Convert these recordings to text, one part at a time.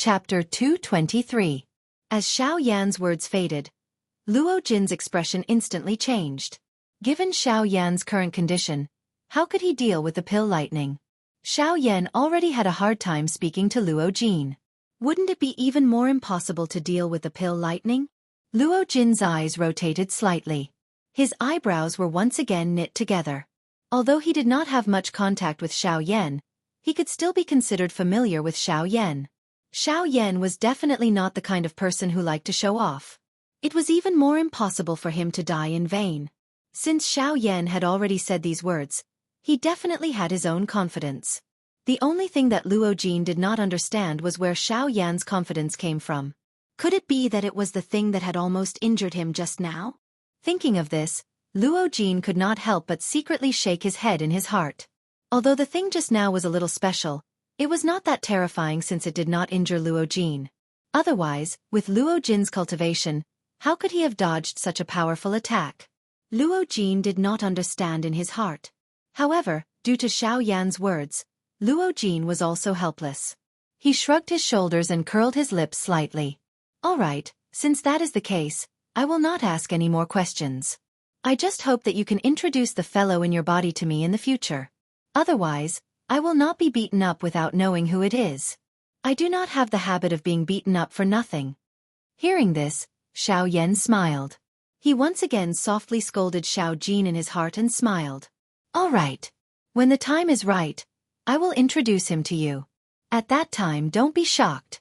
Chapter 223. As Xiao Yan's words faded, Luo Jin's expression instantly changed. Given Xiao Yan's current condition, how could he deal with the pill lightning? Xiao Yan already had a hard time speaking to Luo Jin. Wouldn't it be even more impossible to deal with the pill lightning? Luo Jin's eyes rotated slightly. His eyebrows were once again knit together. Although he did not have much contact with Xiao Yan, he could still be considered familiar with Xiao Yan. Xiao Yan was definitely not the kind of person who liked to show off. It was even more impossible for him to die in vain. Since Xiao Yan had already said these words, he definitely had his own confidence. The only thing that Luo Jin did not understand was where Xiao Yan's confidence came from. Could it be that it was the thing that had almost injured him just now? Thinking of this, Luo Jin could not help but secretly shake his head in his heart. Although the thing just now was a little special, it was not that terrifying since it did not injure Luo Jin. Otherwise, with Luo Jin's cultivation, how could he have dodged such a powerful attack? Luo Jin did not understand in his heart. However, due to Xiao Yan's words, Luo Jin was also helpless. He shrugged his shoulders and curled his lips slightly. All right, since that is the case, I will not ask any more questions. I just hope that you can introduce the fellow in your body to me in the future. Otherwise, I will not be beaten up without knowing who it is. I do not have the habit of being beaten up for nothing. Hearing this, Xiao Yan smiled. He once again softly scolded Xiao Jin in his heart and smiled. All right. When the time is right, I will introduce him to you. At that time, don't be shocked.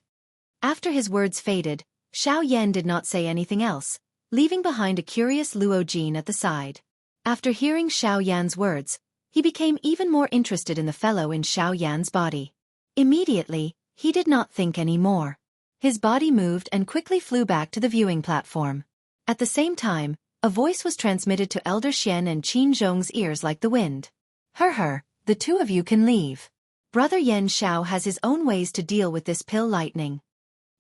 After his words faded, Xiao Yan did not say anything else, leaving behind a curious Luo Jin at the side. After hearing Xiao Yan's words, he became even more interested in the fellow in Xiao Yan's body. Immediately, he did not think any more. His body moved and quickly flew back to the viewing platform. At the same time, a voice was transmitted to Elder Xian and Qin Zhong's ears like the wind. Her, the two of you can leave. Brother Yan Xiao has his own ways to deal with this pill lightning.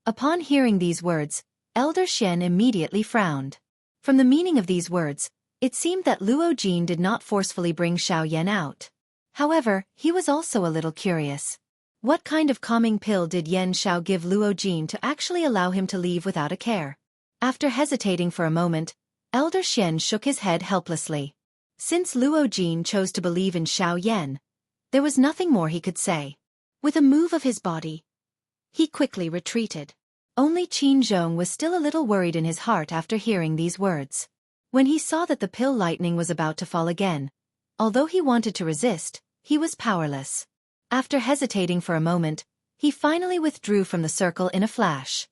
Upon hearing these words, Elder Xian immediately frowned. From the meaning of these words, it seemed that Luo Jin did not forcefully bring Xiao Yan out. However, he was also a little curious. What kind of calming pill did Yan Xiao give Luo Jin to actually allow him to leave without a care? After hesitating for a moment, Elder Xian shook his head helplessly. Since Luo Jin chose to believe in Xiao Yan, there was nothing more he could say. With a move of his body, he quickly retreated. Only Qin Zhong was still a little worried in his heart after hearing these words. When he saw that the pill lightning was about to fall again, although he wanted to resist, he was powerless. After hesitating for a moment, he finally withdrew from the circle in a flash.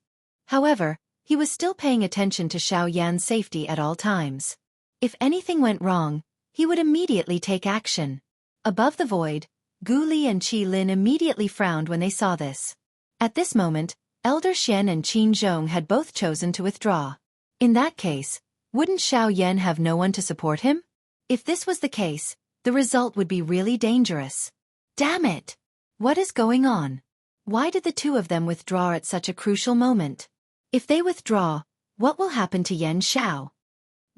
However, he was still paying attention to Xiao Yan's safety at all times. If anything went wrong, he would immediately take action. Above the void, Gu Li and Qi Lin immediately frowned when they saw this. At this moment, Elder Xian and Qin Zhong had both chosen to withdraw. In that case, wouldn't Xiao Yan have no one to support him? If this was the case, the result would be really dangerous. Damn it! What is going on? Why did the two of them withdraw at such a crucial moment? If they withdraw, what will happen to Yan Xiao?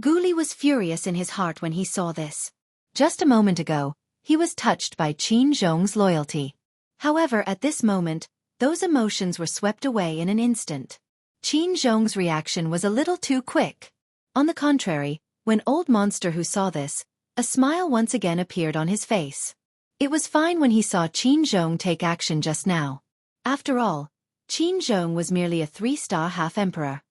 Gu Li was furious in his heart when he saw this. Just a moment ago, he was touched by Qin Zhong's loyalty. However, at this moment, those emotions were swept away in an instant. Qin Zhong's reaction was a little too quick. On the contrary, when Old Monster Who saw this, a smile once again appeared on his face. It was fine when he saw Qin Zhong take action just now. After all, Qin Zhong was merely a 3-star half-emperor.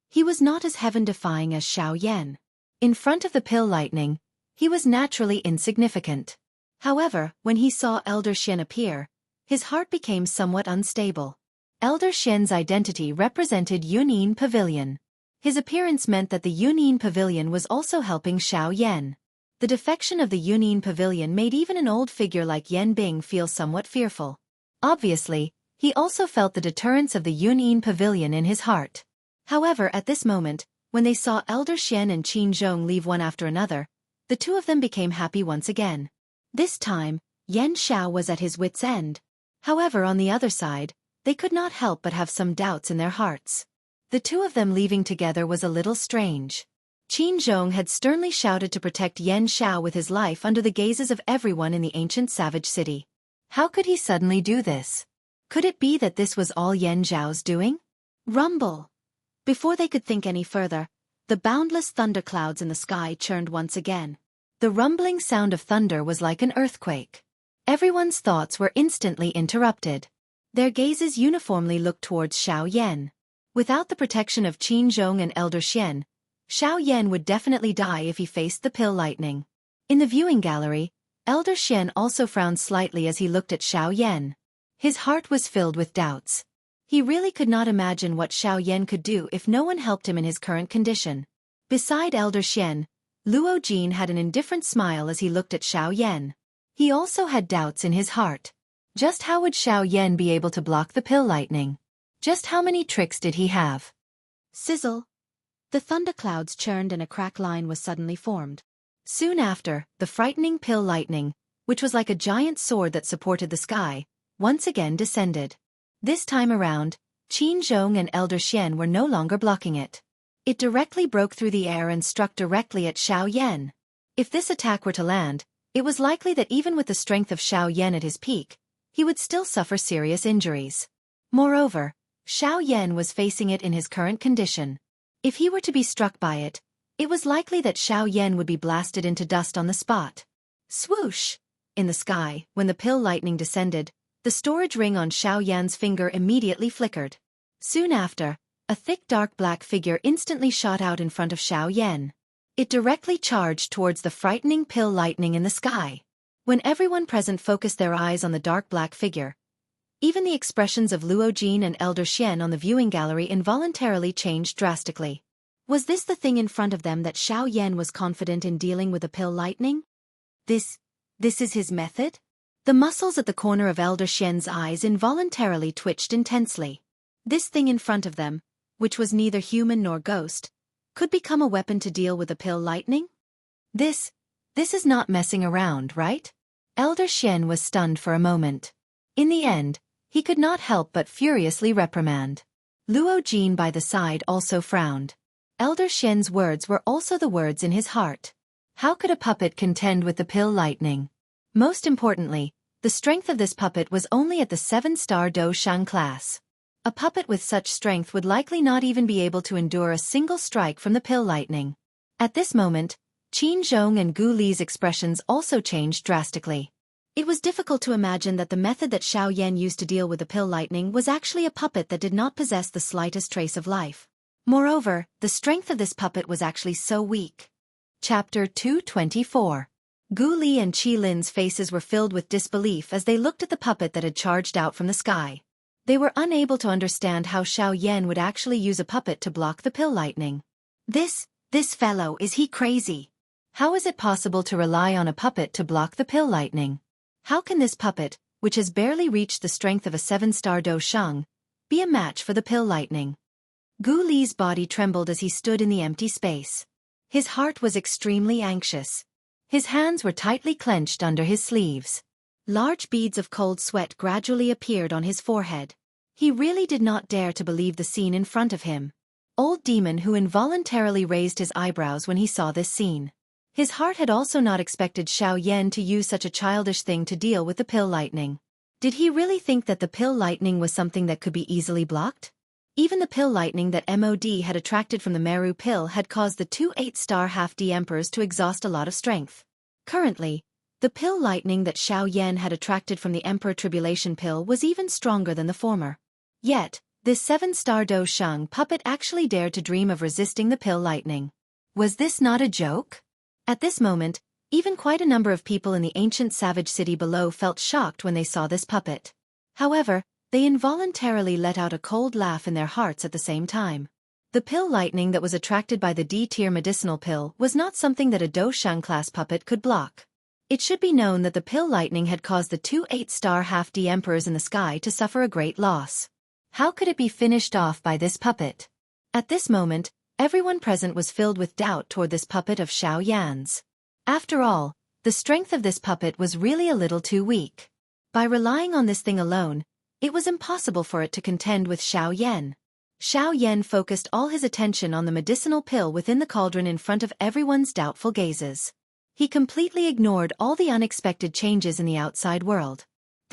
He was not as heaven-defying as Xiao Yan. In front of the pill lightning, he was naturally insignificant. However, when he saw Elder Xian appear, his heart became somewhat unstable. Elder Xian's identity represented Yunin Pavilion. His appearance meant that the Yunin Pavilion was also helping Xiao Yan. The defection of the Yunin Pavilion made even an old figure like Yan Bing feel somewhat fearful. Obviously, he also felt the deterrence of the Yunin Pavilion in his heart. However, at this moment, when they saw Elder Xian and Qin Zhong leave one after another, the two of them became happy once again. This time, Yan Xiao was at his wit's end. However, on the other side, they could not help but have some doubts in their hearts. The two of them leaving together was a little strange. Qin Zhong had sternly shouted to protect Yan Xiao with his life under the gazes of everyone in the ancient savage city. How could he suddenly do this? Could it be that this was all Yan Zhao's doing? Rumble! Before they could think any further, the boundless thunderclouds in the sky churned once again. The rumbling sound of thunder was like an earthquake. Everyone's thoughts were instantly interrupted. Their gazes uniformly looked towards Xiao Yan. Without the protection of Qin Zhong and Elder Xian, Xiao Yan would definitely die if he faced the pill lightning. In the viewing gallery, Elder Xian also frowned slightly as he looked at Xiao Yan. His heart was filled with doubts. He really could not imagine what Xiao Yan could do if no one helped him in his current condition. Beside Elder Xian, Luo Jin had an indifferent smile as he looked at Xiao Yan. He also had doubts in his heart. Just how would Xiao Yan be able to block the pill lightning? Just how many tricks did he have? Sizzle! The thunderclouds churned and a crack line was suddenly formed. Soon after, the frightening pill lightning, which was like a giant sword that supported the sky, once again descended. This time around, Qin Zhong and Elder Xian were no longer blocking it. It directly broke through the air and struck directly at Xiao Yan. If this attack were to land, it was likely that even with the strength of Xiao Yan at his peak, he would still suffer serious injuries. Moreover, Xiao Yan was facing it in his current condition. If he were to be struck by it, it was likely that Xiao Yan would be blasted into dust on the spot. Swoosh! In the sky, when the pill lightning descended, the storage ring on Xiao Yan's finger immediately flickered. Soon after, a thick dark black figure instantly shot out in front of Xiao Yan. It directly charged towards the frightening pill lightning in the sky. When everyone present focused their eyes on the dark black figure, even the expressions of Luo Jin and Elder Xian on the viewing gallery involuntarily changed drastically. Was this the thing in front of them that Xiao Yan was confident in dealing with the pill lightning? This is his method? The muscles at the corner of Elder Xian's eyes involuntarily twitched intensely. This thing in front of them, which was neither human nor ghost, could become a weapon to deal with the pill lightning? This is not messing around, right? Elder Xian was stunned for a moment. In the end, he could not help but furiously reprimand. Luo Jin by the side also frowned. Elder Xian's words were also the words in his heart. How could a puppet contend with the pill lightning? Most importantly, the strength of this puppet was only at the 7-star Do Shang class. A puppet with such strength would likely not even be able to endure a single strike from the pill lightning. At this moment, Qin Zhong and Gu Li's expressions also changed drastically. It was difficult to imagine that the method that Xiao Yan used to deal with the pill lightning was actually a puppet that did not possess the slightest trace of life. Moreover, the strength of this puppet was actually so weak. Chapter 224. Gu Li and Qi Lin's faces were filled with disbelief as they looked at the puppet that had charged out from the sky. They were unable to understand how Xiao Yan would actually use a puppet to block the pill lightning. This fellow, is he crazy? How is it possible to rely on a puppet to block the pill lightning? How can this puppet, which has barely reached the strength of a 7-star Do Shang, be a match for the pill lightning? Gu Li's body trembled as he stood in the empty space. His heart was extremely anxious. His hands were tightly clenched under his sleeves. Large beads of cold sweat gradually appeared on his forehead. He really did not dare to believe the scene in front of him. Old Demon who involuntarily raised his eyebrows when he saw this scene. His heart had also not expected Xiao Yan to use such a childish thing to deal with the pill lightning. Did he really think that the pill lightning was something that could be easily blocked? Even the pill lightning that MOD had attracted from the Meru pill had caused the 2 8-star half-D Emperors to exhaust a lot of strength. Currently, the pill lightning that Xiao Yan had attracted from the Emperor Tribulation pill was even stronger than the former. Yet, this 7-star Do Shang puppet actually dared to dream of resisting the pill lightning. Was this not a joke? At this moment, even quite a number of people in the ancient savage city below felt shocked when they saw this puppet. However, they involuntarily let out a cold laugh in their hearts at the same time. The pill lightning that was attracted by the D-tier medicinal pill was not something that a Do Shang class puppet could block. It should be known that the pill lightning had caused the 2 8-star half-D Emperors in the sky to suffer a great loss. How could it be finished off by this puppet? At this moment, everyone present was filled with doubt toward this puppet of Xiao Yan's. After all, the strength of this puppet was really a little too weak. By relying on this thing alone, it was impossible for it to contend with Xiao Yan. Xiao Yan focused all his attention on the medicinal pill within the cauldron in front of everyone's doubtful gazes. He completely ignored all the unexpected changes in the outside world.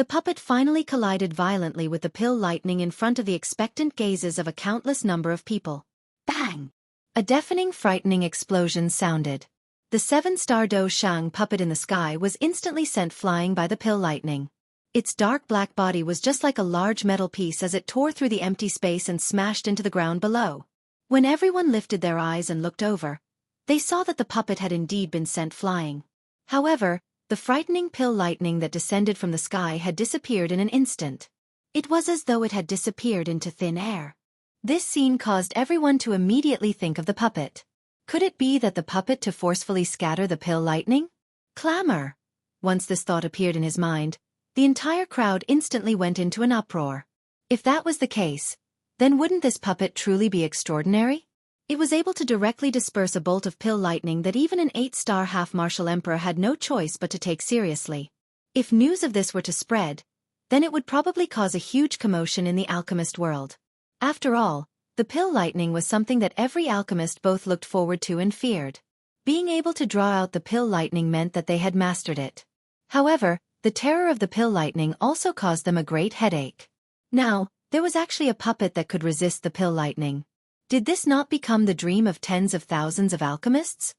The puppet finally collided violently with the pill lightning in front of the expectant gazes of a countless number of people. Bang! A deafening, frightening explosion sounded. The 7-star Do Shang puppet in the sky was instantly sent flying by the pill lightning. Its dark black body was just like a large metal piece as it tore through the empty space and smashed into the ground below. When everyone lifted their eyes and looked over, they saw that the puppet had indeed been sent flying. However, the frightening pill lightning that descended from the sky had disappeared in an instant. It was as though it had disappeared into thin air. This scene caused everyone to immediately think of the puppet. Could it be that the puppet to forcefully scatter the pill lightning? Clamor! Once this thought appeared in his mind, the entire crowd instantly went into an uproar. If that was the case, then wouldn't this puppet truly be extraordinary? It was able to directly disperse a bolt of pill lightning that even an 8-star half-martial emperor had no choice but to take seriously. If news of this were to spread, then it would probably cause a huge commotion in the alchemist world. After all, the pill lightning was something that every alchemist both looked forward to and feared. Being able to draw out the pill lightning meant that they had mastered it. However, the terror of the pill lightning also caused them a great headache. Now, there was actually a puppet that could resist the pill lightning. Did this not become the dream of tens of thousands of alchemists?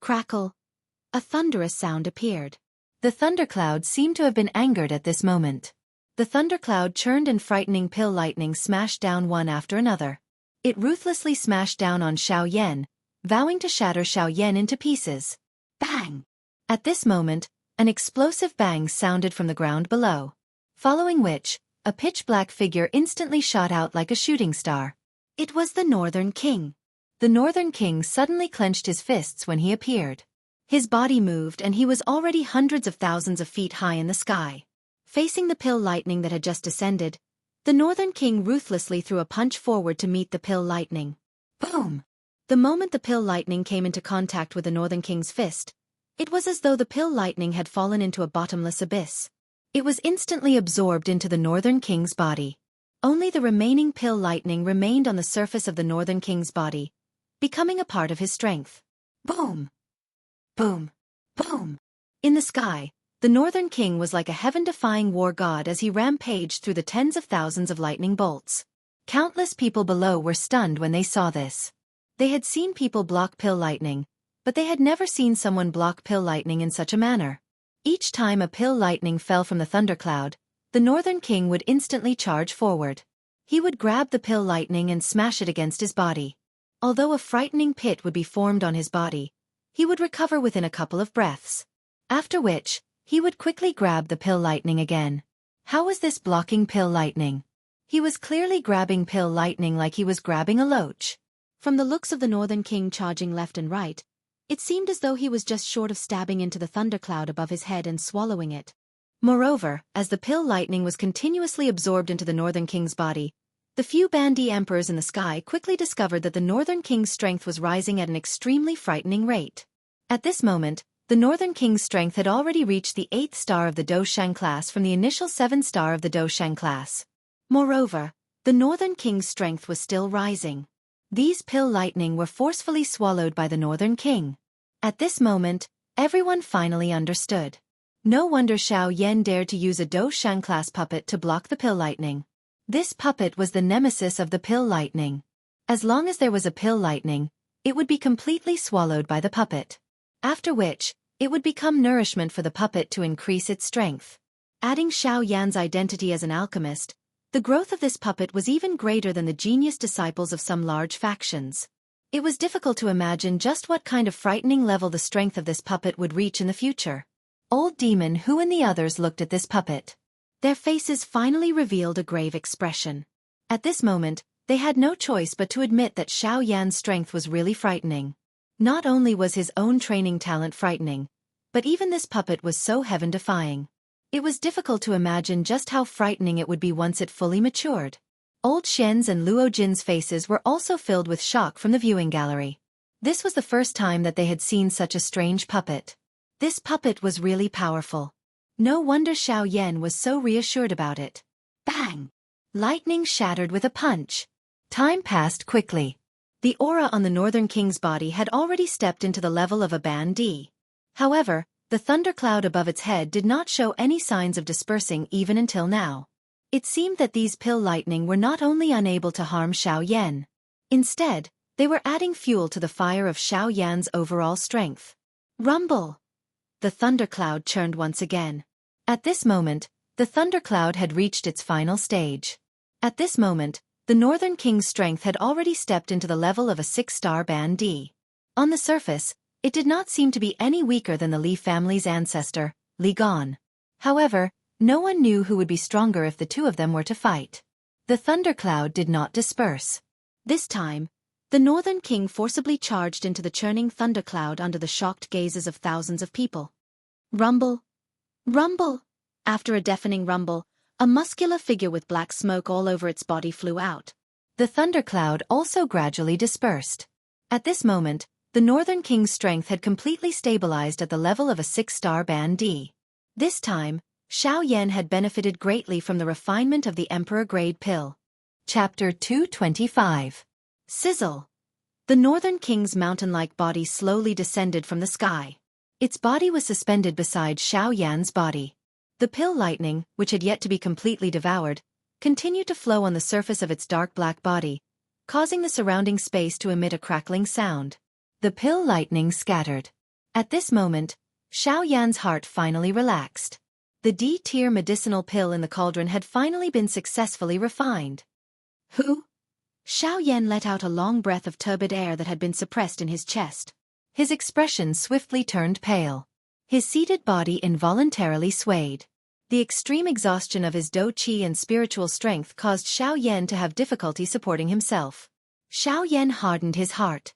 Crackle! A thunderous sound appeared. The thundercloud seemed to have been angered at this moment. The thundercloud churned and frightening pill lightning smashed down one after another. It ruthlessly smashed down on Xiao Yan, vowing to shatter Xiao Yan into pieces. Bang! At this moment, an explosive bang sounded from the ground below. Following which, a pitch-black figure instantly shot out like a shooting star. It was the Northern King. The Northern King suddenly clenched his fists when he appeared. His body moved and he was already hundreds of thousands of feet high in the sky. Facing the pill lightning that had just descended, the Northern King ruthlessly threw a punch forward to meet the pill lightning. Boom! The moment the pill lightning came into contact with the Northern King's fist, it was as though the pill lightning had fallen into a bottomless abyss. It was instantly absorbed into the Northern King's body. Only the remaining pill lightning remained on the surface of the Northern King's body, becoming a part of his strength. Boom! Boom! Boom! In the sky, the Northern King was like a heaven-defying war god as he rampaged through the tens of thousands of lightning bolts. Countless people below were stunned when they saw this. They had seen people block pill lightning, but they had never seen someone block pill lightning in such a manner. Each time a pill lightning fell from the thundercloud, the Northern King would instantly charge forward. He would grab the pill lightning and smash it against his body. Although a frightening pit would be formed on his body, he would recover within a couple of breaths. After which, he would quickly grab the pill lightning again. How was this blocking pill lightning? He was clearly grabbing pill lightning like he was grabbing a loach. From the looks of the Northern King charging left and right, it seemed as though he was just short of stabbing into the thundercloud above his head and swallowing it. Moreover, as the pill lightning was continuously absorbed into the Northern King's body, the few bandy emperors in the sky quickly discovered that the Northern King's strength was rising at an extremely frightening rate. At this moment, the Northern King's strength had already reached the 8th star of the Do Shang class from the initial 7-star of the Do Shang class. Moreover, the Northern King's strength was still rising. These pill lightning were forcefully swallowed by the Northern King. At this moment, everyone finally understood. No wonder Xiao Yan dared to use a Do Shang class puppet to block the pill lightning. This puppet was the nemesis of the pill lightning. As long as there was a pill lightning, it would be completely swallowed by the puppet. After which, it would become nourishment for the puppet to increase its strength. Adding Xiao Yan's identity as an alchemist, the growth of this puppet was even greater than the genius disciples of some large factions. It was difficult to imagine just what kind of frightening level the strength of this puppet would reach in the future. Old Demon Hu and the others looked at this puppet. Their faces finally revealed a grave expression. At this moment, they had no choice but to admit that Xiao Yan's strength was really frightening. Not only was his own training talent frightening, but even this puppet was so heaven-defying. It was difficult to imagine just how frightening it would be once it fully matured. Old Shen's and Luo Jin's faces were also filled with shock from the viewing gallery. This was the first time that they had seen such a strange puppet. This puppet was really powerful. No wonder Xiao Yan was so reassured about it. Bang! Lightning shattered with a punch. Time passed quickly. The aura on the Northern King's body had already stepped into the level of a Band D. However, The thundercloud above its head did not show any signs of dispersing even until now. It seemed that these pill lightning were not only unable to harm Xiao Yan. Instead, they were adding fuel to the fire of Xiao Yan's overall strength. Rumble! The thundercloud churned once again. At this moment, the thundercloud had reached its final stage. At this moment, the Northern King's strength had already stepped into the level of a 6-star band D. On the surface, it did not seem to be any weaker than the Li family's ancestor, Li Gan. However, no one knew who would be stronger if the two of them were to fight. The thundercloud did not disperse. This time, the Northern King forcibly charged into the churning thundercloud under the shocked gazes of thousands of people. Rumble! Rumble! After a deafening rumble, a muscular figure with black smoke all over its body flew out. The thundercloud also gradually dispersed. At this moment, the Northern King's strength had completely stabilized at the level of a 6-star band D. This time, Xiao Yan had benefited greatly from the refinement of the Emperor-grade pill. Chapter 225. Sizzle! The Northern King's mountain-like body slowly descended from the sky. Its body was suspended beside Xiao Yan's body. The pill lightning, which had yet to be completely devoured, continued to flow on the surface of its dark black body, causing the surrounding space to emit a crackling sound. The pill lightning scattered. At this moment, Xiao Yan's heart finally relaxed. The D-tier medicinal pill in the cauldron had finally been successfully refined. Who? Xiao Yan let out a long breath of turbid air that had been suppressed in his chest. His expression swiftly turned pale. His seated body involuntarily swayed. The extreme exhaustion of his dou qi and spiritual strength caused Xiao Yan to have difficulty supporting himself. Xiao Yan hardened his heart.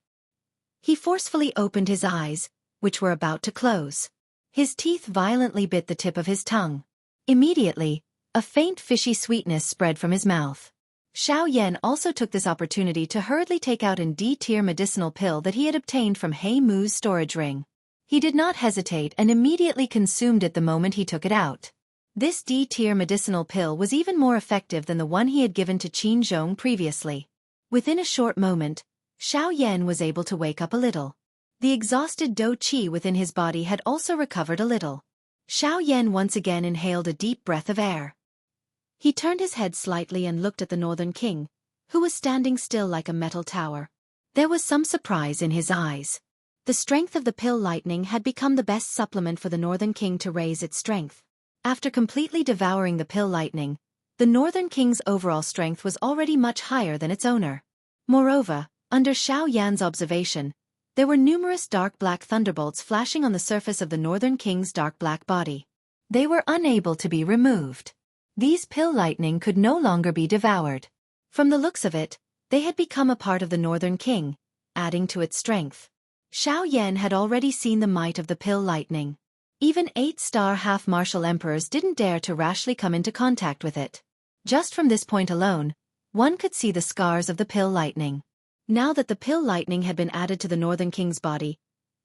He forcefully opened his eyes, which were about to close. His teeth violently bit the tip of his tongue. Immediately, a faint fishy sweetness spread from his mouth. Xiao Yan also took this opportunity to hurriedly take out an D-tier medicinal pill that he had obtained from He Mu's storage ring. He did not hesitate and immediately consumed it the moment he took it out. This D-tier medicinal pill was even more effective than the one he had given to Qin Zhong previously. Within a short moment, Xiao Yan was able to wake up a little. The exhausted dou qi within his body had also recovered a little. Xiao Yan once again inhaled a deep breath of air. He turned his head slightly and looked at the Northern King, who was standing still like a metal tower. There was some surprise in his eyes. The strength of the pill lightning had become the best supplement for the Northern King to raise its strength. After completely devouring the pill lightning, the Northern King's overall strength was already much higher than its owner. Moreover, under Xiao Yan's observation, there were numerous dark black thunderbolts flashing on the surface of the Northern King's dark black body. They were unable to be removed. These pill lightning could no longer be devoured. From the looks of it, they had become a part of the Northern King, adding to its strength. Xiao Yan had already seen the might of the pill lightning. Even 8-star half-martial emperors didn't dare to rashly come into contact with it. Just from this point alone, one could see the scars of the pill lightning. Now that the pill lightning had been added to the Northern King's body,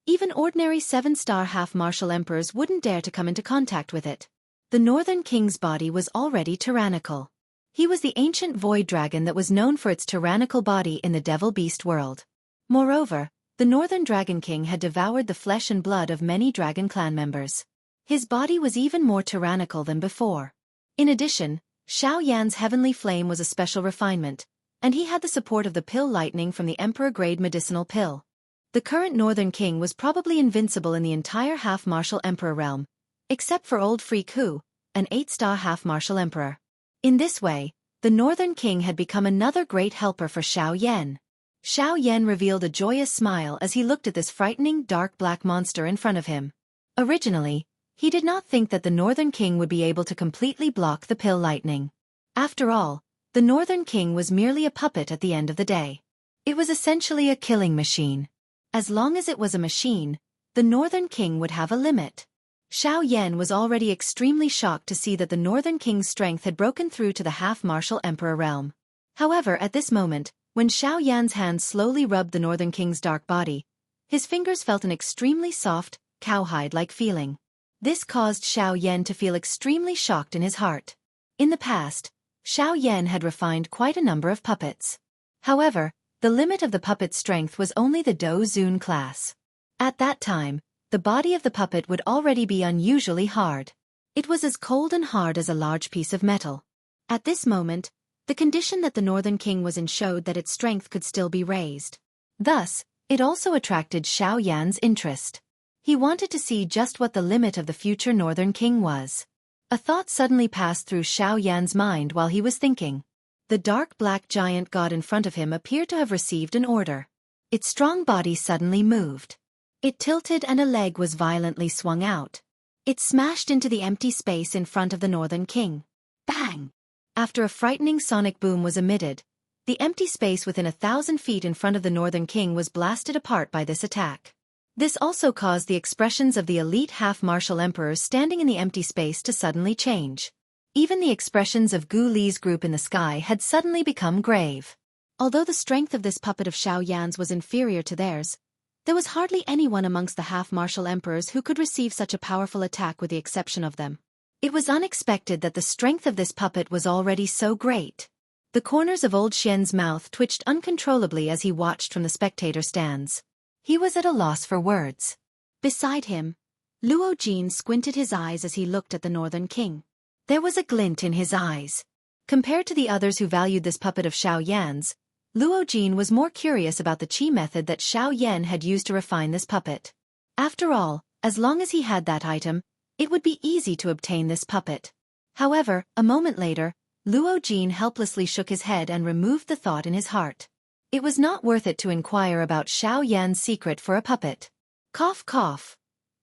even ordinary 7-star half-martial emperors wouldn't dare to come into contact with it. The Northern King's body was already tyrannical. He was the ancient void dragon that was known for its tyrannical body in the devil-beast world. Moreover, the Northern Dragon King had devoured the flesh and blood of many Dragon Clan members. His body was even more tyrannical than before. In addition, Xiao Yan's heavenly flame was a special refinement, and he had the support of the pill lightning from the Emperor-grade medicinal pill. The current Northern King was probably invincible in the entire half-martial emperor realm, except for old Freak Hu, an 8-star half-martial emperor. In this way, the Northern King had become another great helper for Xiao Yan. Xiao Yan revealed a joyous smile as he looked at this frightening dark black monster in front of him. Originally, he did not think that the Northern King would be able to completely block the pill lightning. After all, the Northern King was merely a puppet at the end of the day. It was essentially a killing machine. As long as it was a machine, the Northern King would have a limit. Xiao Yan was already extremely shocked to see that the Northern King's strength had broken through to the half-martial emperor realm. However, at this moment, when Xiao Yan's hands slowly rubbed the Northern King's dark body, his fingers felt an extremely soft, cowhide-like feeling. This caused Xiao Yan to feel extremely shocked in his heart. In the past, Xiao Yan had refined quite a number of puppets. However, the limit of the puppet's strength was only the Dou Zun class. At that time, the body of the puppet would already be unusually hard. It was as cold and hard as a large piece of metal. At this moment, the condition that the Northern King was in showed that its strength could still be raised. Thus, it also attracted Xiao Yan's interest. He wanted to see just what the limit of the future Northern King was. A thought suddenly passed through Xiao Yan's mind while he was thinking. The dark black giant god in front of him appeared to have received an order. Its strong body suddenly moved. It tilted and a leg was violently swung out. It smashed into the empty space in front of the Northern King. Bang! After a frightening sonic boom was emitted, the empty space within 1,000 feet in front of the Northern King was blasted apart by this attack. This also caused the expressions of the elite half-martial emperors standing in the empty space to suddenly change. Even the expressions of Gu Li's group in the sky had suddenly become grave. Although the strength of this puppet of Xiao Yan's was inferior to theirs, there was hardly anyone amongst the half-martial emperors who could receive such a powerful attack with the exception of them. It was unexpected that the strength of this puppet was already so great. The corners of old Xian's mouth twitched uncontrollably as he watched from the spectator stands. He was at a loss for words. Beside him, Luo Jin squinted his eyes as he looked at the Northern King. There was a glint in his eyes. Compared to the others who valued this puppet of Xiao Yan's, Luo Jin was more curious about the qi method that Xiao Yan had used to refine this puppet. After all, as long as he had that item, it would be easy to obtain this puppet. However, a moment later, Luo Jin helplessly shook his head and removed the thought in his heart. It was not worth it to inquire about Xiao Yan's secret for a puppet. Cough cough.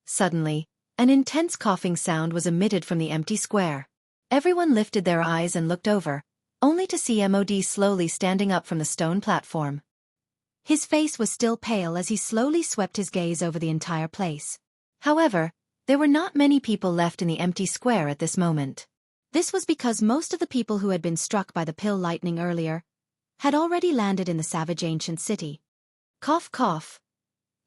Suddenly, an intense coughing sound was emitted from the empty square. Everyone lifted their eyes and looked over, only to see MOD slowly standing up from the stone platform. His face was still pale as he slowly swept his gaze over the entire place. However, there were not many people left in the empty square at this moment. This was because most of the people who had been struck by the pill lightning earlier had already landed in the savage ancient city. Cough cough.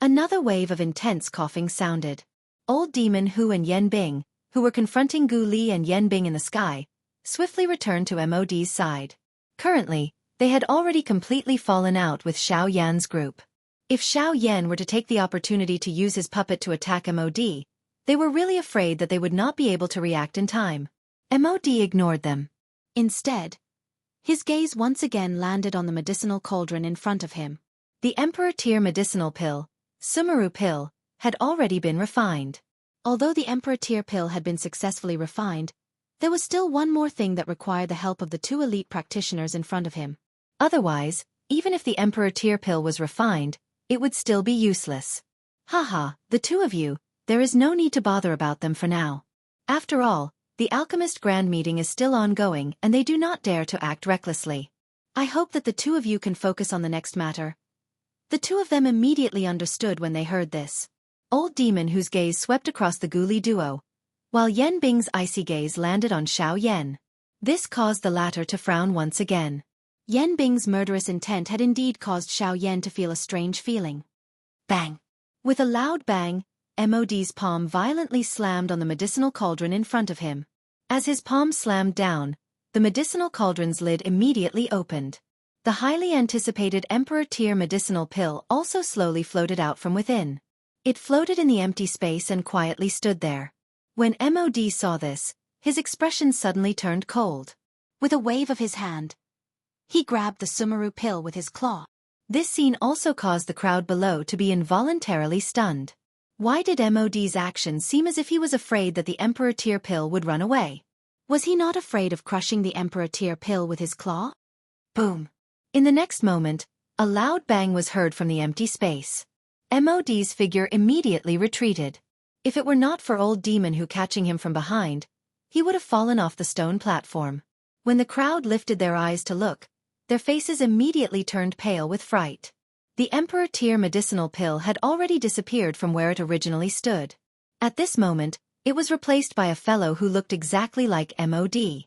Another wave of intense coughing sounded. Old Demon Hu and Yen Bing, who were confronting Gu Li and Yen Bing in the sky, swiftly returned to MOD's side. Currently, they had already completely fallen out with Xiao Yan's group. If Xiao Yan were to take the opportunity to use his puppet to attack MOD, they were really afraid that they would not be able to react in time. MOD ignored them. Instead, his gaze once again landed on the medicinal cauldron in front of him. The Emperor Tier medicinal pill, Sumeru pill, had already been refined. Although the Emperor Tier pill had been successfully refined, there was still one more thing that required the help of the two elite practitioners in front of him. Otherwise, even if the Emperor Tier pill was refined, it would still be useless. Haha, the two of you, there is no need to bother about them for now. After all, the Alchemist Grand Meeting is still ongoing and they do not dare to act recklessly. I hope that the two of you can focus on the next matter. The two of them immediately understood when they heard this. Old Demon Whose gaze swept across the Gu Li duo, while Yen Bing's icy gaze landed on Xiao Yan. This caused the latter to frown once again. Yen Bing's murderous intent had indeed caused Xiao Yan to feel a strange feeling. Bang! With a loud bang, MOD's palm violently slammed on the medicinal cauldron in front of him. As his palm slammed down, the medicinal cauldron's lid immediately opened. The highly anticipated Emperor Tier medicinal pill also slowly floated out from within. It floated in the empty space and quietly stood there. When MOD saw this, his expression suddenly turned cold. With a wave of his hand, he grabbed the Sumeru pill with his claw. This scene also caused the crowd below to be involuntarily stunned. Why did MOD's action seem as if he was afraid that the Emperor Tier pill would run away? Was he not afraid of crushing the Emperor Tier pill with his claw? Boom! In the next moment, a loud bang was heard from the empty space. MOD's figure immediately retreated. If it were not for Old Demon Who catching him from behind, he would have fallen off the stone platform. When the crowd lifted their eyes to look, their faces immediately turned pale with fright. The Emperor Tier medicinal pill had already disappeared from where it originally stood. At this moment, it was replaced by a fellow who looked exactly like MOD.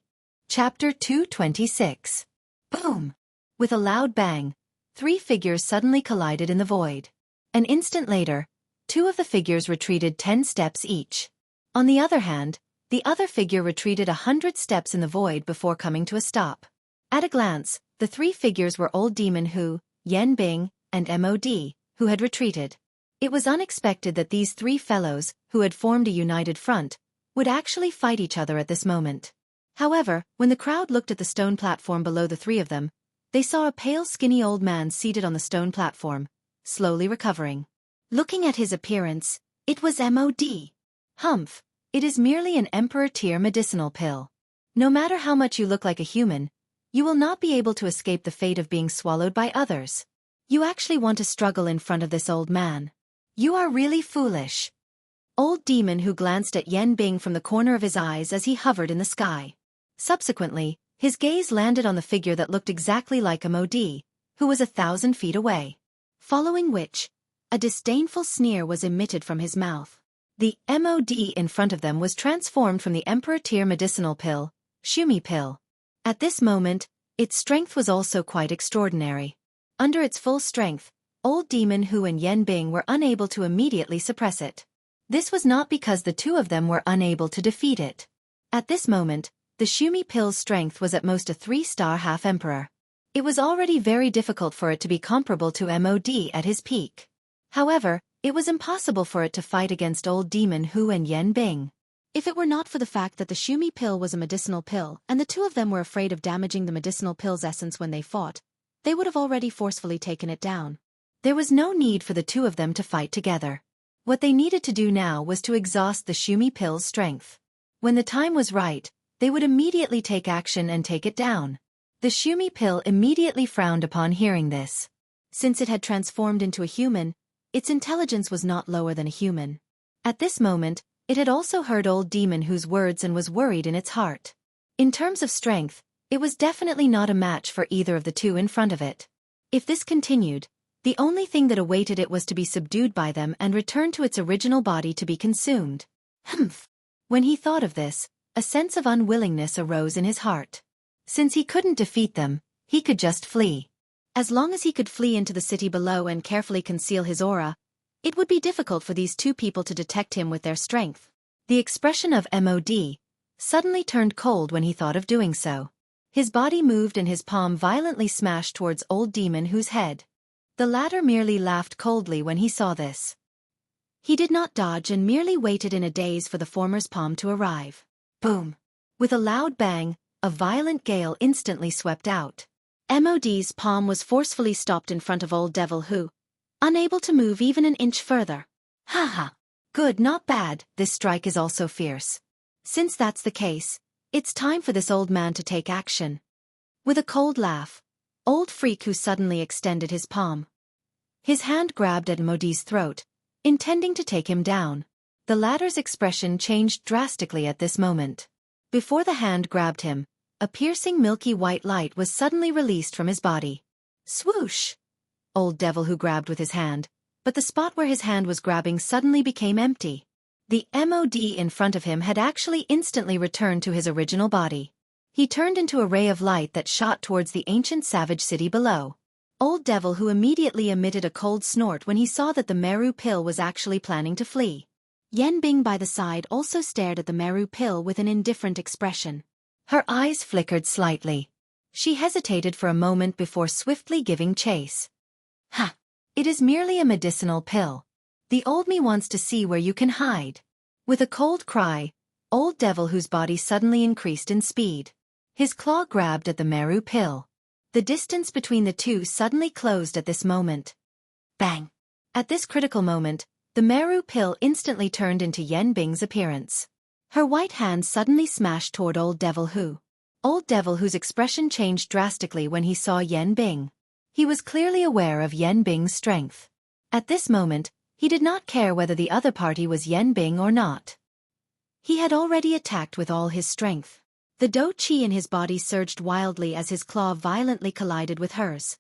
Chapter 226. Boom! With a loud bang, three figures suddenly collided in the void. An instant later, two of the figures retreated 10 steps each. On the other hand, the other figure retreated 100 steps in the void before coming to a stop. At a glance, the three figures were Old Demon Hu, Yen Bing, and MOD, who had retreated. It was unexpected that these three fellows, who had formed a united front, would actually fight each other at this moment. However, when the crowd looked at the stone platform below the three of them, they saw a pale skinny old man seated on the stone platform, slowly recovering. Looking at his appearance, it was M.O.D. Humph, it is merely an Emperor-tier medicinal pill. No matter how much you look like a human, you will not be able to escape the fate of being swallowed by others. You actually want to struggle in front of this old man. You are really foolish. Old Demon who glanced at Yen Bing from the corner of his eyes as he hovered in the sky. Subsequently, his gaze landed on the figure that looked exactly like M.O.D., who was 1,000 feet away. Following which, a disdainful sneer was emitted from his mouth. The M.O.D. in front of them was transformed from the Emperor-tier medicinal pill, Shumi pill. At this moment, its strength was also quite extraordinary. Under its full strength, Old Demon Hu and Yen Bing were unable to immediately suppress it. This was not because the two of them were unable to defeat it. At this moment, the Shumi pill's strength was at most a 3-star half-emperor. It was already very difficult for it to be comparable to M.O.D. at his peak. However, it was impossible for it to fight against Old Demon Hu and Yen Bing. If it were not for the fact that the Shumi pill was a medicinal pill and the two of them were afraid of damaging the medicinal pill's essence when they fought, they would have already forcefully taken it down. There was no need for the two of them to fight together. What they needed to do now was to exhaust the Shumi pill's strength. When the time was right, they would immediately take action and take it down. The Shumi pill immediately frowned upon hearing this. Since it had transformed into a human, its intelligence was not lower than a human. At this moment, it had also heard Old Demon Hu's words and was worried in its heart. In terms of strength, it was definitely not a match for either of the two in front of it. If this continued, the only thing that awaited it was to be subdued by them and return to its original body to be consumed. Humph! When he thought of this, a sense of unwillingness arose in his heart. Since he couldn't defeat them, he could just flee. As long as he could flee into the city below and carefully conceal his aura, it would be difficult for these two people to detect him with their strength. The expression of M.O.D. suddenly turned cold when he thought of doing so. His body moved and his palm violently smashed towards Old Demon Hu's head. The latter merely laughed coldly when he saw this. He did not dodge and merely waited in a daze for the former's palm to arrive. Boom! With a loud bang, a violent gale instantly swept out. M.O.D.'s palm was forcefully stopped in front of Old Devil Hu, unable to move even an inch further. Haha! Good, not bad, this strike is also fierce. Since that's the case, it's time for this old man to take action. With a cold laugh, Old Freak Hu suddenly extended his palm. His hand grabbed at M.O.D.'s throat, intending to take him down. The latter's expression changed drastically at this moment. Before the hand grabbed him, a piercing milky white light was suddenly released from his body. Swoosh! Old Devil Hu grabbed with his hand, but the spot where his hand was grabbing suddenly became empty. The M.O.D. in front of him had actually instantly returned to his original body. He turned into a ray of light that shot towards the ancient savage city below. Old Devil Hu immediately emitted a cold snort when he saw that the Meru pill was actually planning to flee. Yen Bing by the side also stared at the Meru pill with an indifferent expression. Her eyes flickered slightly. She hesitated for a moment before swiftly giving chase. Ha! It is merely a medicinal pill. The old me wants to see where you can hide. With a cold cry, Old Devil Hu's body suddenly increased in speed. His claw grabbed at the Meru pill. The distance between the two suddenly closed at this moment. Bang! At this critical moment, the Meru pill instantly turned into Yen Bing's appearance. Her white hand suddenly smashed toward Old Devil Hu. Old Devil Hu's expression changed drastically when he saw Yen Bing. He was clearly aware of Yen Bing's strength. At this moment, he did not care whether the other party was Yen Bing or not. He had already attacked with all his strength. The Do Chi in his body surged wildly as his claw violently collided with hers.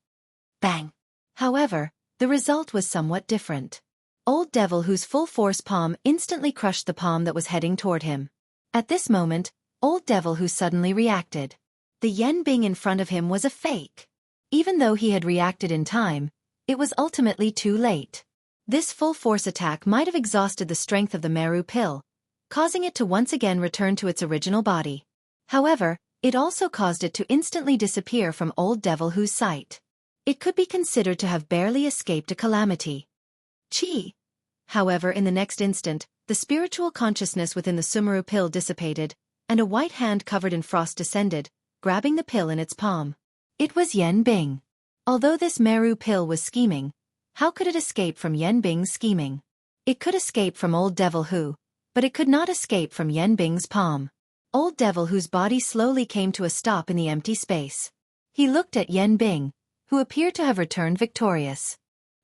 Bang! However, the result was somewhat different. Old Devil Hu's full-force palm instantly crushed the palm that was heading toward him. At this moment, Old Devil Hu suddenly reacted. The Yen Bing in front of him was a fake. Even though he had reacted in time, it was ultimately too late. This full-force attack might have exhausted the strength of the Meru pill, causing it to once again return to its original body. However, it also caused it to instantly disappear from Old Devil Hu's sight. It could be considered to have barely escaped a calamity. Chi! However, in the next instant, the spiritual consciousness within the Sumeru pill dissipated, and a white hand covered in frost descended, grabbing the pill in its palm. It was Yen Bing. Although this Meru pill was scheming, how could it escape from Yen Bing's scheming? It could escape from Old Devil Hu, but it could not escape from Yen Bing's palm. Old Devil Hu's body slowly came to a stop in the empty space. He looked at Yen Bing, who appeared to have returned victorious.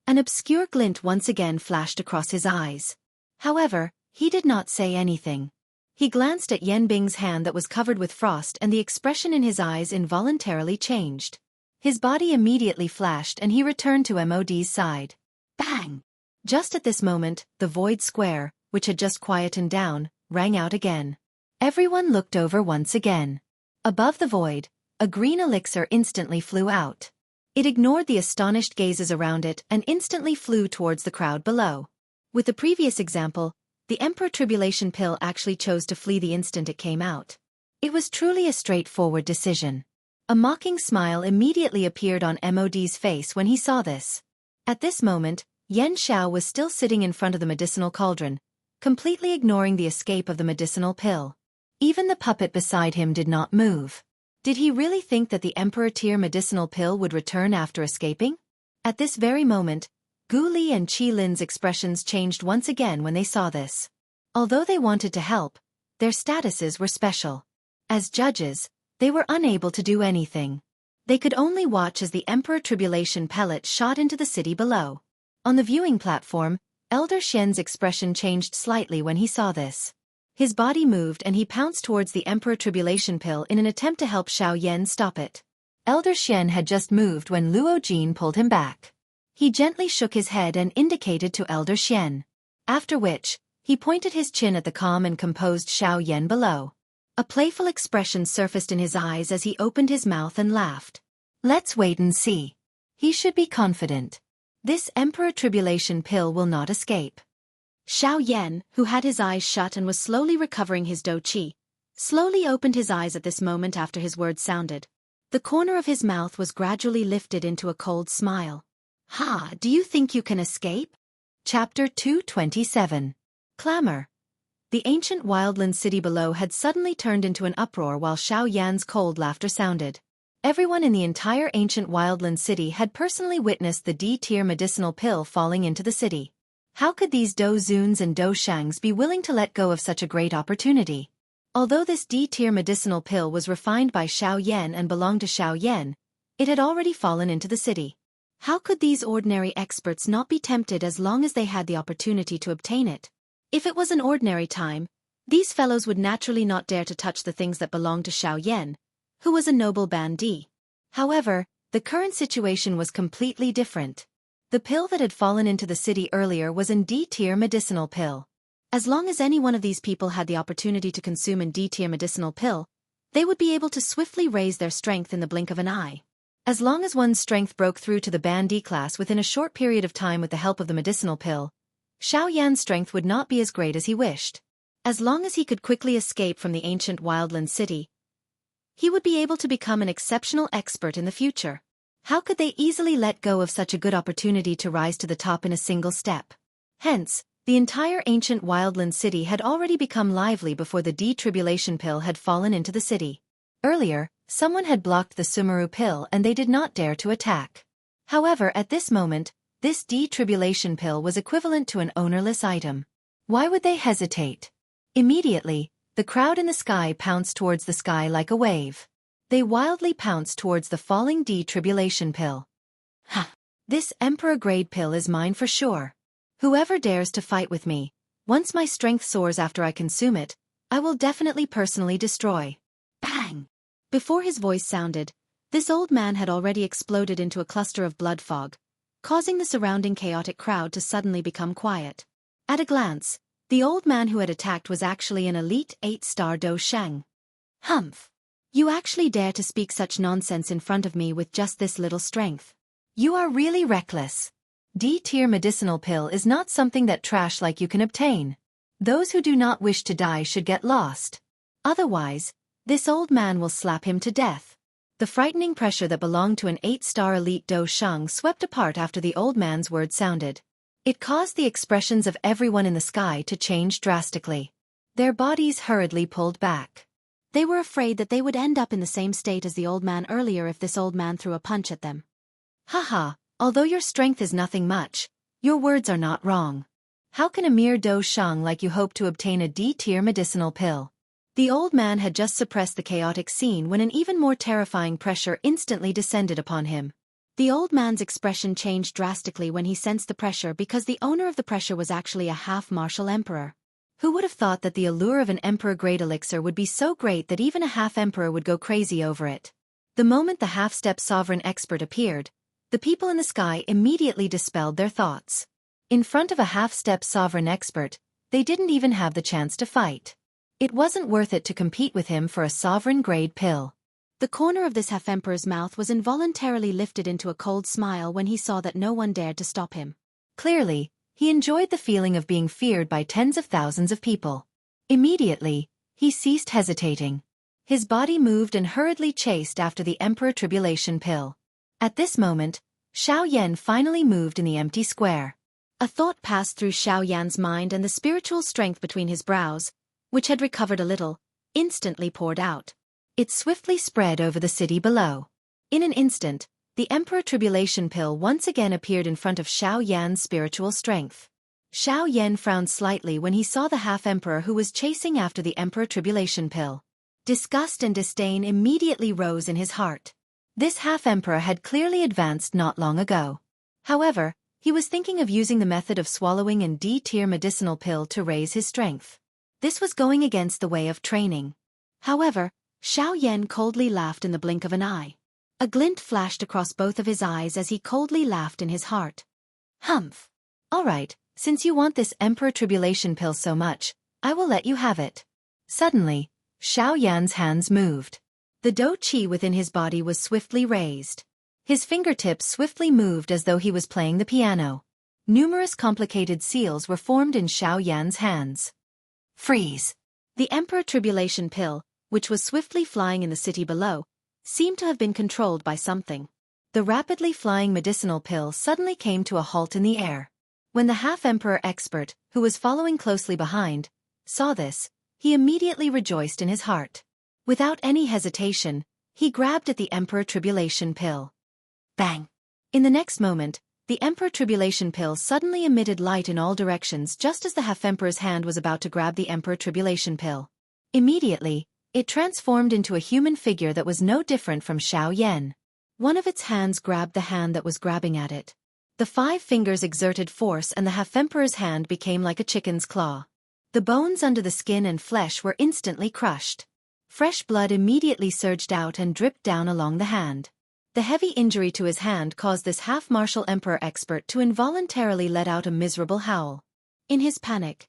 An obscure glint once again flashed across his eyes. However, he did not say anything. He glanced at Yen Bing's hand that was covered with frost, and the expression in his eyes involuntarily changed. His body immediately flashed and he returned to MOD's side. Bang! Just at this moment, the void square, which had just quietened down, rang out again. Everyone looked over once again. Above the void, a green elixir instantly flew out. It ignored the astonished gazes around it and instantly flew towards the crowd below. With the previous example, the Emperor Tribulation pill actually chose to flee the instant it came out. It was truly a straightforward decision. A mocking smile immediately appeared on MOD's face when he saw this. At this moment, Yen Xiao was still sitting in front of the medicinal cauldron, completely ignoring the escape of the medicinal pill. Even the puppet beside him did not move. Did he really think that the Emperor Tier medicinal pill would return after escaping? At this very moment, Gu Li and Qi Lin's expressions changed once again when they saw this. Although they wanted to help, their statuses were special. As judges, they were unable to do anything. They could only watch as the Emperor Tribulation pellet shot into the city below. On the viewing platform, Elder Xian's expression changed slightly when he saw this. His body moved and he pounced towards the Emperor Tribulation pill in an attempt to help Xiao Yan stop it. Elder Xian had just moved when Luo Jin pulled him back. He gently shook his head and indicated to Elder Xian. After which, he pointed his chin at the calm and composed Xiao Yan below. A playful expression surfaced in his eyes as he opened his mouth and laughed. Let's wait and see. He should be confident. This Emperor Tribulation pill will not escape. Xiao Yan, who had his eyes shut and was slowly recovering his dou qi, slowly opened his eyes at this moment after his words sounded. The corner of his mouth was gradually lifted into a cold smile. Ha, do you think you can escape? Chapter 227. Clamor. The ancient wildland city below had suddenly turned into an uproar while Xiao Yan's cold laughter sounded. Everyone in the entire ancient wildland city had personally witnessed the D-tier medicinal pill falling into the city. How could these Dou Zuns and Dou Shangs be willing to let go of such a great opportunity? Although this D-tier medicinal pill was refined by Xiao Yan and belonged to Xiao Yan, it had already fallen into the city. How could these ordinary experts not be tempted as long as they had the opportunity to obtain it? If it was an ordinary time, these fellows would naturally not dare to touch the things that belonged to Xiao Yan, who was a noble bandit. However, the current situation was completely different. The pill that had fallen into the city earlier was an D-tier medicinal pill. As long as any one of these people had the opportunity to consume an D-tier medicinal pill, they would be able to swiftly raise their strength in the blink of an eye. As long as one's strength broke through to the bandit class within a short period of time with the help of the medicinal pill, Xiao Yan's strength would not be as great as he wished. As long as he could quickly escape from the ancient wildland city, he would be able to become an exceptional expert in the future. How could they easily let go of such a good opportunity to rise to the top in a single step? Hence, the entire ancient wildland city had already become lively before the D-tribulation pill had fallen into the city. Earlier, someone had blocked the Sumeru pill and they did not dare to attack. However, at this moment, this D-tribulation pill was equivalent to an ownerless item. Why would they hesitate? Immediately, the crowd in the sky pounced towards the sky like a wave. They wildly pounced towards the falling D-tribulation pill. Ha! This Emperor-grade pill is mine for sure. Whoever dares to fight with me, once my strength soars after I consume it, I will definitely personally destroy. Bang! Before his voice sounded, this old man had already exploded into a cluster of blood fog, causing the surrounding chaotic crowd to suddenly become quiet. At a glance, the old man who had attacked was actually an elite 8-star Dou Shang. Humph! You actually dare to speak such nonsense in front of me with just this little strength. You are really reckless. D-tier medicinal pill is not something that trash like you can obtain. Those who do not wish to die should get lost. Otherwise, this old man will slap him to death. The frightening pressure that belonged to an 8-star elite Dou Shang swept apart after the old man's words sounded. It caused the expressions of everyone in the sky to change drastically. Their bodies hurriedly pulled back. They were afraid that they would end up in the same state as the old man earlier if this old man threw a punch at them. Haha, although your strength is nothing much, your words are not wrong. How can a mere Do Shang like you hope to obtain a D-tier medicinal pill? The old man had just suppressed the chaotic scene when an even more terrifying pressure instantly descended upon him. The old man's expression changed drastically when he sensed the pressure because the owner of the pressure was actually a half-martial emperor. Who would have thought that the allure of an emperor-grade elixir would be so great that even a half-emperor would go crazy over it? The moment the half-step sovereign expert appeared, the people in the sky immediately dispelled their thoughts. In front of a half-step sovereign expert, they didn't even have the chance to fight. It wasn't worth it to compete with him for a sovereign-grade pill. The corner of this half-emperor's mouth was involuntarily lifted into a cold smile when he saw that no one dared to stop him. Clearly, he enjoyed the feeling of being feared by tens of thousands of people. Immediately, he ceased hesitating. His body moved and hurriedly chased after the Emperor Tribulation pill. At this moment, Xiao Yan finally moved in the empty square. A thought passed through Xiao Yan's mind and the spiritual strength between his brows, which had recovered a little, instantly poured out. It swiftly spread over the city below. In an instant, the Emperor Tribulation pill once again appeared in front of Xiao Yan's spiritual strength. Xiao Yan frowned slightly when he saw the half-emperor who was chasing after the Emperor Tribulation pill. Disgust and disdain immediately rose in his heart. This half-emperor had clearly advanced not long ago. However, he was thinking of using the method of swallowing an D-tier medicinal pill to raise his strength. This was going against the way of training. However, Xiao Yan coldly laughed in the blink of an eye. A glint flashed across both of his eyes as he coldly laughed in his heart. Humph. All right, since you want this Emperor Tribulation pill so much, I will let you have it. Suddenly, Xiao Yan's hands moved. The Do Qi within his body was swiftly raised. His fingertips swiftly moved as though he was playing the piano. Numerous complicated seals were formed in Xiao Yan's hands. Freeze! The Emperor Tribulation pill, which was swiftly flying in the city below, seemed to have been controlled by something. The rapidly flying medicinal pill suddenly came to a halt in the air. When the half-emperor expert, who was following closely behind, saw this, he immediately rejoiced in his heart. Without any hesitation, he grabbed at the Emperor Tribulation pill. Bang! In the next moment, the Emperor Tribulation pill suddenly emitted light in all directions just as the half-emperor's hand was about to grab the Emperor Tribulation pill. Immediately, it transformed into a human figure that was no different from Xiao Yan. One of its hands grabbed the hand that was grabbing at it. The 5 fingers exerted force and the half-emperor's hand became like a chicken's claw. The bones under the skin and flesh were instantly crushed. Fresh blood immediately surged out and dripped down along the hand. The heavy injury to his hand caused this half-martial emperor expert to involuntarily let out a miserable howl. In his panic,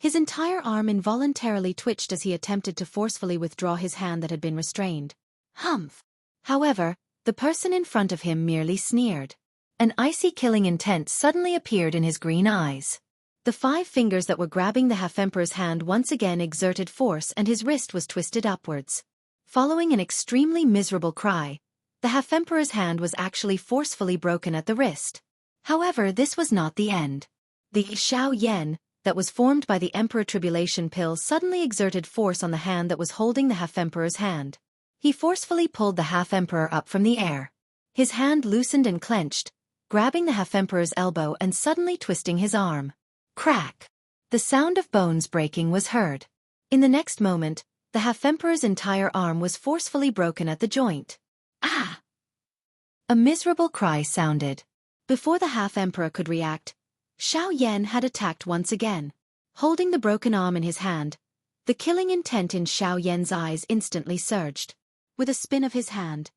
his entire arm involuntarily twitched as he attempted to forcefully withdraw his hand that had been restrained. Humph! However, the person in front of him merely sneered. An icy killing intent suddenly appeared in his green eyes. The 5 fingers that were grabbing the half-emperor's hand once again exerted force and his wrist was twisted upwards. Following an extremely miserable cry, the half-emperor's hand was actually forcefully broken at the wrist. However, this was not the end. The Xiao Yan that was formed by the Emperor Tribulation pill suddenly exerted force on the hand that was holding the half-emperor's hand. He forcefully pulled the half-emperor up from the air. His hand loosened and clenched, grabbing the half-emperor's elbow and suddenly twisting his arm. Crack! The sound of bones breaking was heard. In the next moment, the half-emperor's entire arm was forcefully broken at the joint. Ah! A miserable cry sounded. Before the half-emperor could react, Xiao Yan had attacked once again. Holding the broken arm in his hand, the killing intent in Xiao Yan's eyes instantly surged. With a spin of his hand,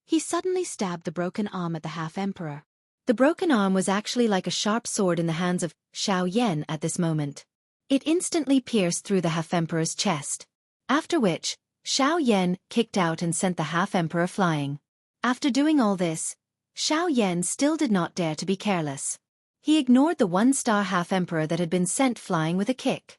he suddenly stabbed the broken arm at the half-emperor. The broken arm was actually like a sharp sword in the hands of Xiao Yan at this moment. It instantly pierced through the half-emperor's chest. After which, Xiao Yan kicked out and sent the half-emperor flying. After doing all this, Xiao Yan still did not dare to be careless. He ignored the 1-star half-emperor that had been sent flying with a kick.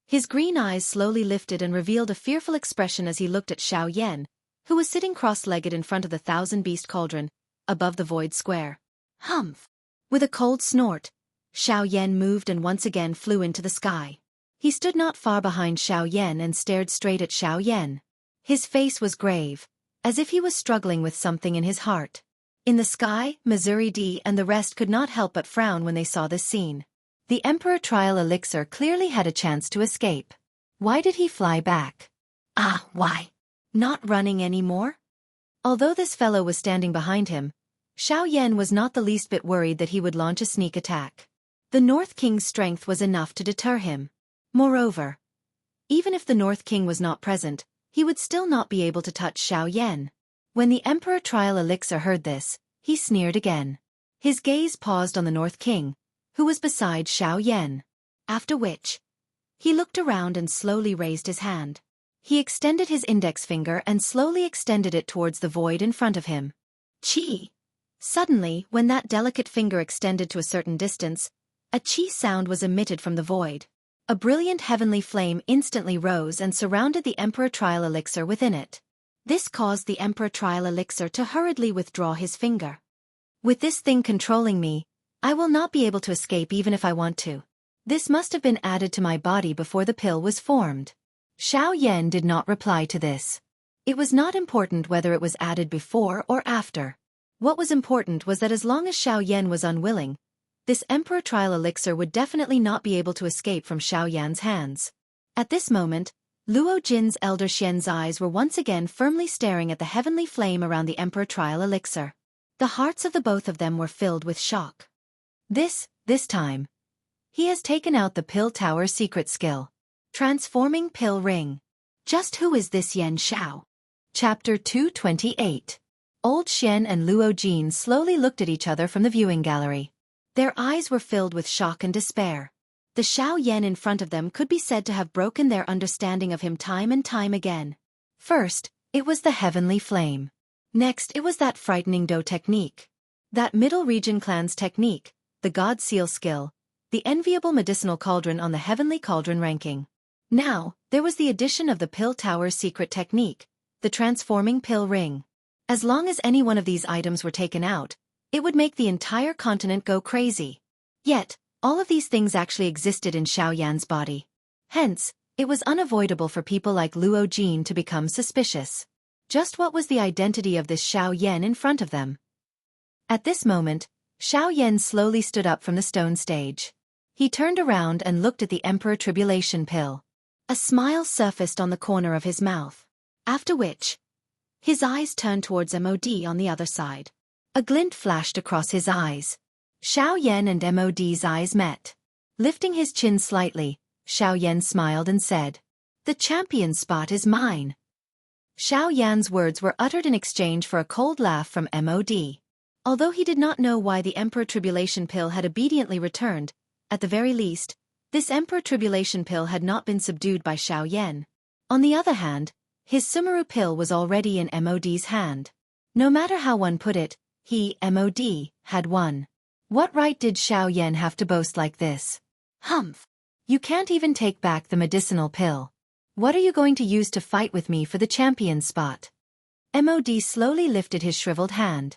His green eyes slowly lifted and revealed a fearful expression as he looked at Xiao Yan, who was sitting cross-legged in front of the 1,000-beast cauldron, above the void square. Humph! With a cold snort, Xiao Yan moved and once again flew into the sky. He stood not far behind Xiao Yan and stared straight at Xiao Yan. His face was grave, as if he was struggling with something in his heart. In the sky, Missouri D and the rest could not help but frown when they saw this scene. The Emperor Trial Elixir clearly had a chance to escape. Why did he fly back? Why? Not running anymore? Although this fellow was standing behind him, Xiao Yan was not the least bit worried that he would launch a sneak attack. The North King's strength was enough to deter him. Moreover, even if the North King was not present, he would still not be able to touch Xiao Yan. When the Emperor Trial Elixir heard this, he sneered again. His gaze paused on the North King, who was beside Xiao Yan. After which, he looked around and slowly raised his hand. He extended his index finger and slowly extended it towards the void in front of him. Chi! Suddenly, when that delicate finger extended to a certain distance, a chi sound was emitted from the void. A brilliant heavenly flame instantly rose and surrounded the Emperor Trial Elixir within it. This caused the Emperor Trial Elixir to hurriedly withdraw his finger. With this thing controlling me, I will not be able to escape even if I want to. This must have been added to my body before the pill was formed. Xiao Yan did not reply to this. It was not important whether it was added before or after. What was important was that as long as Xiao Yan was unwilling, this Emperor Trial Elixir would definitely not be able to escape from Xiao Yan's hands. At this moment, Luo Jin's elder Xian's eyes were once again firmly staring at the heavenly flame around the Emperor Trial Elixir. The hearts of the both of them were filled with shock. This time, he has taken out the Pill Tower's secret skill. Transforming Pill Ring. Just who is this Yan Xiao? Chapter 228. Old Xian and Luo Jin slowly looked at each other from the viewing gallery. Their eyes were filled with shock and despair. The Xiao Yan in front of them could be said to have broken their understanding of him time and time again. First, it was the heavenly flame. Next, it was that frightening dough technique. That Middle Region clan's technique, the God Seal skill, the enviable medicinal cauldron on the heavenly cauldron ranking. Now, there was the addition of the Pill Tower's secret technique, the transforming pill ring. As long as any one of these items were taken out, it would make the entire continent go crazy. Yet, all of these things actually existed in Xiao Yan's body. Hence, it was unavoidable for people like Luo Jin to become suspicious. Just what was the identity of this Xiao Yan in front of them? At this moment, Xiao Yan slowly stood up from the stone stage. He turned around and looked at the Emperor Tribulation pill. A smile surfaced on the corner of his mouth. After which, his eyes turned towards MOD on the other side. A glint flashed across his eyes. Xiao Yan and MOD's eyes met. Lifting his chin slightly, Xiao Yan smiled and said, "The champion spot is mine." Xiao Yan's words were uttered in exchange for a cold laugh from MOD. Although he did not know why the Emperor Tribulation pill had obediently returned, at the very least, this Emperor Tribulation pill had not been subdued by Xiao Yan. On the other hand, his Sumeru pill was already in MOD's hand. No matter how one put it, he, MOD, had won. What right did Xiao Yan have to boast like this? Humph! You can't even take back the medicinal pill. What are you going to use to fight with me for the champion spot? MOD slowly lifted his shriveled hand.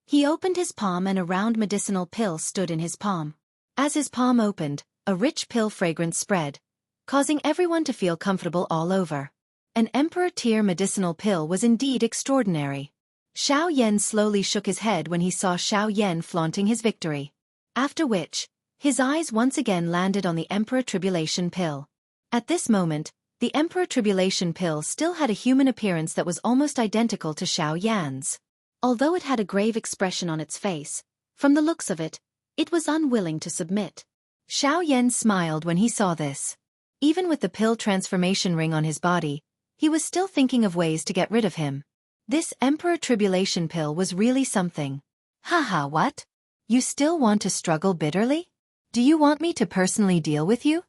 He opened his palm and a round medicinal pill stood in his palm. As his palm opened, a rich pill fragrance spread, causing everyone to feel comfortable all over. An Emperor tier medicinal pill was indeed extraordinary. Xiao Yan slowly shook his head when he saw Xiao Yan flaunting his victory. After which, his eyes once again landed on the Emperor Tribulation pill. At this moment, the Emperor Tribulation pill still had a human appearance that was almost identical to Xiao Yan's. Although it had a grave expression on its face, from the looks of it, it was unwilling to submit. Xiao Yan smiled when he saw this. Even with the pill transformation ring on his body, he was still thinking of ways to get rid of him. This Emperor Tribulation pill was really something. Haha, what? You still want to struggle bitterly? Do you want me to personally deal with you?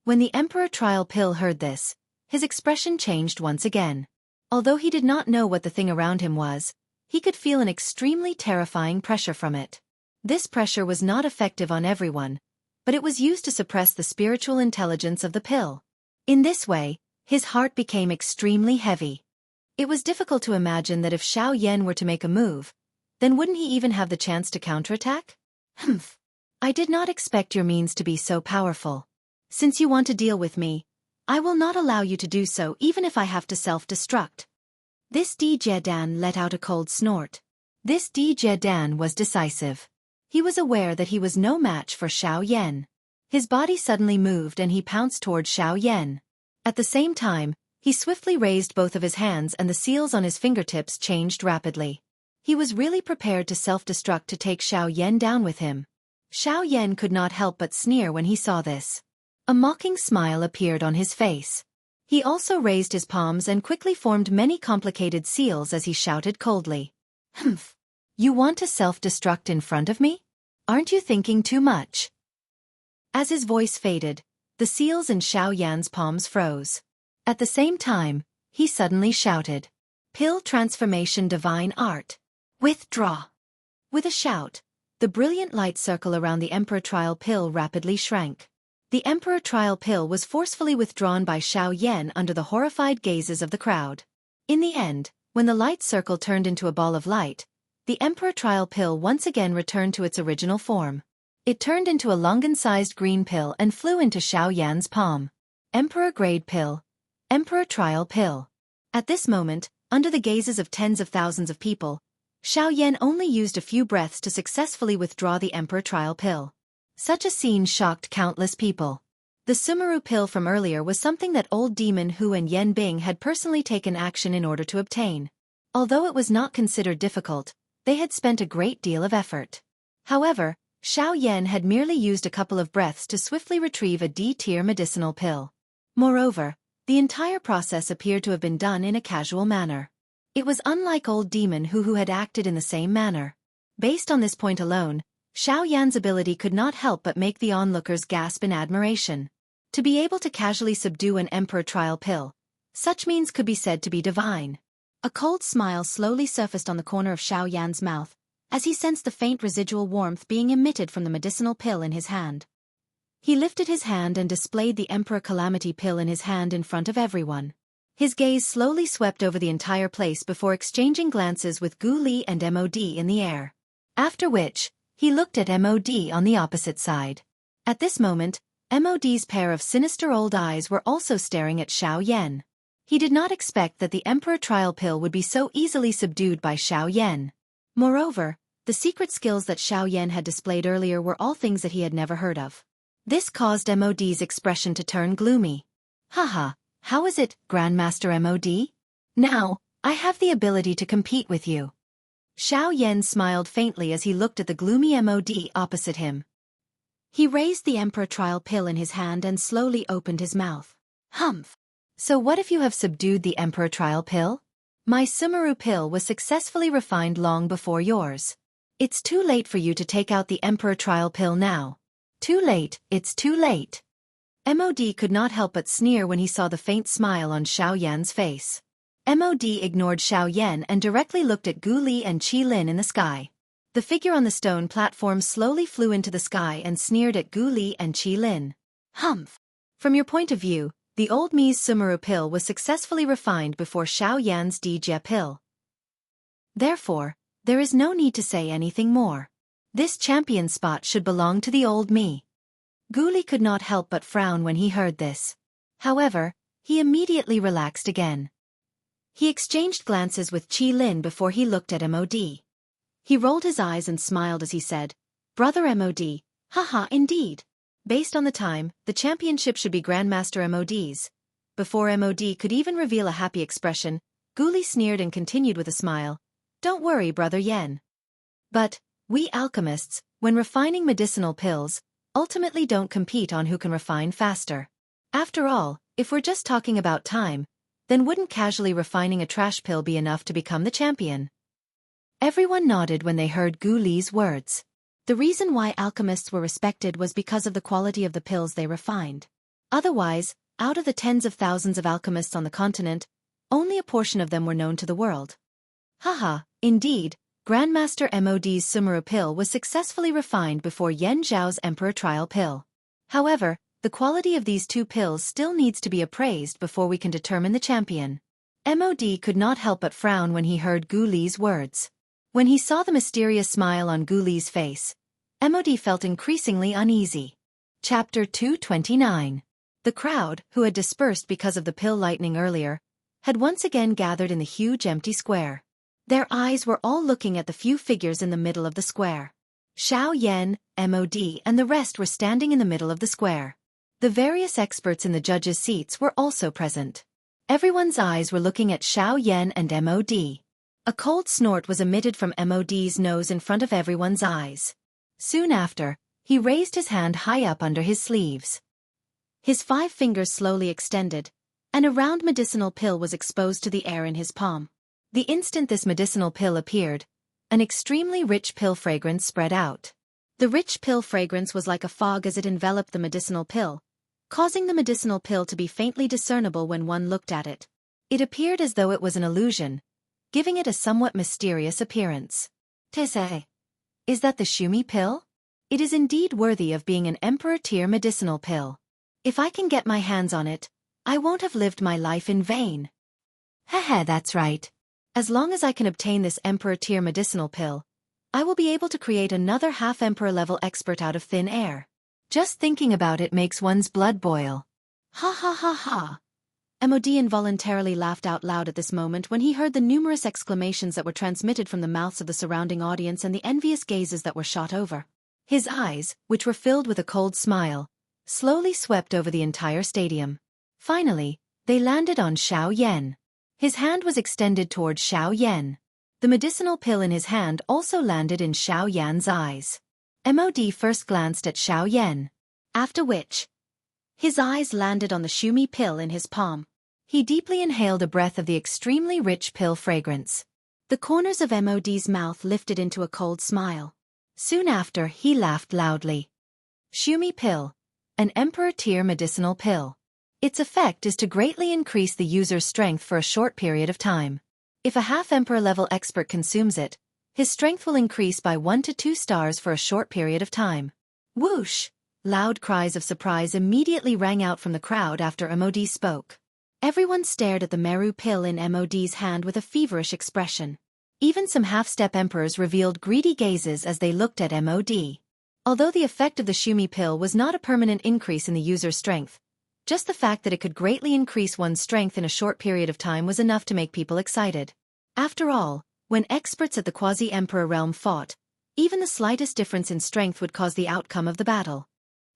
When the Emperor Trial pill heard this, his expression changed once again. Although he did not know what the thing around him was, he could feel an extremely terrifying pressure from it. This pressure was not effective on everyone, but it was used to suppress the spiritual intelligence of the pill. In this way, his heart became extremely heavy. It was difficult to imagine that if Xiao Yan were to make a move, then wouldn't he even have the chance to counterattack? Humph. I did not expect your means to be so powerful. Since you want to deal with me, I will not allow you to do so even if I have to self-destruct. This Dejedan let out a cold snort. This Dejedan was decisive. He was aware that he was no match for Xiao Yan. His body suddenly moved and he pounced toward Xiao Yan. At the same time, he swiftly raised both of his hands and the seals on his fingertips changed rapidly. He was really prepared to self-destruct to take Xiao Yan down with him. Xiao Yan could not help but sneer when he saw this. A mocking smile appeared on his face. He also raised his palms and quickly formed many complicated seals as he shouted coldly. Humph! You want to self-destruct in front of me? Aren't you thinking too much? As his voice faded, the seals in Xiao Yan's palms froze. At the same time, he suddenly shouted. Pill transformation divine art. Withdraw! With a shout, the brilliant light circle around the Emperor Trial Pill rapidly shrank. The Emperor Trial Pill was forcefully withdrawn by Xiao Yan under the horrified gazes of the crowd. In the end, when the light circle turned into a ball of light, the Emperor Trial Pill once again returned to its original form. It turned into a Longan-sized green pill and flew into Xiao Yan's palm. Emperor Grade Pill. Emperor Trial Pill. At this moment, under the gazes of tens of thousands of people, Xiao Yan only used a few breaths to successfully withdraw the Emperor Trial Pill. Such a scene shocked countless people. The Sumeru Pill from earlier was something that old demon Hu and Yen Bing had personally taken action in order to obtain. Although it was not considered difficult, they had spent a great deal of effort. However, Xiao Yan had merely used a couple of breaths to swiftly retrieve a D-tier medicinal pill. Moreover, the entire process appeared to have been done in a casual manner. It was unlike old demon who had acted in the same manner. Based on this point alone, Xiao Yan's ability could not help but make the onlookers gasp in admiration. To be able to casually subdue an Emperor Trial Pill, such means could be said to be divine. A cold smile slowly surfaced on the corner of Xiao Yan's mouth, as he sensed the faint residual warmth being emitted from the medicinal pill in his hand. He lifted his hand and displayed the Emperor Calamity Pill in his hand in front of everyone. His gaze slowly swept over the entire place before exchanging glances with Gu Li and MOD in the air. After which, he looked at MOD on the opposite side. At this moment, MOD's pair of sinister old eyes were also staring at Xiao Yan. He did not expect that the Emperor Trial Pill would be so easily subdued by Xiao Yan. Moreover, the secret skills that Xiao Yan had displayed earlier were all things that he had never heard of. This caused MOD's expression to turn gloomy. Haha, how is it, Grandmaster MOD? Now, I have the ability to compete with you. Xiao Yan smiled faintly as he looked at the gloomy MOD opposite him. He raised the Emperor Trial Pill in his hand and slowly opened his mouth. Humph! So what if you have subdued the Emperor Trial Pill? My Sumeru Pill was successfully refined long before yours. It's too late for you to take out the Emperor Trial Pill now. Too late, it's too late. MOD could not help but sneer when he saw the faint smile on Xiao Yan's face. MOD ignored Xiao Yan and directly looked at Gu Li and Qi Lin in the sky. The figure on the stone platform slowly flew into the sky and sneered at Gu Li and Qi Lin. Humph! From your point of view, the old Mi's Sumeru Pill was successfully refined before Xiao Yan's Djie Pill. Therefore, there is no need to say anything more. This champion spot should belong to the old Mi. Gu Li could not help but frown when he heard this. However, he immediately relaxed again. He exchanged glances with Qi Lin before he looked at MOD. He rolled his eyes and smiled as he said, Brother MOD, haha indeed. Based on the time, the championship should be Grandmaster MOD's. Before MOD could even reveal a happy expression, Gu Li sneered and continued with a smile. Don't worry, Brother Yen. But, we alchemists, when refining medicinal pills, ultimately don't compete on who can refine faster. After all, if we're just talking about time, then wouldn't casually refining a trash pill be enough to become the champion? Everyone nodded when they heard Gu Li's words. The reason why alchemists were respected was because of the quality of the pills they refined. Otherwise, out of the tens of thousands of alchemists on the continent, only a portion of them were known to the world. Haha, indeed, Grandmaster MOD's Sumeru Pill was successfully refined before Yen Zhao's Emperor Trial Pill. However, the quality of these two pills still needs to be appraised before we can determine the champion. MOD could not help but frown when he heard Gu Li's words. When he saw the mysterious smile on Gu Li's face, MOD felt increasingly uneasy. Chapter 229. The crowd, who had dispersed because of the pill lightning earlier, had once again gathered in the huge empty square. Their eyes were all looking at the few figures in the middle of the square. Xiao Yan, MOD and the rest were standing in the middle of the square. The various experts in the judges' seats were also present. Everyone's eyes were looking at Xiao Yan and MOD. A cold snort was emitted from MOD's nose in front of everyone's eyes. Soon after, he raised his hand high up under his sleeves. His 5 fingers slowly extended, and a round medicinal pill was exposed to the air in his palm. The instant this medicinal pill appeared, an extremely rich pill fragrance spread out. The rich pill fragrance was like a fog as it enveloped the medicinal pill, causing the medicinal pill to be faintly discernible when one looked at it. It appeared as though it was an illusion, giving it a somewhat mysterious appearance. Tese. Is that the Shumi pill? It is indeed worthy of being an Emperor-tier medicinal pill. If I can get my hands on it, I won't have lived my life in vain. Hehe, that's right. As long as I can obtain this Emperor-tier medicinal pill, I will be able to create another half-Emperor-level expert out of thin air. Just thinking about it makes one's blood boil. Ha ha ha ha. MOD involuntarily laughed out loud at this moment when he heard the numerous exclamations that were transmitted from the mouths of the surrounding audience and the envious gazes that were shot over. His eyes, which were filled with a cold smile, slowly swept over the entire stadium. Finally, they landed on Xiao Yan. His hand was extended toward Xiao Yan. The medicinal pill in his hand also landed in Xiao Yan's eyes. MOD first glanced at Xiao Yan, after which, his eyes landed on the Shumi pill in his palm. He deeply inhaled a breath of the extremely rich pill fragrance. The corners of MOD's mouth lifted into a cold smile. Soon after, he laughed loudly. Shumi pill, an Emperor-tier medicinal pill. Its effect is to greatly increase the user's strength for a short period of time. If a half-Emperor-level expert consumes it, his strength will increase by 1 to 2 stars for a short period of time. Whoosh! Loud cries of surprise immediately rang out from the crowd after MOD spoke. Everyone stared at the Meru pill in MOD's hand with a feverish expression. Even some half-step emperors revealed greedy gazes as they looked at MOD. Although the effect of the Shumi pill was not a permanent increase in the user's strength, just the fact that it could greatly increase one's strength in a short period of time was enough to make people excited. After all, when experts at the Quasi-Emperor realm fought, even the slightest difference in strength would cause the outcome of the battle.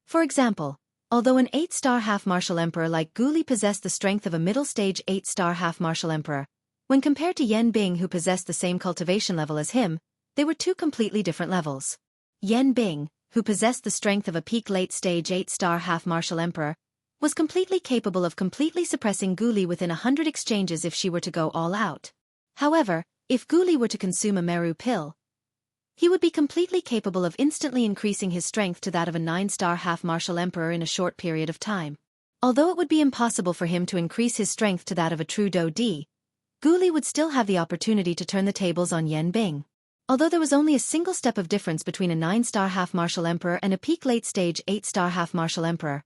For example, although an 8-star half-martial emperor like Gu Li possessed the strength of a middle-stage 8-star half-martial emperor, when compared to Yan Bing who possessed the same cultivation level as him, they were 2 completely different levels. Yan Bing, who possessed the strength of a peak late-stage 8-star half-martial emperor, was completely capable of completely suppressing Gu Li within 100 exchanges if she were to go all out. However, if Gu Li were to consume a Meru pill, he would be completely capable of instantly increasing his strength to that of a 9-star half-martial emperor in a short period of time. Although it would be impossible for him to increase his strength to that of a true Do Di, Gu Li would still have the opportunity to turn the tables on Yan Bing. Although there was only a single step of difference between a 9-star half-martial emperor and a peak late-stage 8-star half-martial emperor,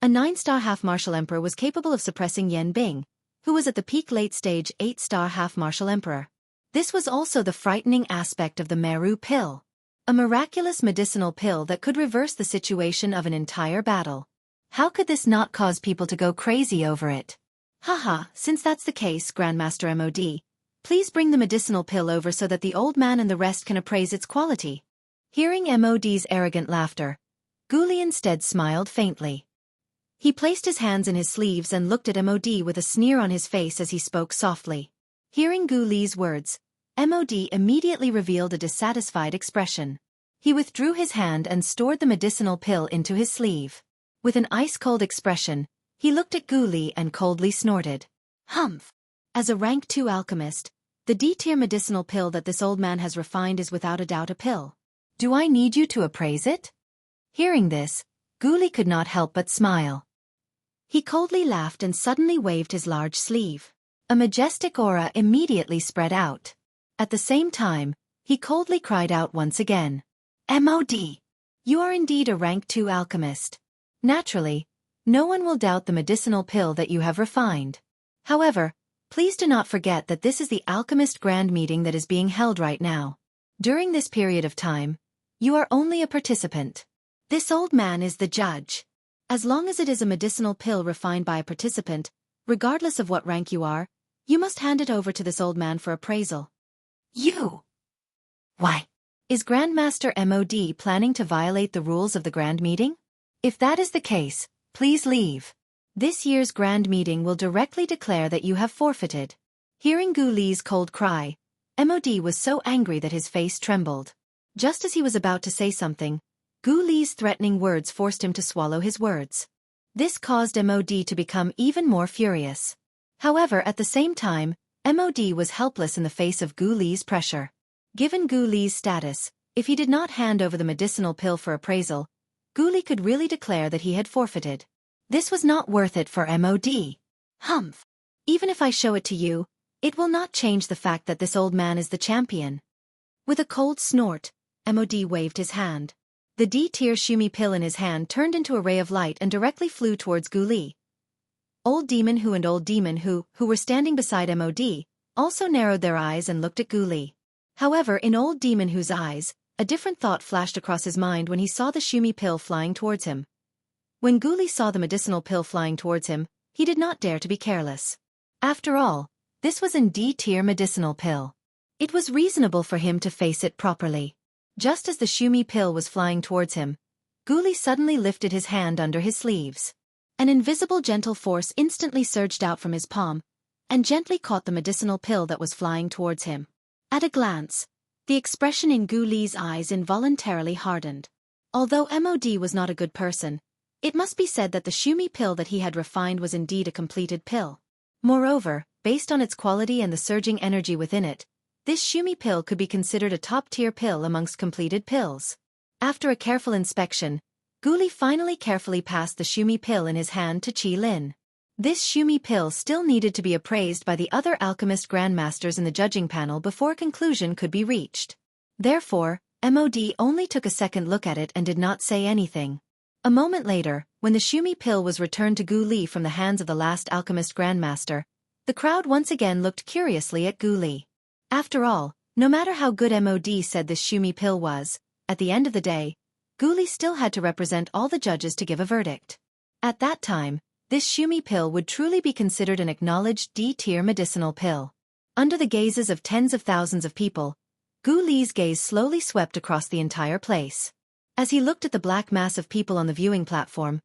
a 9-star half-martial emperor was capable of suppressing Yan Bing, who was at the peak late-stage 8-star half-martial emperor. This was also the frightening aspect of the Meru pill. A miraculous medicinal pill that could reverse the situation of an entire battle. How could this not cause people to go crazy over it? Haha, since that's the case, Grandmaster MOD, please bring the medicinal pill over so that the old man and the rest can appraise its quality. Hearing MOD's arrogant laughter, Gu Li instead smiled faintly. He placed his hands in his sleeves and looked at MOD with a sneer on his face as he spoke softly. Hearing Gu Li's words, MOD immediately revealed a dissatisfied expression. He withdrew his hand and stored the medicinal pill into his sleeve. With an ice-cold expression, he looked at Gu Li and coldly snorted. Humph! As a rank 2 alchemist, the D-tier medicinal pill that this old man has refined is without a doubt a pill. Do I need you to appraise it? Hearing this, Gu Li could not help but smile. He coldly laughed and suddenly waved his large sleeve. A majestic aura immediately spread out. At the same time, he coldly cried out once again. MOD! You are indeed a rank 2 alchemist. Naturally, no one will doubt the medicinal pill that you have refined. However, please do not forget that this is the Alchemist Grand Meeting that is being held right now. During this period of time, You are only a participant. This old man is the judge. As long as it is a medicinal pill refined by a participant, regardless of what rank you are, you must hand it over to this old man for appraisal. You! Why? Is Grandmaster MOD planning to violate the rules of the Grand Meeting? If that is the case, please leave. This year's Grand Meeting will directly declare that you have forfeited. Hearing Gu Li's cold cry, MOD was so angry that his face trembled. Just as he was about to say something, Gu Li's threatening words forced him to swallow his words. This caused MOD to become even more furious. However, at the same time, MOD was helpless in the face of Gu Li's pressure. Given Gu Li's status, if he did not hand over the medicinal pill for appraisal, Gu Li could really declare that he had forfeited. This was not worth it for MOD. Humph. Even if I show it to you, it will not change the fact that this old man is the champion. With a cold snort, MOD waved his hand. The D-tier Shumi pill in his hand turned into a ray of light and directly flew towards Gu Li. Old Demon Hu and Old Demon Hu were standing beside MOD, also narrowed their eyes and looked at Gu Li. However, in Old Demon Hu's eyes, a different thought flashed across his mind when he saw the Shumi pill flying towards him. When Gu Li saw the medicinal pill flying towards him, he did not dare to be careless. After all, this was an D-tier medicinal pill. It was reasonable for him to face it properly. Just as the Shumi pill was flying towards him, Gu Li suddenly lifted his hand under his sleeves. An invisible gentle force instantly surged out from his palm, and gently caught the medicinal pill that was flying towards him. At a glance, the expression in Gu Li's eyes involuntarily hardened. Although MOD was not a good person, it must be said that the Shumi pill that he had refined was indeed a completed pill. Moreover, based on its quality and the surging energy within it, this Shumi pill could be considered a top-tier pill amongst completed pills. After a careful inspection, Gu Li finally carefully passed the Shumi pill in his hand to Qi Lin. This Shumi pill still needed to be appraised by the other alchemist grandmasters in the judging panel before a conclusion could be reached. Therefore, MOD only took a second look at it and did not say anything. A moment later, when the Shumi pill was returned to Gu Li from the hands of the last alchemist grandmaster, the crowd once again looked curiously at Gu Li. After all, no matter how good MOD said this Shumi pill was, at the end of the day, Gu Li still had to represent all the judges to give a verdict. At that time, this Shumi pill would truly be considered an acknowledged D-tier medicinal pill. Under the gazes of tens of thousands of people, Gu Li's gaze slowly swept across the entire place. As he looked at the black mass of people on the viewing platform,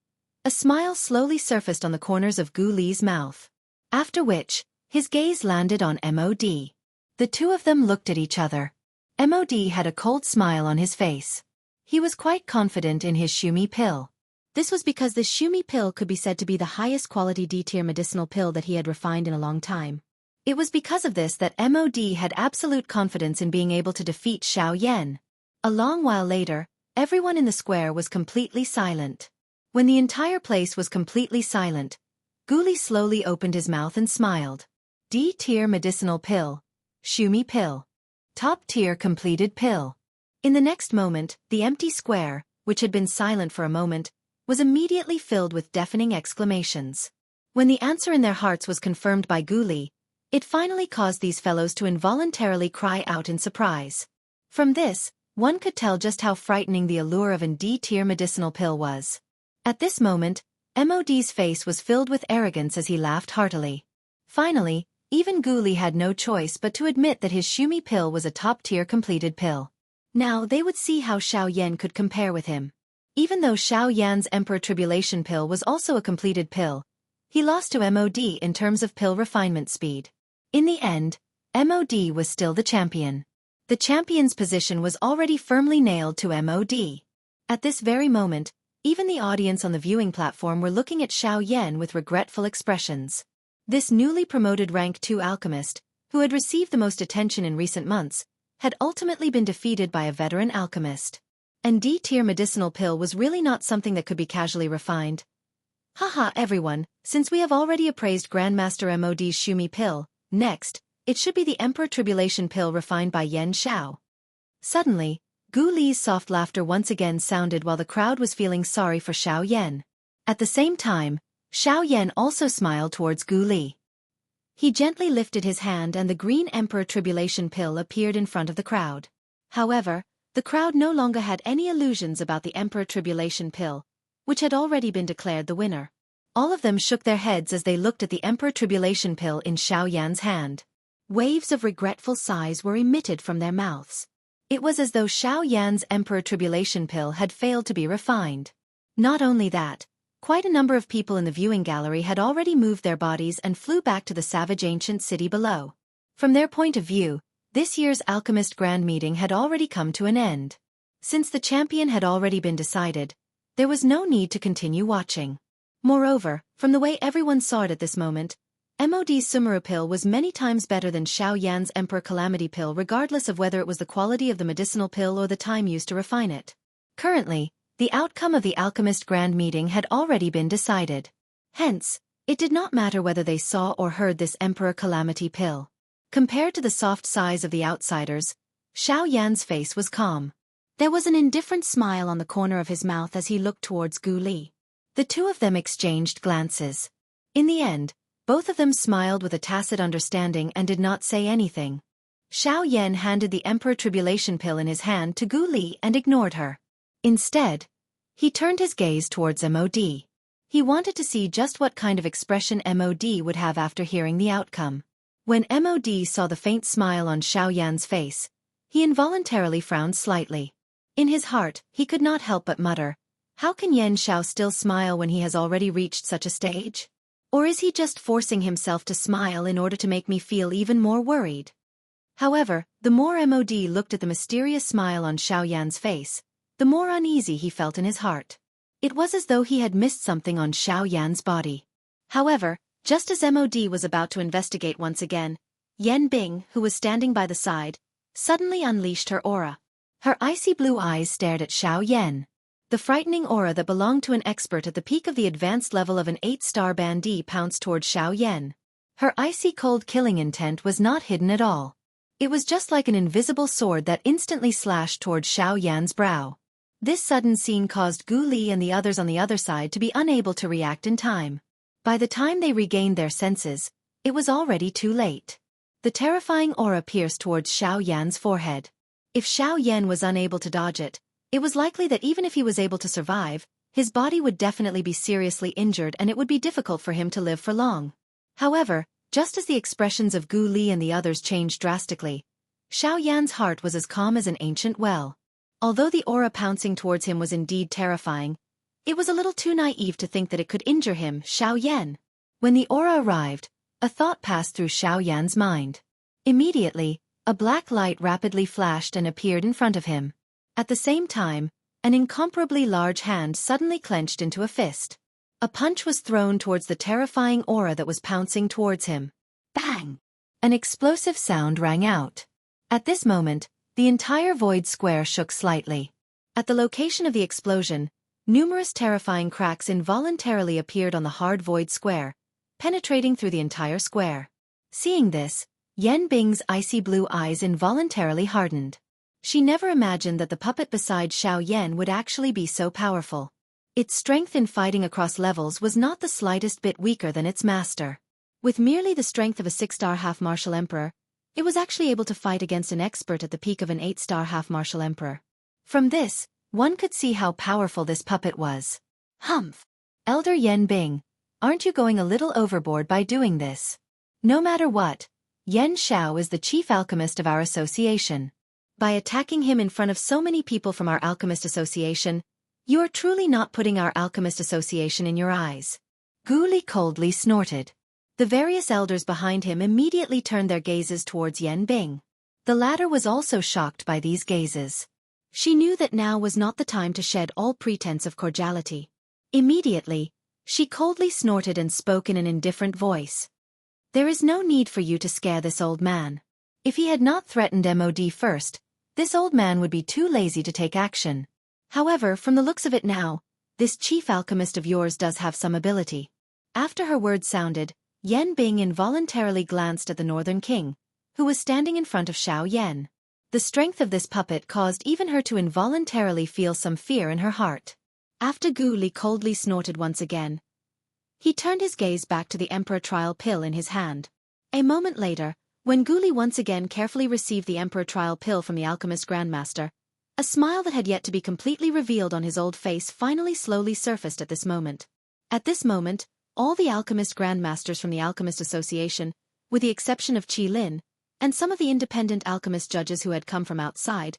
a smile slowly surfaced on the corners of Gu Li's mouth. After which, his gaze landed on MOD. The two of them looked at each other. MOD had a cold smile on his face. He was quite confident in his Shumi pill. This was because this Shumi pill could be said to be the highest quality D-tier medicinal pill that he had refined in a long time. It was because of this that MOD had absolute confidence in being able to defeat Xiao Yan. A long while later, everyone in the square was completely silent. When the entire place was completely silent, Gu Li slowly opened his mouth and smiled. D-tier medicinal pill. Shumi pill. Top-tier completed pill. In the next moment, the empty square, which had been silent for a moment, was immediately filled with deafening exclamations. When the answer in their hearts was confirmed by Gu Li, it finally caused these fellows to involuntarily cry out in surprise. From this, one could tell just how frightening the allure of an D-tier medicinal pill was. At this moment, MOD's face was filled with arrogance as he laughed heartily. Finally, even Gu Li had no choice but to admit that his Shumi pill was a top-tier completed pill. Now they would see how Xiao Yan could compare with him. Even though Xiao Yan's Emperor Tribulation pill was also a completed pill, he lost to MOD in terms of pill refinement speed. In the end, MOD was still the champion. The champion's position was already firmly nailed to MOD. At this very moment, even the audience on the viewing platform were looking at Xiao Yan with regretful expressions. This newly promoted rank 2 alchemist, who had received the most attention in recent months, had ultimately been defeated by a veteran alchemist. And D-tier medicinal pill was really not something that could be casually refined. Haha everyone, since we have already appraised Grandmaster MOD's Shumi pill, next, it should be the Emperor Tribulation pill refined by Yan Xiao. Suddenly, Gu Li's soft laughter once again sounded while the crowd was feeling sorry for Xiao Yan. At the same time, Xiao Yan also smiled towards Gu Li. He gently lifted his hand and the green Emperor Tribulation pill appeared in front of the crowd. However, The crowd no longer had any illusions about the Emperor Tribulation pill, which had already been declared the winner. All of them shook their heads as they looked at the Emperor Tribulation pill in Xiao Yan's hand. Waves of regretful sighs were emitted from their mouths. It was as though Xiao Yan's Emperor Tribulation pill had failed to be refined. Not only that, quite a number of people in the viewing gallery had already moved their bodies and flew back to the savage ancient city below. From their point of view, this year's Alchemist Grand Meeting had already come to an end. Since the champion had already been decided, there was no need to continue watching. Moreover, from the way everyone saw it at this moment, MOD's Sumeru pill was many times better than Xiao Yan's Emperor Calamity pill, regardless of whether it was the quality of the medicinal pill or the time used to refine it. Currently, the outcome of the Alchemist Grand Meeting had already been decided. Hence, it did not matter whether they saw or heard this Emperor Calamity pill. Compared to the soft sighs of the outsiders, Xiao Yan's face was calm. There was an indifferent smile on the corner of his mouth as he looked towards Gu Li. The two of them exchanged glances. In the end, both of them smiled with a tacit understanding and did not say anything. Xiao Yan handed the Emperor Tribulation pill in his hand to Gu Li and ignored her. Instead, he turned his gaze towards MOD. He wanted to see just what kind of expression MOD would have after hearing the outcome. When MOD saw the faint smile on Xiao Yan's face, he involuntarily frowned slightly. In his heart, he could not help but mutter, "How can Yan Xiao still smile when he has already reached such a stage? Or is he just forcing himself to smile in order to make me feel even more worried?" However, the more MOD looked at the mysterious smile on Xiao Yan's face, the more uneasy he felt in his heart. It was as though he had missed something on Xiao Yan's body. However, just as MOD was about to investigate once again, Yan Bing, who was standing by the side, suddenly unleashed her aura. Her icy blue eyes stared at Xiao Yan. The frightening aura that belonged to an expert at the peak of the advanced level of an 8-star bandit pounced toward Xiao Yan. Her icy cold killing intent was not hidden at all. It was just like an invisible sword that instantly slashed toward Xiao Yan's brow. This sudden scene caused Gu Li and the others on the other side to be unable to react in time. By the time they regained their senses, it was already too late. The terrifying aura pierced towards Xiao Yan's forehead. If Xiao Yan was unable to dodge it, it was likely that even if he was able to survive, his body would definitely be seriously injured and it would be difficult for him to live for long. However, just as the expressions of Gu Li and the others changed drastically, Xiao Yan's heart was as calm as an ancient well. Although the aura pouncing towards him was indeed terrifying, it was a little too naive to think that it could injure him, Xiao Yan. When the aura arrived, a thought passed through Xiao Yan's mind. Immediately, a black light rapidly flashed and appeared in front of him. At the same time, an incomparably large hand suddenly clenched into a fist. A punch was thrown towards the terrifying aura that was pouncing towards him. Bang! An explosive sound rang out. At this moment, the entire void square shook slightly. At the location of the explosion, numerous terrifying cracks involuntarily appeared on the hard void square, penetrating through the entire square. Seeing this, Yan Bing's icy blue eyes involuntarily hardened. She never imagined that the puppet beside Xiao Yan would actually be so powerful. Its strength in fighting across levels was not the slightest bit weaker than its master. With merely the strength of a 6-star half-martial emperor, it was actually able to fight against an expert at the peak of an 8-star half-martial emperor. From this, one could see how powerful this puppet was. Humph! Elder Yan Bing, aren't you going a little overboard by doing this? No matter what, Yan Xiao is the chief alchemist of our association. By attacking him in front of so many people from our alchemist association, you are truly not putting our alchemist association in your eyes. Gu Li coldly snorted. The various elders behind him immediately turned their gazes towards Yan Bing. The latter was also shocked by these gazes. She knew that now was not the time to shed all pretense of cordiality. Immediately, she coldly snorted and spoke in an indifferent voice. There is no need for you to scare this old man. If he had not threatened MOD first, this old man would be too lazy to take action. However, from the looks of it now, this chief alchemist of yours does have some ability. After her words sounded, Yan Bing involuntarily glanced at the Northern King, who was standing in front of Xiao Yan. The strength of this puppet caused even her to involuntarily feel some fear in her heart. After Gu Li coldly snorted once again, he turned his gaze back to the Emperor Trial pill in his hand. A moment later, when Gu Li once again carefully received the Emperor Trial pill from the Alchemist Grandmaster, A smile that had yet to be completely revealed on his old face finally slowly surfaced at this moment. At this moment, all the alchemist grandmasters from the Alchemist Association, with the exception of Qi Lin, and some of the independent alchemist judges who had come from outside,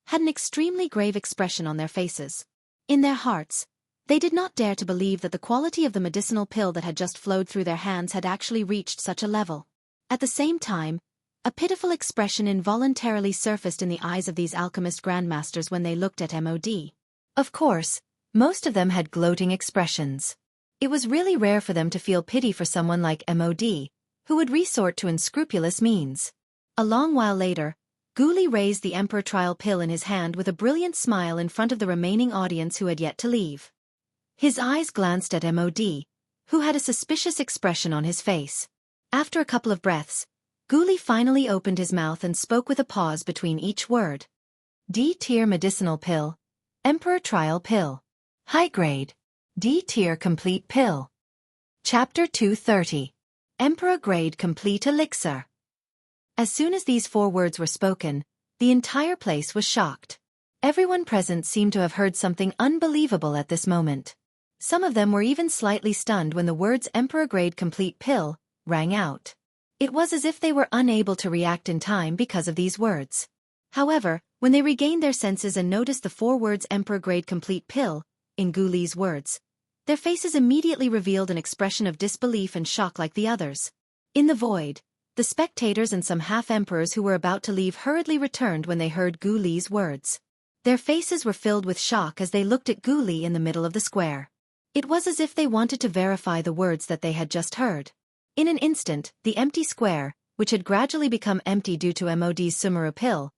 had an extremely grave expression on their faces. In their hearts, they did not dare to believe that the quality of the medicinal pill that had just flowed through their hands had actually reached such a level. At the same time, a pitiful expression involuntarily surfaced in the eyes of these alchemist grandmasters when they looked at MOD. Of course, most of them had gloating expressions. It was really rare for them to feel pity for someone like MOD, who would resort to unscrupulous means. A long while later, Guli raised the Emperor Trial pill in his hand with a brilliant smile in front of the remaining audience who had yet to leave. His eyes glanced at MOD, who had a suspicious expression on his face. After a couple of breaths, Guli finally opened his mouth and spoke with a pause between each word. D-tier medicinal pill. Emperor Trial pill. High grade. D-tier complete pill. Chapter 230. Emperor grade complete elixir. As soon as these 4 words were spoken, the entire place was shocked. Everyone present seemed to have heard something unbelievable at this moment. Some of them were even slightly stunned when the words Emperor grade complete pill rang out. It was as if they were unable to react in time because of these words. However, when they regained their senses and noticed the 4 words Emperor grade complete pill, in Guli's words, their faces immediately revealed an expression of disbelief and shock like the others. In the void, the spectators and some half-emperors who were about to leave hurriedly returned when they heard Guli's words. Their faces were filled with shock as they looked at Guli in the middle of the square. It was as if they wanted to verify the words that they had just heard. In an instant, the empty square, which had gradually become empty due to MOD's Sumeru pill,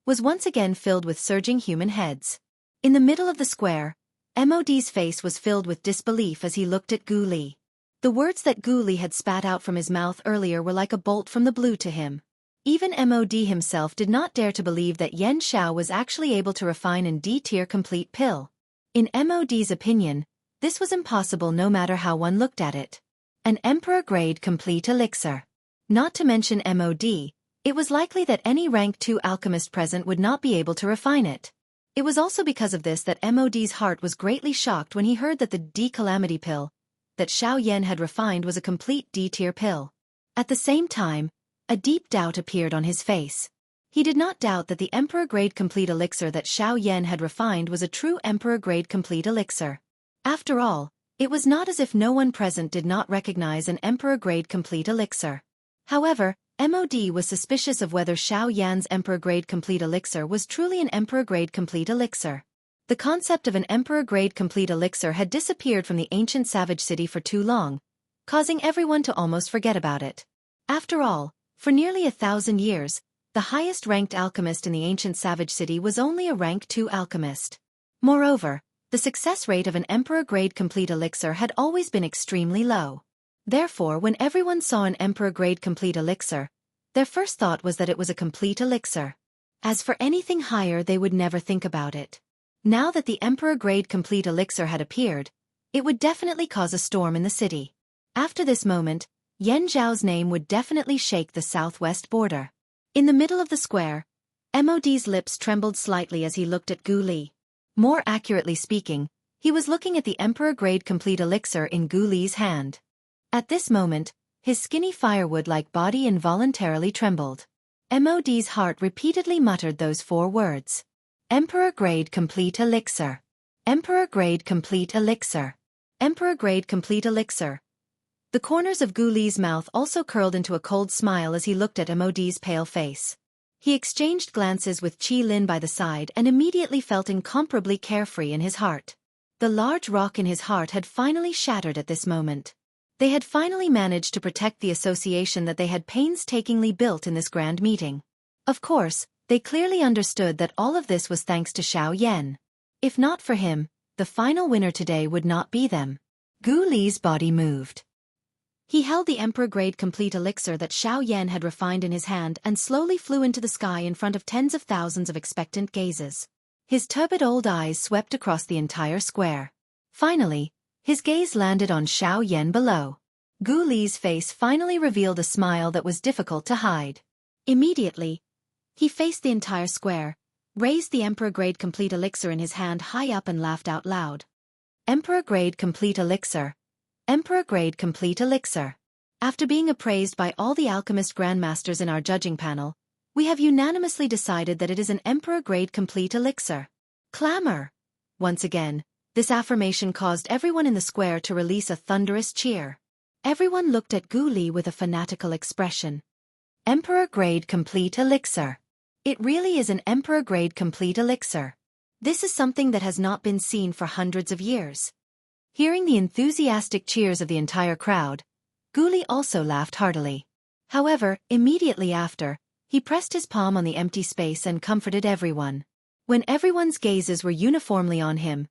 was once again filled with surging human heads. In the middle of the square, MOD's face was filled with disbelief as he looked at Guli. The words that Guli had spat out from his mouth earlier were like a bolt from the blue to him. Even MOD himself did not dare to believe that Yen Xiao was actually able to refine an D-tier complete pill. In MOD's opinion, this was impossible no matter how one looked at it. An Emperor-grade complete elixir. Not to mention MOD, it was likely that any rank 2 alchemist present would not be able to refine it. It was also because of this that MOD's heart was greatly shocked when he heard that the D-calamity pill that Xiao Yan had refined was a complete D-tier pill. At the same time, a deep doubt appeared on his face. He did not doubt that the Emperor-grade complete elixir that Xiao Yan had refined was a true Emperor-grade complete elixir. After all, it was not as if no one present did not recognize an Emperor-grade complete elixir. However, MOD was suspicious of whether Xiao Yan's Emperor-grade complete elixir was truly an Emperor-grade complete elixir. The concept of an Emperor-grade complete elixir had disappeared from the ancient savage city for too long, causing everyone to almost forget about it. After all, for nearly 1,000 years, the highest-ranked alchemist in the ancient savage city was only a rank 2 alchemist. Moreover, the success rate of an Emperor-grade complete elixir had always been extremely low. Therefore, when everyone saw an Emperor-grade complete elixir, their first thought was that it was a complete elixir. As for anything higher, they would never think about it. Now that the Emperor-grade complete elixir had appeared, it would definitely cause a storm in the city. After this moment, Yen Zhao's name would definitely shake the southwest border. In the middle of the square, MOD's lips trembled slightly as he looked at Guli. More accurately speaking, he was looking at the Emperor-grade complete elixir in Guli's hand. At this moment, his skinny firewood-like body involuntarily trembled. MOD's heart repeatedly muttered those 4 words. Emperor-grade complete elixir. Emperor-grade complete elixir. Emperor-grade complete elixir. The corners of Guli's mouth also curled into a cold smile as he looked at MOD's pale face. He exchanged glances with Qi Lin by the side and immediately felt incomparably carefree in his heart. The large rock in his heart had finally shattered at this moment. They had finally managed to protect the association that they had painstakingly built in this grand meeting. Of course, they clearly understood that all of this was thanks to Xiao Yan. If not for him, the final winner today would not be them. Guli's body moved. He held the Emperor-grade complete elixir that Xiao Yan had refined in his hand and slowly flew into the sky in front of tens of thousands of expectant gazes. His turbid old eyes swept across the entire square. Finally, his gaze landed on Xiao Yan below. Guli's face finally revealed a smile that was difficult to hide. Immediately, he faced the entire square, raised the Emperor-grade complete elixir in his hand high up and laughed out loud. Emperor-grade complete elixir. Emperor-grade complete elixir. After being appraised by all the alchemist grandmasters in our judging panel, we have unanimously decided that it is an Emperor-grade complete elixir. Clamor! Once again, this affirmation caused everyone in the square to release a thunderous cheer. Everyone looked at Gu Li with a fanatical expression. Emperor-grade complete elixir. It really is an Emperor-grade complete elixir. This is something that has not been seen for hundreds of years. Hearing the enthusiastic cheers of the entire crowd, Gu Li also laughed heartily. However, immediately after, he pressed his palm on the empty space and comforted everyone. When everyone's gazes were uniformly on him,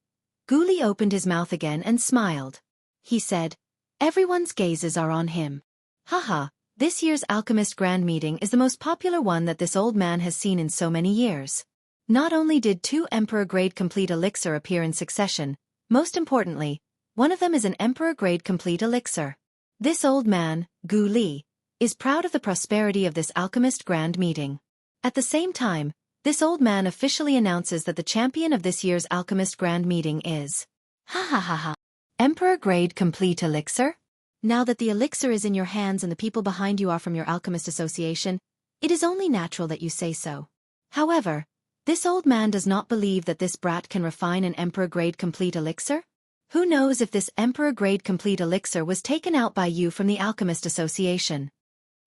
Gu Li opened his mouth again and smiled. He said, "Everyone's gazes are on him. Haha, this year's Alchemist Grand Meeting is the most popular one that this old man has seen in so many years." Not only did 2 Emperor-grade complete elixir appear in succession, most importantly, one of them is an Emperor-grade complete elixir. This old man, Gu Li, is proud of the prosperity of this Alchemist Grand Meeting. At the same time, this old man officially announces that the champion of this year's Alchemist Grand Meeting is... Ha ha ha ha. Emperor-grade complete elixir? Now that the elixir is in your hands and the people behind you are from your Alchemist Association, it is only natural that you say so. However, this old man does not believe that this brat can refine an Emperor-grade complete elixir? Who knows if this Emperor-grade complete elixir was taken out by you from the Alchemist Association?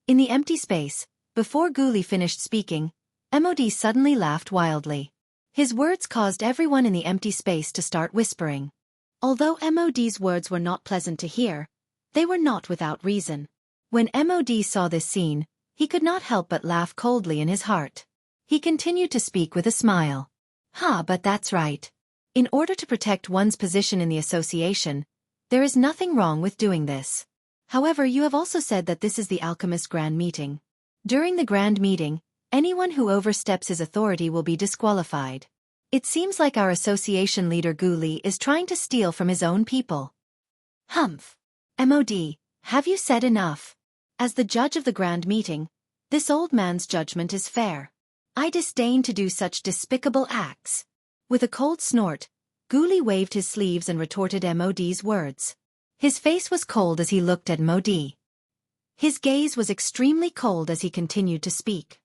In the empty space, before Gu Li finished speaking, MOD suddenly laughed wildly. His words caused everyone in the empty space to start whispering. Although MOD's words were not pleasant to hear, they were not without reason. When MOD saw this scene, he could not help but laugh coldly in his heart. He continued to speak with a smile. But that's right. In order to protect one's position in the association, there is nothing wrong with doing this. However, you have also said that this is the Alchemist Grand Meeting. During the Grand Meeting, anyone who oversteps his authority will be disqualified. It seems like our association leader Gu Li is trying to steal from his own people. Humph. MOD, have you said enough? As the judge of the Grand Meeting, this old man's judgment is fair. I disdain to do such despicable acts. With a cold snort, Gu Li waved his sleeves and retorted MOD's words. His face was cold as he looked at MOD. His gaze was extremely cold as he continued to speak.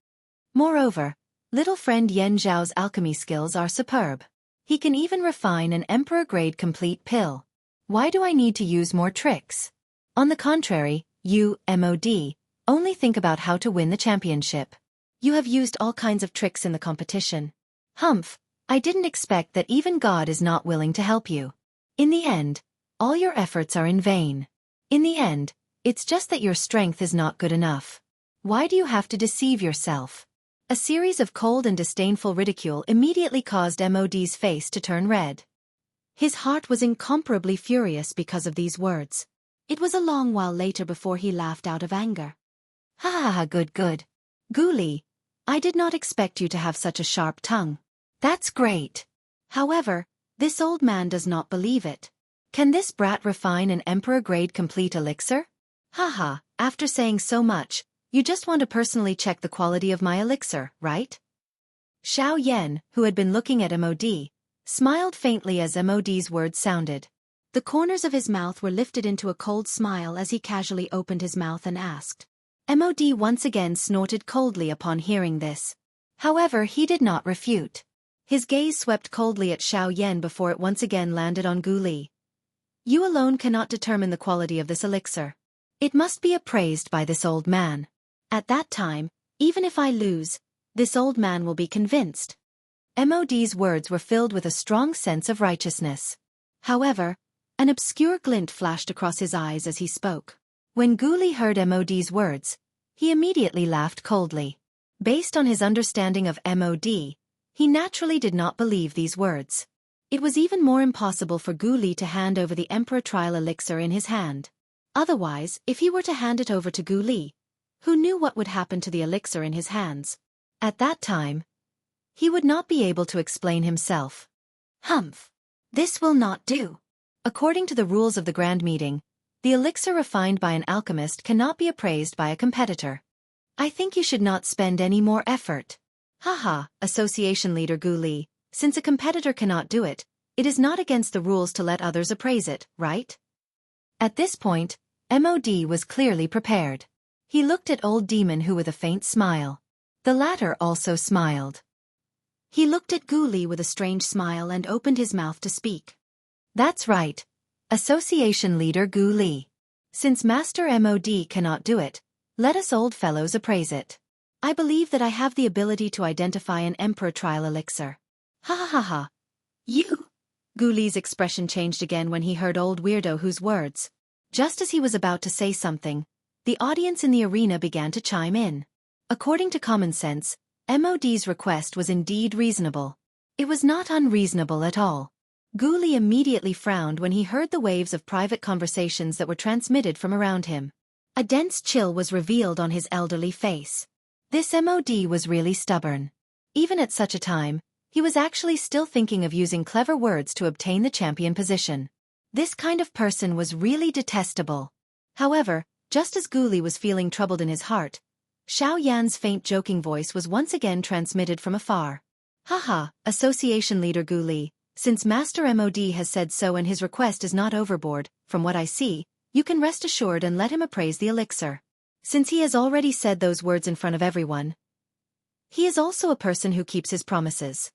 Moreover, little friend Yen Zhao's alchemy skills are superb. He can even refine an Emperor-grade complete pill. Why do I need to use more tricks? On the contrary, you, MOD, only think about how to win the championship. You have used all kinds of tricks in the competition. Humph, I didn't expect that even God is not willing to help you. In the end, all your efforts are in vain. In the end, it's just that your strength is not good enough. Why do you have to deceive yourself? A series of cold and disdainful ridicule immediately caused MOD's face to turn red. His heart was incomparably furious because of these words. It was a long while later before he laughed out of anger. Ha ha ha, good. Gu Li, I did not expect you to have such a sharp tongue. That's great. However, this old man does not believe it. Can this brat refine an Emperor-grade complete elixir? Haha, after saying so much, you just want to personally check the quality of my elixir, right? Xiao Yan, who had been looking at MOD, smiled faintly as MOD's words sounded. The corners of his mouth were lifted into a cold smile as he casually opened his mouth and asked. MOD once again snorted coldly upon hearing this. However, he did not refute. His gaze swept coldly at Xiao Yan before it once again landed on Gu Li. You alone cannot determine the quality of this elixir. It must be appraised by this old man. At that time, even if I lose, this old man will be convinced. MOD's words were filled with a strong sense of righteousness. However, an obscure glint flashed across his eyes as he spoke. When Gu Li heard MOD's words, he immediately laughed coldly. Based on his understanding of MOD, he naturally did not believe these words. It was even more impossible for Gu Li to hand over the Emperor Trial Elixir in his hand. Otherwise, if he were to hand it over to Gu Li, who knew what would happen to the elixir in his hands? At that time, he would not be able to explain himself. Humph! This will not do. According to the rules of the Grand Meeting, the elixir refined by an alchemist cannot be appraised by a competitor. I think you should not spend any more effort. Haha, Association Leader Gu Li, since a competitor cannot do it, it is not against the rules to let others appraise it, right? At this point, MOD was clearly prepared. He looked at Old Demon Who with a faint smile. The latter also smiled. He looked at Gu Li with a strange smile and opened his mouth to speak. That's right. Association Leader Gu Li. Since Master MOD cannot do it, let us old fellows appraise it. I believe that I have the ability to identify an Emperor Trial Elixir. Ha ha ha ha. You? Gu Li's expression changed again when he heard Old Weirdo Who's words. Just as he was about to say something, the audience in the arena began to chime in. According to common sense, MOD's request was indeed reasonable. It was not unreasonable at all. Gu Li immediately frowned when he heard the waves of private conversations that were transmitted from around him. A dense chill was revealed on his elderly face. This MOD was really stubborn. Even at such a time, he was actually still thinking of using clever words to obtain the champion position. This kind of person was really detestable. However, just as Gu Li was feeling troubled in his heart, Xiao Yan's faint joking voice was once again transmitted from afar. Haha, Association Leader Gu Li, since Master MOD has said so and his request is not overboard, from what I see, you can rest assured and let him appraise the elixir. Since he has already said those words in front of everyone, he is also a person who keeps his promises.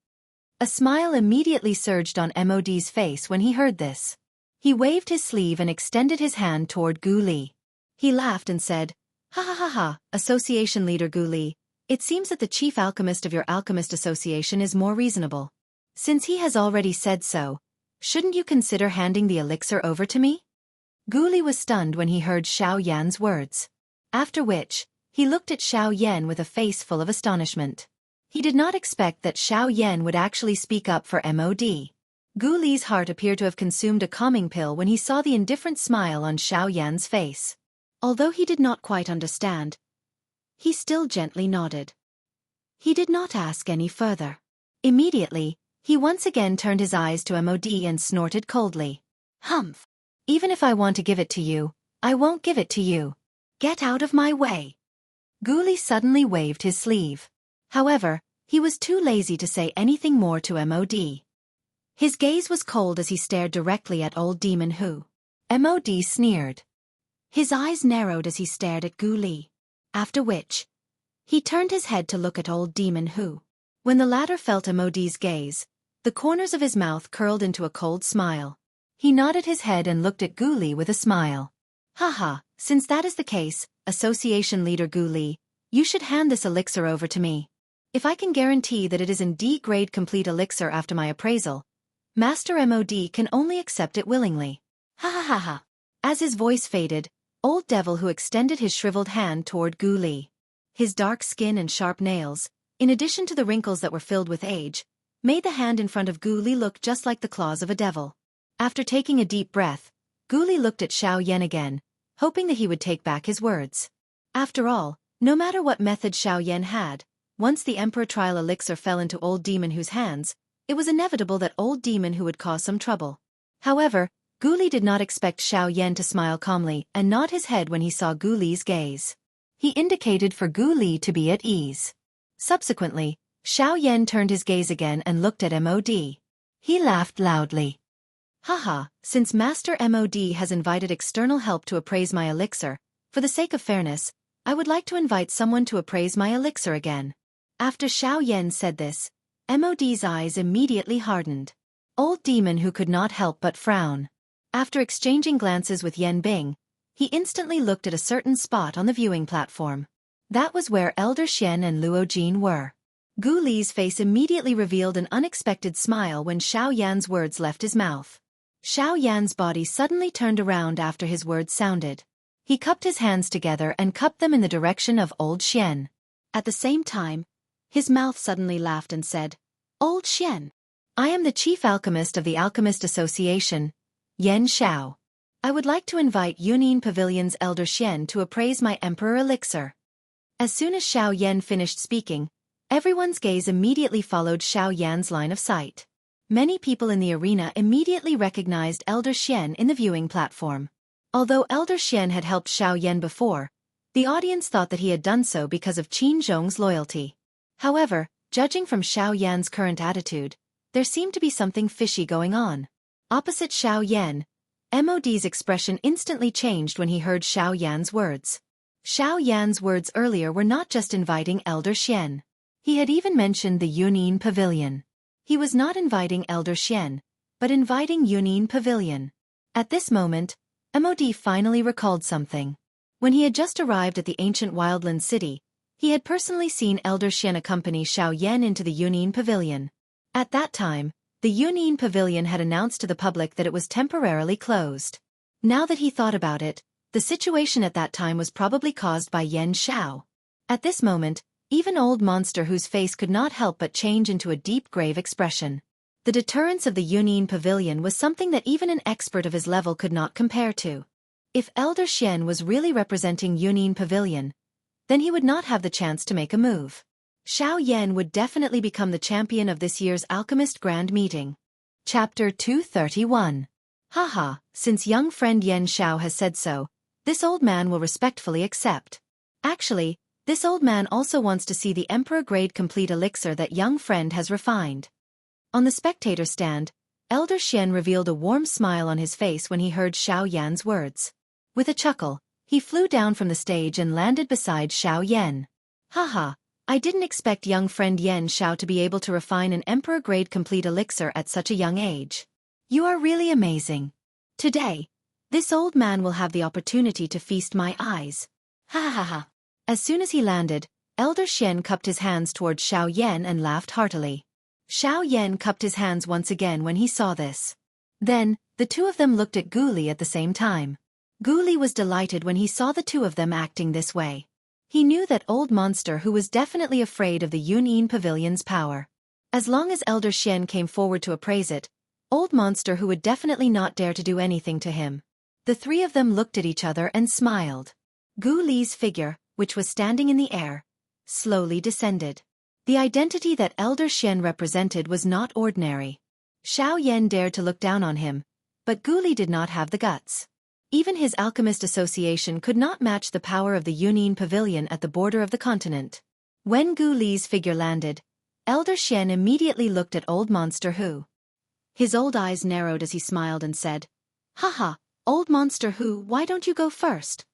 A smile immediately surged on MOD's face when he heard this. He waved his sleeve and extended his hand toward Gu Li. He laughed and said, Ha ha ha ha, Association Leader Gu Li, it seems that the chief alchemist of your alchemist association is more reasonable. Since he has already said so, shouldn't you consider handing the elixir over to me? Gu Li was stunned when he heard Xiao Yan's words. After which, he looked at Xiao Yan with a face full of astonishment. He did not expect that Xiao Yan would actually speak up for MOD. Gu Li's heart appeared to have consumed a calming pill when he saw the indifferent smile on Xiao Yan's face. Although he did not quite understand, he still gently nodded. He did not ask any further. Immediately, he once again turned his eyes to MOD and snorted coldly. Humph! Even if I want to give it to you, I won't give it to you. Get out of my way! Gu Li suddenly waved his sleeve. However, he was too lazy to say anything more to MOD. His gaze was cold as he stared directly at Old Demon Who. MOD sneered. His eyes narrowed as he stared at Gu Li. After which, he turned his head to look at Old Demon Who. When the latter felt MOD's gaze, the corners of his mouth curled into a cold smile. He nodded his head and looked at Gu Li with a smile. Haha, since that is the case, Association Leader Gu Li, you should hand this elixir over to me. If I can guarantee that it is in D-grade complete elixir after my appraisal, Master MOD can only accept it willingly. Ha ha ha ha. As his voice faded, Old Devil Who extended his shriveled hand toward Gu Li. His dark skin and sharp nails, in addition to the wrinkles that were filled with age, made the hand in front of Gu Li look just like the claws of a devil. After taking a deep breath, Gu Li looked at Xiao Yan again, hoping that he would take back his words. After all, no matter what method Xiao Yan had, once the Emperor Trial Elixir fell into Old Demon Who's hands, it was inevitable that Old Demon Who would cause some trouble. However, Gu Li did not expect Xiao Yan to smile calmly and nod his head when he saw Gu Li's gaze. He indicated for Gu Li to be at ease. Subsequently, Xiao Yan turned his gaze again and looked at MOD. He laughed loudly. Haha, since Master MOD has invited external help to appraise my elixir, for the sake of fairness, I would like to invite someone to appraise my elixir again. After Xiao Yan said this, MOD's eyes immediately hardened. Old Demon Who could not help but frown. After exchanging glances with Yan Bing, he instantly looked at a certain spot on the viewing platform. That was where Elder Xian and Luo Jin were. Gu Li's face immediately revealed an unexpected smile when Xiao Yan's words left his mouth. Xiao Yan's body suddenly turned around after his words sounded. He cupped his hands together and cupped them in the direction of Old Xian. At the same time, his mouth suddenly laughed and said, Old Xian, I am the chief alchemist of the Alchemist Association, Yan Xiao. I would like to invite Yunin Pavilion's Elder Xian to appraise my Emperor Elixir. As soon as Xiao Yan finished speaking, everyone's gaze immediately followed Xiao Yan's line of sight. Many people in the arena immediately recognized Elder Xian in the viewing platform. Although Elder Xian had helped Xiao Yan before, the audience thought that he had done so because of Qin Zhong's loyalty. However, Judging from Xiao Yan's current attitude, there seemed to be something fishy going on. Opposite Xiao Yan, MOD's expression instantly changed when he heard Xiao Yan's words. Xiao Yan's words earlier were not just inviting Elder Xian. He had even mentioned the Yunin Pavilion. He was not inviting Elder Xian, but inviting Yunin Pavilion. At this moment, MOD finally recalled something. When he had just arrived at the ancient wildland city, he had personally seen Elder Xian accompany Xiao Yan into the Yunin Pavilion. At that time, the Yunin Pavilion had announced to the public that it was temporarily closed. Now that he thought about it, the situation at that time was probably caused by Yan Xiao. At this moment, even Old Monster whose face could not help but change into a deep grave expression. The deterrence of the Yunin Pavilion was something that even an expert of his level could not compare to. If Elder Xian was really representing Yunin Pavilion, then he would not have the chance to make a move. Xiao Yan would definitely become the champion of this year's Alchemist Grand Meeting. Chapter 231. Haha, since young friend Yan Xiao has said so, this old man will respectfully accept. Actually, this old man also wants to see the Emperor Grade Complete Elixir that young friend has refined. On the spectator stand, Elder Xian revealed a warm smile on his face when he heard Xiao Yan's words. With a chuckle, he flew down from the stage and landed beside Xiao Yan. Haha, I didn't expect young friend Yan Xiao to be able to refine an Emperor Grade Complete Elixir at such a young age. You are really amazing. Today, this old man will have the opportunity to feast my eyes. Ha ha ha. As soon as he landed, Elder Xian cupped his hands toward Xiao Yan and laughed heartily. Xiao Yan cupped his hands once again when he saw this. Then, the two of them looked at Gu Li at the same time. Gu Li was delighted when he saw the two of them acting this way. He knew that Old Monster who was definitely afraid of the Yunin Pavilion's power. As long as Elder Xian came forward to appraise it, Old Monster who would definitely not dare to do anything to him. The three of them looked at each other and smiled. Gu Li's figure, which was standing in the air, slowly descended. The identity that Elder Xian represented was not ordinary. Xiao Yan dared to look down on him, but Gu Li did not have the guts. Even his alchemist association could not match the power of the Yunin Pavilion at the border of the continent. When Gu Li's figure landed, Elder Xian immediately looked at Old Monster Who. His old eyes narrowed as he smiled and said, "Haha, Old Monster Who, why don't you go first?"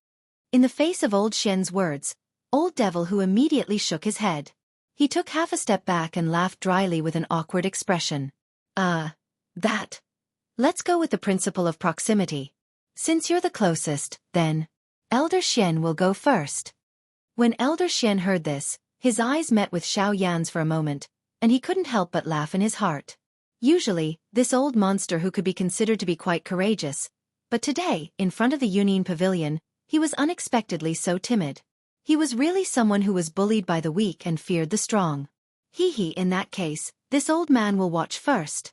In the face of Old Xian's words, Old Devil Who immediately shook his head. He took half a step back and laughed dryly with an awkward expression. That. Let's go with the principle of proximity. Since you're the closest, then, Elder Xian will go first." When Elder Xian heard this, his eyes met with Xiao Yan's for a moment, and he couldn't help but laugh in his heart. Usually, this old monster who could be considered to be quite courageous, but today, in front of the Yunin Pavilion, he was unexpectedly so timid. He was really someone who was bullied by the weak and feared the strong. Hee, in that case, this old man will watch first.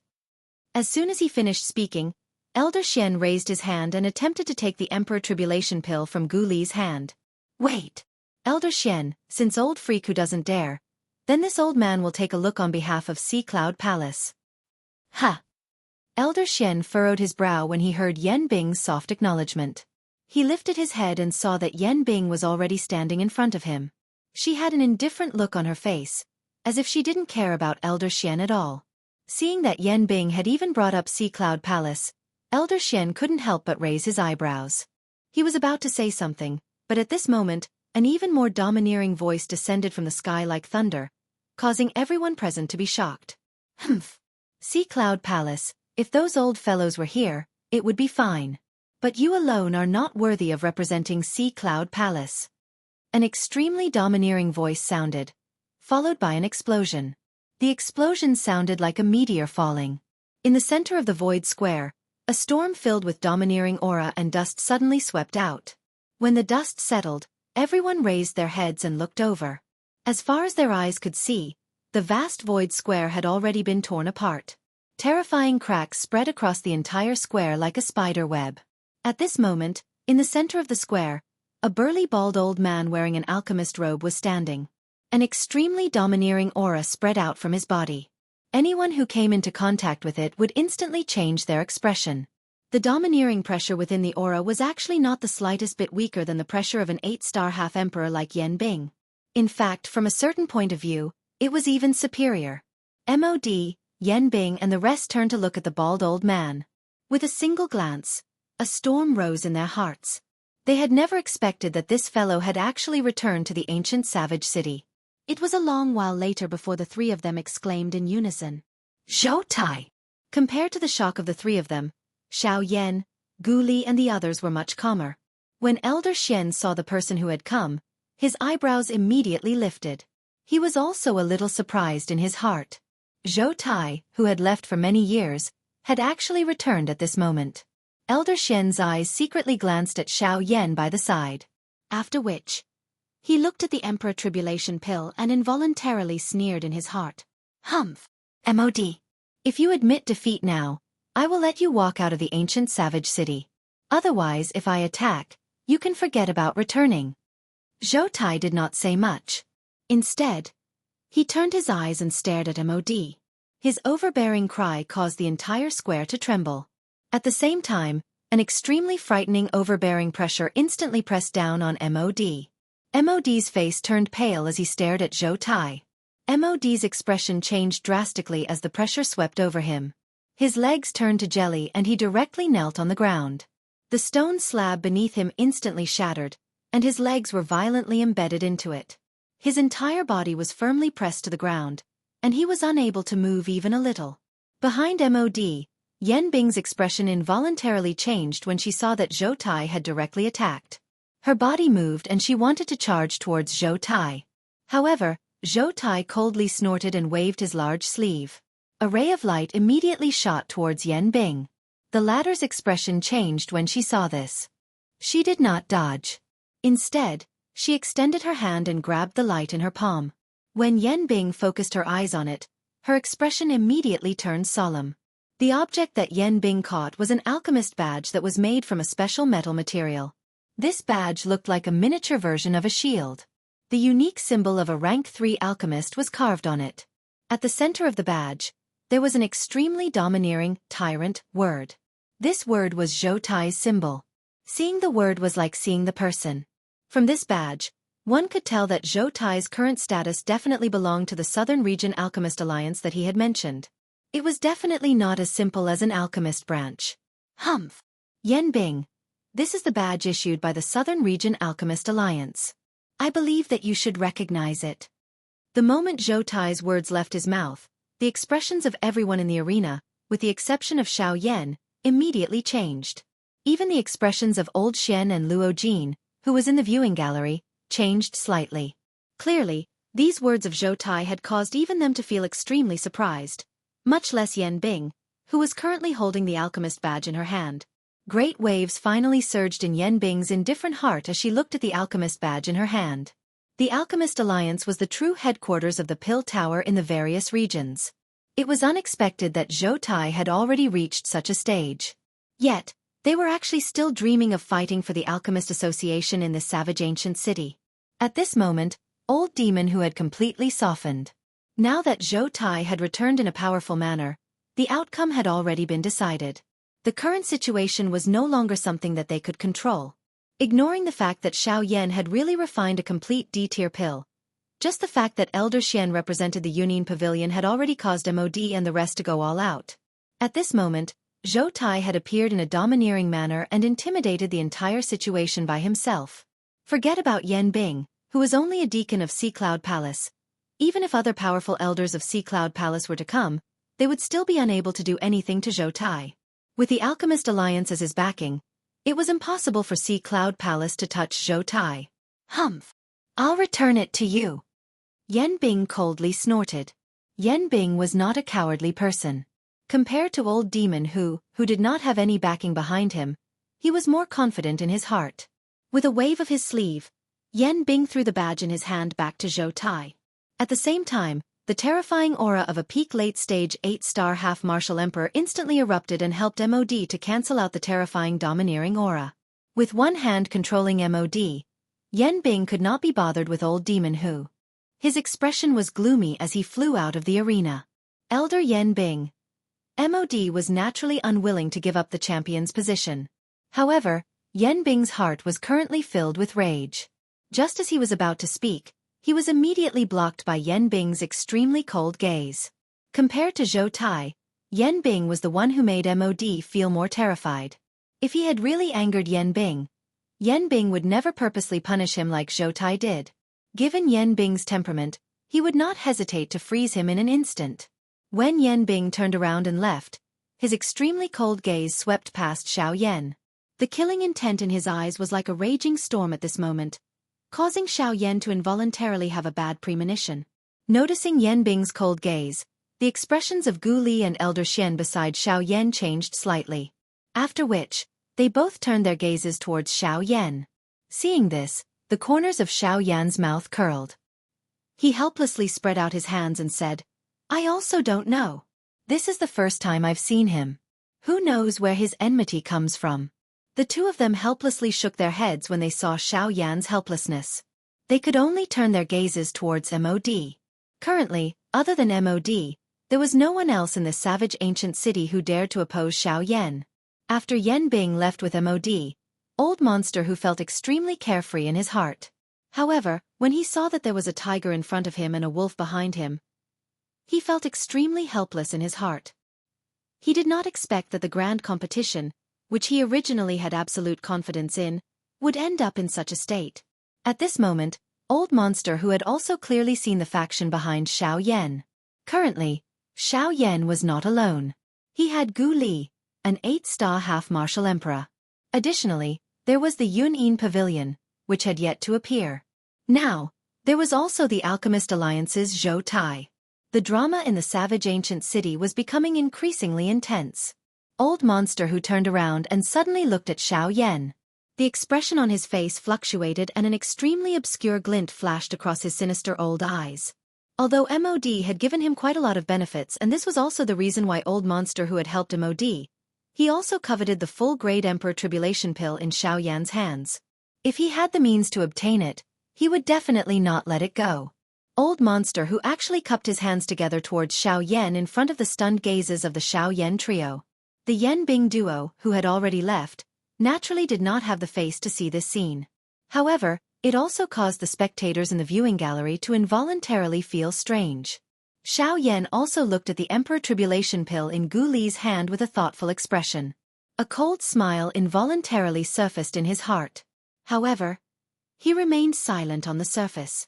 As soon as he finished speaking, Elder Xian raised his hand and attempted to take the Emperor Tribulation Pill from Gu Li's hand. Wait! Elder Xian, since Old Freak who doesn't dare, then this old man will take a look on behalf of Sea Cloud Palace. Ha! Elder Xian furrowed his brow when he heard Yan Bing's soft acknowledgement. He lifted his head and saw that Yan Bing was already standing in front of him. She had an indifferent look on her face, as if she didn't care about Elder Xian at all. Seeing that Yan Bing had even brought up Sea Cloud Palace, Elder Xian couldn't help but raise his eyebrows. He was about to say something, but at this moment, an even more domineering voice descended from the sky like thunder, causing everyone present to be shocked. Humph! Sea Cloud Palace, if those old fellows were here, it would be fine. But you alone are not worthy of representing Sea Cloud Palace. An extremely domineering voice sounded, followed by an explosion. The explosion sounded like a meteor falling. In the center of the void square, a storm filled with domineering aura and dust suddenly swept out. When the dust settled, everyone raised their heads and looked over. As far as their eyes could see, the vast void square had already been torn apart. Terrifying cracks spread across the entire square like a spider web. At this moment, in the center of the square, a burly bald old man wearing an alchemist robe was standing. An extremely domineering aura spread out from his body. Anyone who came into contact with it would instantly change their expression. The domineering pressure within the aura was actually not the slightest bit weaker than the pressure of an 8-star half-emperor like Yan Bing. In fact, from a certain point of view, It was even superior. MOD, Yen Bing and the rest turned to look at the bald old man. With a single glance, a storm rose in their hearts. They had never expected that this fellow had actually returned to the ancient savage city. It was a long while later before the three of them exclaimed in unison, "Zhou Tai!" Compared to the shock of the three of them, Xiao Yan, Gu Li and the others were much calmer. When Elder Xian saw the person who had come, his eyebrows immediately lifted. He was also a little surprised in his heart. Zhou Tai, who had left for many years, had actually returned at this moment. Elder Xian's eyes secretly glanced at Xiao Yan by the side. After which, he looked at the Emperor Tribulation Pill and involuntarily sneered in his heart. Humph! MOD. If you admit defeat now, I will let you walk out of the ancient savage city. Otherwise, if I attack, you can forget about returning. Zhou Tai did not say much. Instead, he turned his eyes and stared at MOD. His overbearing cry caused the entire square to tremble. At the same time, an extremely frightening overbearing pressure instantly pressed down on MOD. MOD's face turned pale as he stared at Zhou Tai. MOD's expression changed drastically as the pressure swept over him. His legs turned to jelly and he directly knelt on the ground. The stone slab beneath him instantly shattered, and his legs were violently embedded into it. His entire body was firmly pressed to the ground, and he was unable to move even a little. Behind MOD, Yen Bing's expression involuntarily changed when she saw that Zhou Tai had directly attacked. Her body moved and she wanted to charge towards Zhou Tai. However, Zhou Tai coldly snorted and waved his large sleeve. A ray of light immediately shot towards Yen Bing. The latter's expression changed when she saw this. She did not dodge. Instead, she extended her hand and grabbed the light in her palm. When Yen Bing focused her eyes on it, her expression immediately turned solemn. The object that Yen Bing caught was an alchemist badge that was made from a special metal material. This badge looked like a miniature version of a shield. The unique symbol of a rank 3 alchemist was carved on it. At the center of the badge, there was an extremely domineering, tyrant word. This word was Zhou Tai's symbol. Seeing the word was like seeing the person. From this badge, one could tell that Zhou Tai's current status definitely belonged to the Southern Region Alchemist Alliance that he had mentioned. It was definitely not as simple as an alchemist branch. Humph! Yen Bing, this is the badge issued by the Southern Region Alchemist Alliance. I believe that you should recognize it. The moment Zhou Tai's words left his mouth, the expressions of everyone in the arena, with the exception of Xiao Yan, immediately changed. Even the expressions of Old Xian and Luo Jin, who was in the viewing gallery, changed slightly. Clearly, these words of Zhou Tai had caused even them to feel extremely surprised. Much less Yen Bing, who was currently holding the alchemist badge in her hand. Great waves finally surged in Yen Bing's indifferent heart as she looked at the alchemist badge in her hand. The Alchemist Alliance was the true headquarters of the Pill Tower in the various regions. It was unexpected that Zhou Tai had already reached such a stage. Yet, they were actually still dreaming of fighting for the Alchemist Association in this savage ancient city. At this moment, Old Demon who had completely softened. Now that Zhou Tai had returned in a powerful manner, the outcome had already been decided. The current situation was no longer something that they could control. Ignoring the fact that Xiao Yan had really refined a complete D-tier pill, just the fact that Elder Xian represented the Union Pavilion had already caused MOD and the rest to go all out. At this moment, Zhou Tai had appeared in a domineering manner and intimidated the entire situation by himself. Forget about Yen Bing, who was only a deacon of Sea Cloud Palace. Even if other powerful elders of Sea Cloud Palace were to come, they would still be unable to do anything to Zhou Tai. With the Alchemist Alliance as his backing, it was impossible for Sea Cloud Palace to touch Zhou Tai. Humph! I'll return it to you. Yen Bing coldly snorted. Yen Bing was not a cowardly person. Compared to Old Demon who did not have any backing behind him, he was more confident in his heart. With a wave of his sleeve, Yen Bing threw the badge in his hand back to Zhou Tai. At the same time, the terrifying aura of a peak late-stage 8-star half-martial emperor instantly erupted and helped MOD to cancel out the terrifying domineering aura. With one hand controlling MOD, Yen Bing could not be bothered with Old Demon who. His expression was gloomy as he flew out of the arena. Elder Yen Bing. MOD was naturally unwilling to give up the champion's position. However, Yen Bing's heart was currently filled with rage. Just as he was about to speak, he was immediately blocked by Yan Bing's extremely cold gaze. Compared to Zhou Tai, Yan Bing was the one who made MOD feel more terrified. If he had really angered Yan Bing would never purposely punish him like Zhou Tai did. Given Yan Bing's temperament, he would not hesitate to freeze him in an instant. When Yan Bing turned around and left, his extremely cold gaze swept past Xiao Yan. The killing intent in his eyes was like a raging storm at this moment, causing Xiao Yan to involuntarily have a bad premonition. Noticing Yan Bing's cold gaze, the expressions of Gu Li and Elder Xian beside Xiao Yan changed slightly. After which, they both turned their gazes towards Xiao Yan. Seeing this, the corners of Xiao Yan's mouth curled. He helplessly spread out his hands and said, "I also don't know. This is the first time I've seen him. Who knows where his enmity comes from?" The two of them helplessly shook their heads when they saw Xiao Yan's helplessness. They could only turn their gazes towards MOD. Currently, other than MOD, there was no one else in this savage ancient city who dared to oppose Xiao Yan. After Yan Bing left with MOD, Old Monster who felt extremely carefree in his heart. However, when he saw that there was a tiger in front of him and a wolf behind him, he felt extremely helpless in his heart. He did not expect that the grand competition, which he originally had absolute confidence in, would end up in such a state. At this moment, Old Monster who had also clearly seen the faction behind Xiao Yan. Currently, Xiao Yan was not alone. He had Gu Li, an 8-star half-martial emperor. Additionally, there was the Yun'in Pavilion, which had yet to appear. Now, there was also the Alchemist Alliance's Zhou Tai. The drama in the savage ancient city was becoming increasingly intense. Old Monster who turned around and suddenly looked at Xiao Yan. The expression on his face fluctuated and an extremely obscure glint flashed across his sinister old eyes. Although MOD had given him quite a lot of benefits, and this was also the reason why Old Monster who had helped MOD, he also coveted the full-grade Emperor Tribulation Pill in Xiao Yan's hands. If he had the means to obtain it, he would definitely not let it go. Old Monster who actually cupped his hands together towards Xiao Yan in front of the stunned gazes of the Xiao Yan trio. The Yan Bing duo, who had already left, naturally did not have the face to see this scene. However, it also caused the spectators in the viewing gallery to involuntarily feel strange. Xiao Yan also looked at the Emperor Tribulation Pill in Gu Li's hand with a thoughtful expression. A cold smile involuntarily surfaced in his heart. However, he remained silent on the surface.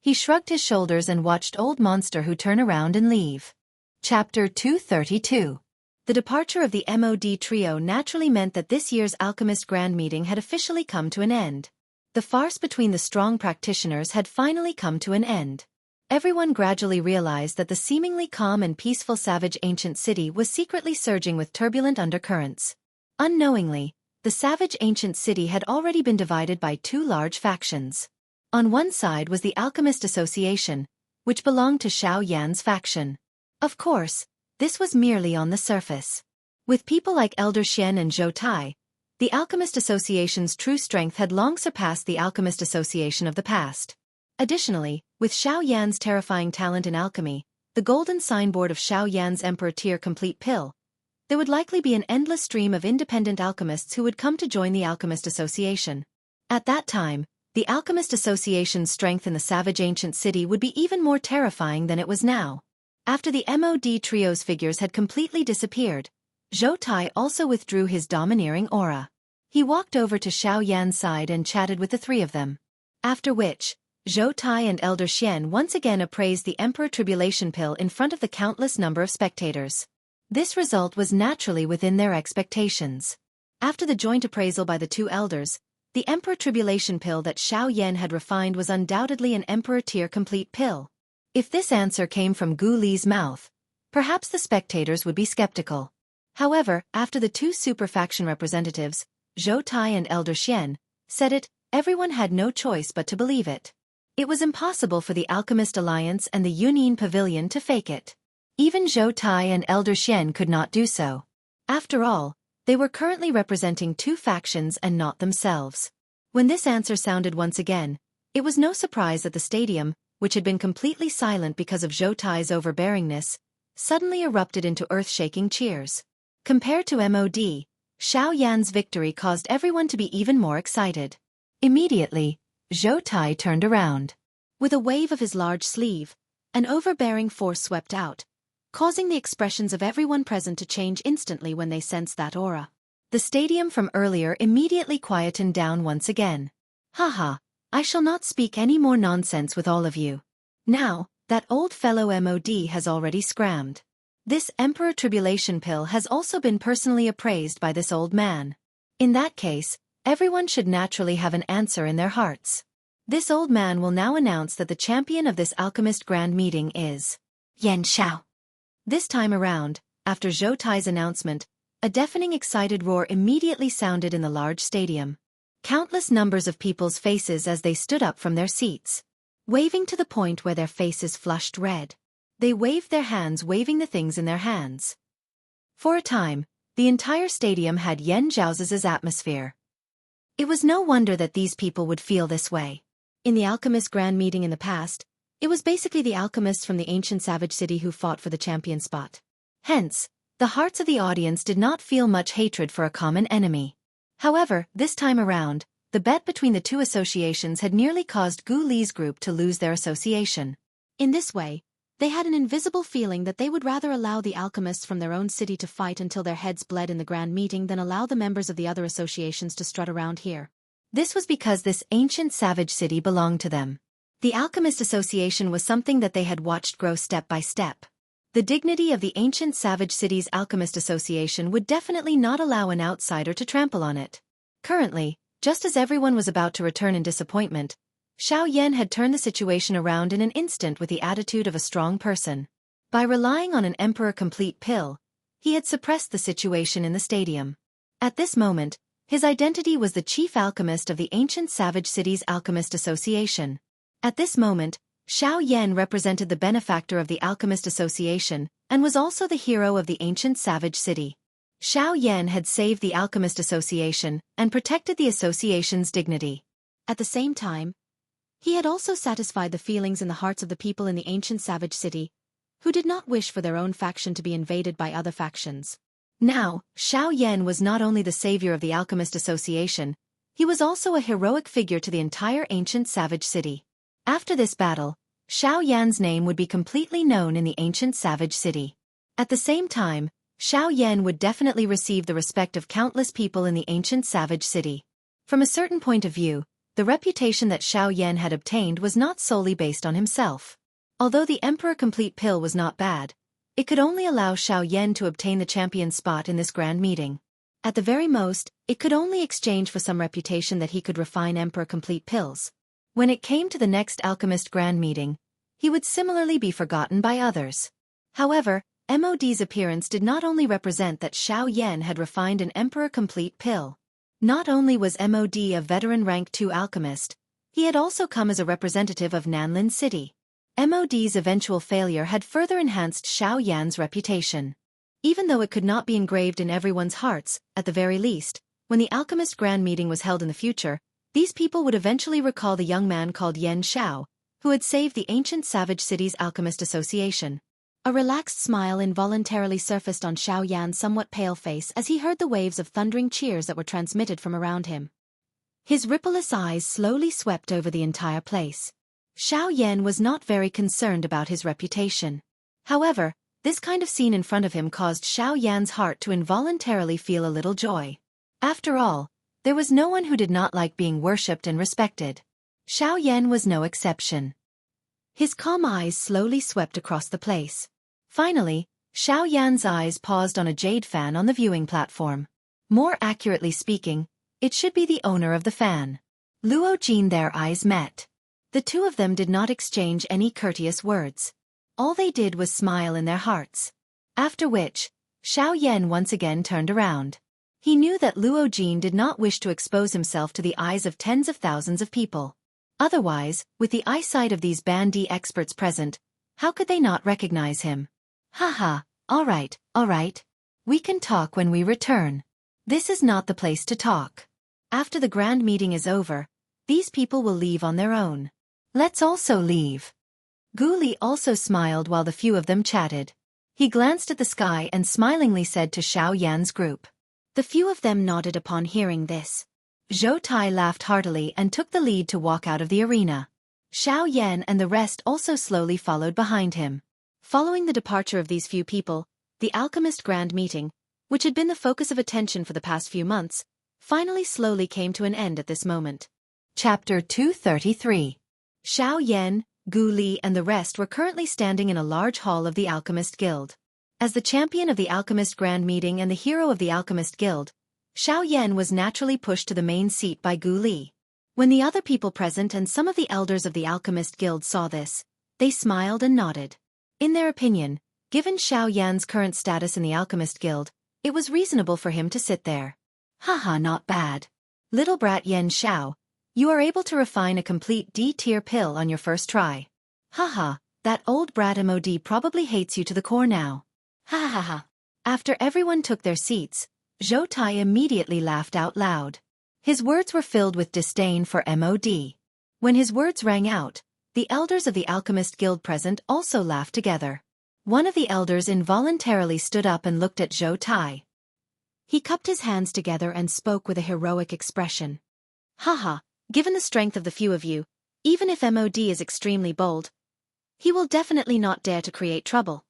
He shrugged his shoulders and watched Old Monster who turn around and leave. Chapter 232. The departure of the MOD trio naturally meant that this year's Alchemist Grand Meeting had officially come to an end. The farce between the strong practitioners had finally come to an end. Everyone gradually realized that the seemingly calm and peaceful savage ancient city was secretly surging with turbulent undercurrents. Unknowingly, the savage ancient city had already been divided by two large factions. On one side was the Alchemist Association, which belonged to Xiao Yan's faction. Of course, this was merely on the surface. With people like Elder Xian and Zhou Tai, the Alchemist Association's true strength had long surpassed the Alchemist Association of the past. Additionally, with Xiao Yan's terrifying talent in alchemy, the golden signboard of Xiao Yan's Emperor Tier Complete Pill, there would likely be an endless stream of independent alchemists who would come to join the Alchemist Association. At that time, the Alchemist Association's strength in the savage ancient city would be even more terrifying than it was now. After the MOD trio's figures had completely disappeared, Zhou Tai also withdrew his domineering aura. He walked over to Xiao Yan's side and chatted with the three of them. After which, Zhou Tai and Elder Xian once again appraised the Emperor Tribulation Pill in front of the countless number of spectators. This result was naturally within their expectations. After the joint appraisal by the two elders, the Emperor Tribulation Pill that Xiao Yan had refined was undoubtedly an Emperor Tier Complete Pill. If this answer came from Gu Li's mouth, perhaps the spectators would be skeptical. However, after the two super faction representatives, Zhou Tai and Elder Xian, said it, everyone had no choice but to believe it. It was impossible for the Alchemist Alliance and the Yun'in Pavilion to fake it. Even Zhou Tai and Elder Xian could not do so. After all, they were currently representing two factions and not themselves. When this answer sounded once again, it was no surprise that the stadium, which had been completely silent because of Zhou Tai's overbearingness, suddenly erupted into earth-shaking cheers. Compared to MOD, Xiao Yan's victory caused everyone to be even more excited. Immediately, Zhou Tai turned around. With a wave of his large sleeve, an overbearing force swept out, causing the expressions of everyone present to change instantly when they sensed that aura. The stadium from earlier immediately quietened down once again. Haha, I shall not speak any more nonsense with all of you. Now, that old fellow MOD has already scrammed. This Emperor Tribulation pill has also been personally appraised by this old man. In that case, everyone should naturally have an answer in their hearts. This old man will now announce that the champion of this alchemist grand meeting is Yan Xiao. This time around, after Zhou Tai's announcement, a deafening excited roar immediately sounded in the large stadium. Countless numbers of people's faces as they stood up from their seats, waving to the point where their faces flushed red. They waved their hands, waving the things in their hands. For a time, the entire stadium had Yan Zhao's atmosphere. It was no wonder that these people would feel this way. In the alchemist grand meeting in the past, it was basically the alchemists from the ancient savage city who fought for the champion spot. Hence, the hearts of the audience did not feel much hatred for a common enemy. However, this time around, the bet between the two associations had nearly caused Gu Li's group to lose their association. In this way, they had an invisible feeling that they would rather allow the alchemists from their own city to fight until their heads bled in the grand meeting than allow the members of the other associations to strut around here. This was because this ancient savage city belonged to them. The Alchemist Association was something that they had watched grow step by step. The dignity of the ancient savage city's Alchemist Association would definitely not allow an outsider to trample on it. Currently, just as everyone was about to return in disappointment, Xiao Yan had turned the situation around in an instant with the attitude of a strong person. By relying on an Emperor Complete pill, he had suppressed the situation in the stadium. At this moment, his identity was the chief alchemist of the ancient savage city's Alchemist Association. At this moment, Xiao Yan represented the benefactor of the Alchemist Association and was also the hero of the ancient savage city. Xiao Yan had saved the Alchemist Association and protected the association's dignity. At the same time, he had also satisfied the feelings in the hearts of the people in the ancient savage city, who did not wish for their own faction to be invaded by other factions. Now, Xiao Yan was not only the savior of the Alchemist Association, he was also a heroic figure to the entire ancient savage city. After this battle, Xiao Yan's name would be completely known in the ancient savage city. At the same time, Xiao Yan would definitely receive the respect of countless people in the ancient savage city. From a certain point of view, the reputation that Xiao Yan had obtained was not solely based on himself. Although the Emperor Complete pill was not bad, it could only allow Xiao Yan to obtain the champion spot in this grand meeting. At the very most, it could only exchange for some reputation that he could refine Emperor Complete pills. When it came to the next Alchemist Grand Meeting, he would similarly be forgotten by others. However, MOD's appearance did not only represent that Xiao Yan had refined an Emperor Complete pill. Not only was MOD a veteran rank 2 alchemist, he had also come as a representative of Nanlin City. MOD's eventual failure had further enhanced Xiao Yan's reputation. Even though it could not be engraved in everyone's hearts, at the very least, when the Alchemist Grand Meeting was held in the future, these people would eventually recall the young man called Yan Xiao, who had saved the ancient savage city's Alchemist Association. A relaxed smile involuntarily surfaced on Xiao Yan's somewhat pale face as he heard the waves of thundering cheers that were transmitted from around him. His rippleless eyes slowly swept over the entire place. Xiao Yan was not very concerned about his reputation. However, this kind of scene in front of him caused Xiao Yan's heart to involuntarily feel a little joy. After all, there was no one who did not like being worshipped and respected. Xiao Yan was no exception. His calm eyes slowly swept across the place. Finally, Xiao Yan's eyes paused on a jade fan on the viewing platform. More accurately speaking, it should be the owner of the fan. Luo Jin. Their eyes met. The two of them did not exchange any courteous words. All they did was smile in their hearts. After which, Xiao Yan once again turned around. He knew that Luo Jin did not wish to expose himself to the eyes of tens of thousands of people. Otherwise, with the eyesight of these Bandi experts present, how could they not recognize him? Haha, all right. We can talk when we return. This is not the place to talk. After the grand meeting is over, these people will leave on their own. Let's also leave. Gu Li also smiled while the few of them chatted. He glanced at the sky and smilingly said to Xiao Yan's group. The few of them nodded upon hearing this. Zhou Tai laughed heartily and took the lead to walk out of the arena. Xiao Yan and the rest also slowly followed behind him. Following the departure of these few people, the alchemist grand meeting, which had been the focus of attention for the past few months, finally slowly came to an end at this moment. Chapter 233. Xiao Yan, Gu Li and the rest were currently standing in a large hall of the Alchemist Guild. As the champion of the Alchemist Grand Meeting and the hero of the Alchemist Guild, Xiao Yan was naturally pushed to the main seat by Gu Li. When the other people present and some of the elders of the Alchemist Guild saw this, they smiled and nodded. In their opinion, given Xiao Yan's current status in the Alchemist Guild, it was reasonable for him to sit there. Haha, not bad. Little brat Yan Xiao, you are able to refine a complete D-tier pill on your first try. Haha, that old brat MOD probably hates you to the core now. Ha ha ha. After everyone took their seats, Zhou Tai immediately laughed out loud. His words were filled with disdain for MOD. When his words rang out, the elders of the Alchemist Guild present also laughed together. One of the elders involuntarily stood up and looked at Zhou Tai. He cupped his hands together and spoke with a heroic expression. Haha, given the strength of the few of you, even if MOD is extremely bold, he will definitely not dare to create trouble.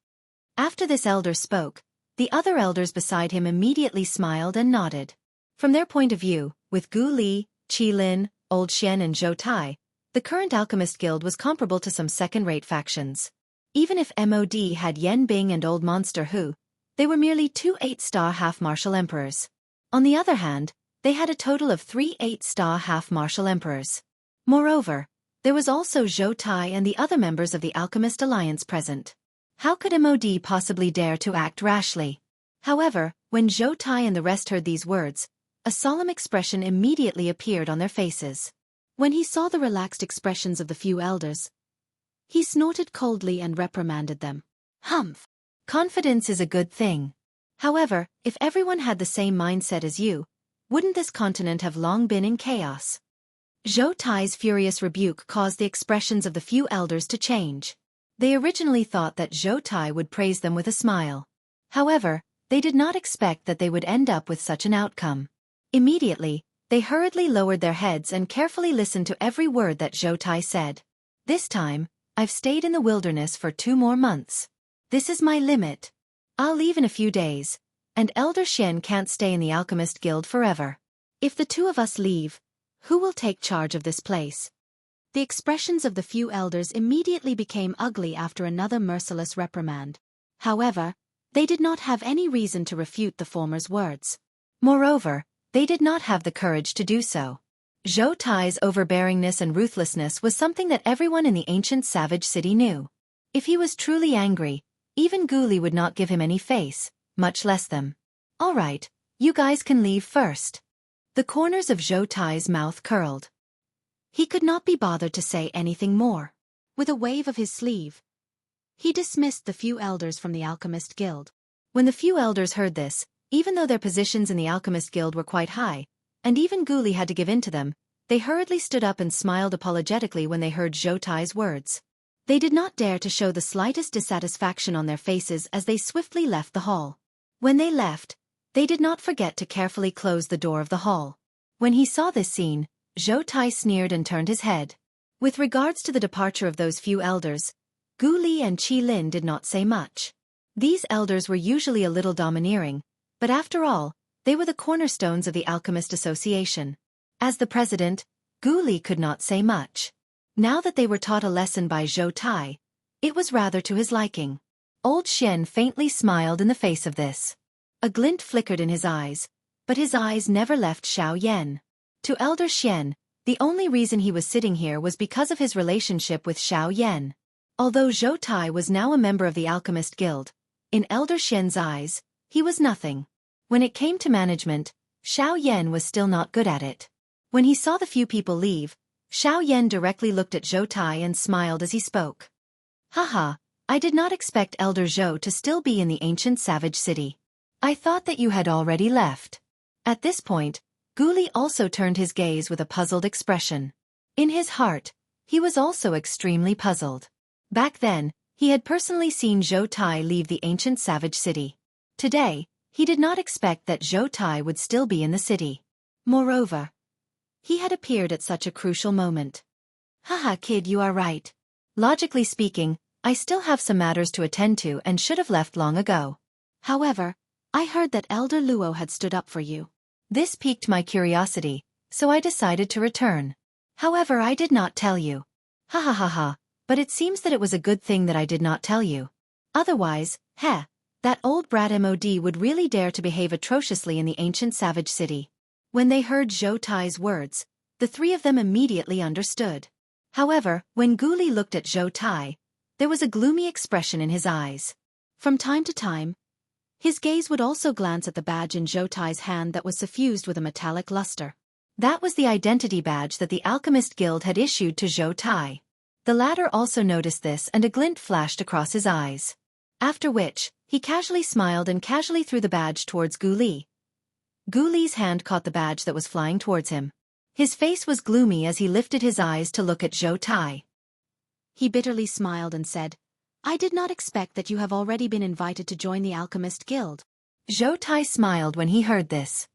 After this elder spoke, the other elders beside him immediately smiled and nodded. From their point of view, with Gu Li, Qi Lin, Old Xian and Zhou Tai, the current Alchemist Guild was comparable to some second-rate factions. Even if MOD had Yan Bing and Old Monster Hu, they were merely 2 8-star half-martial emperors. On the other hand, they had a total of 3 8-star half-martial emperors. Moreover, there was also Zhou Tai and the other members of the Alchemist Alliance present. How could MOD possibly dare to act rashly? However, when Zhou Tai and the rest heard these words, a solemn expression immediately appeared on their faces. When he saw the relaxed expressions of the few elders, he snorted coldly and reprimanded them. Humph! Confidence is a good thing. However, if everyone had the same mindset as you, wouldn't this continent have long been in chaos? Zhou Tai's furious rebuke caused the expressions of the few elders to change. They originally thought that Zhou Tai would praise them with a smile. However, they did not expect that they would end up with such an outcome. Immediately, they hurriedly lowered their heads and carefully listened to every word that Zhou Tai said. This time, I've stayed in the wilderness for 2 more months. This is my limit. I'll leave in a few days, and Elder Xian can't stay in the Alchemist Guild forever. If the 2 of us leave, who will take charge of this place? The expressions of the few elders immediately became ugly after another merciless reprimand. However, they did not have any reason to refute the former's words. Moreover, they did not have the courage to do so. Zhou Tai's overbearingness and ruthlessness was something that everyone in the ancient savage city knew. If he was truly angry, even Gu Li would not give him any face, much less them. All right, you guys can leave first. The corners of Zhou Tai's mouth curled. He could not be bothered to say anything more. With a wave of his sleeve, he dismissed the few elders from the Alchemist Guild. When the few elders heard this, even though their positions in the Alchemist Guild were quite high, and even Gu Li had to give in to them, they hurriedly stood up and smiled apologetically when they heard Zhou Tai's words. They did not dare to show the slightest dissatisfaction on their faces as they swiftly left the hall. When they left, they did not forget to carefully close the door of the hall. When he saw this scene, Zhou Tai sneered and turned his head. With regards to the departure of those few elders, Gu Li and Qi Lin did not say much. These elders were usually a little domineering, but after all, they were the cornerstones of the Alchemist Association. As the president, Gu Li could not say much. Now that they were taught a lesson by Zhou Tai, it was rather to his liking. Old Xian faintly smiled in the face of this. A glint flickered in his eyes, but his eyes never left Xiao Yan. To Elder Xian, the only reason he was sitting here was because of his relationship with Xiao Yan. Although Zhou Tai was now a member of the Alchemist Guild, in Elder Xian's eyes, he was nothing. When it came to management, Xiao Yan was still not good at it. When he saw the few people leave, Xiao Yan directly looked at Zhou Tai and smiled as he spoke. Haha, I did not expect Elder Zhou to still be in the ancient savage city. I thought that you had already left. At this point, Gu Li also turned his gaze with a puzzled expression. In his heart, he was also extremely puzzled. Back then, he had personally seen Zhou Tai leave the ancient savage city. Today, he did not expect that Zhou Tai would still be in the city. Moreover, he had appeared at such a crucial moment. Haha kid, you are right. Logically speaking, I still have some matters to attend to and should have left long ago. However, I heard that Elder Luo had stood up for you. This piqued my curiosity, so I decided to return. However, I did not tell you. Ha ha ha ha, but it seems that it was a good thing that I did not tell you. Otherwise, that old brat MOD would really dare to behave atrociously in the ancient savage city. When they heard Zhou Tai's words, the three of them immediately understood. However, when Gu Li looked at Zhou Tai, there was a gloomy expression in his eyes. From time to time, his gaze would also glance at the badge in Zhou Tai's hand that was suffused with a metallic luster. That was the identity badge that the Alchemist Guild had issued to Zhou Tai. The latter also noticed this and a glint flashed across his eyes. After which, he casually smiled and casually threw the badge towards Gu Li. Gu Li's hand caught the badge that was flying towards him. His face was gloomy as he lifted his eyes to look at Zhou Tai. He bitterly smiled and said, I did not expect that you have already been invited to join the Alchemist Guild. Zhou Tai smiled when he heard this.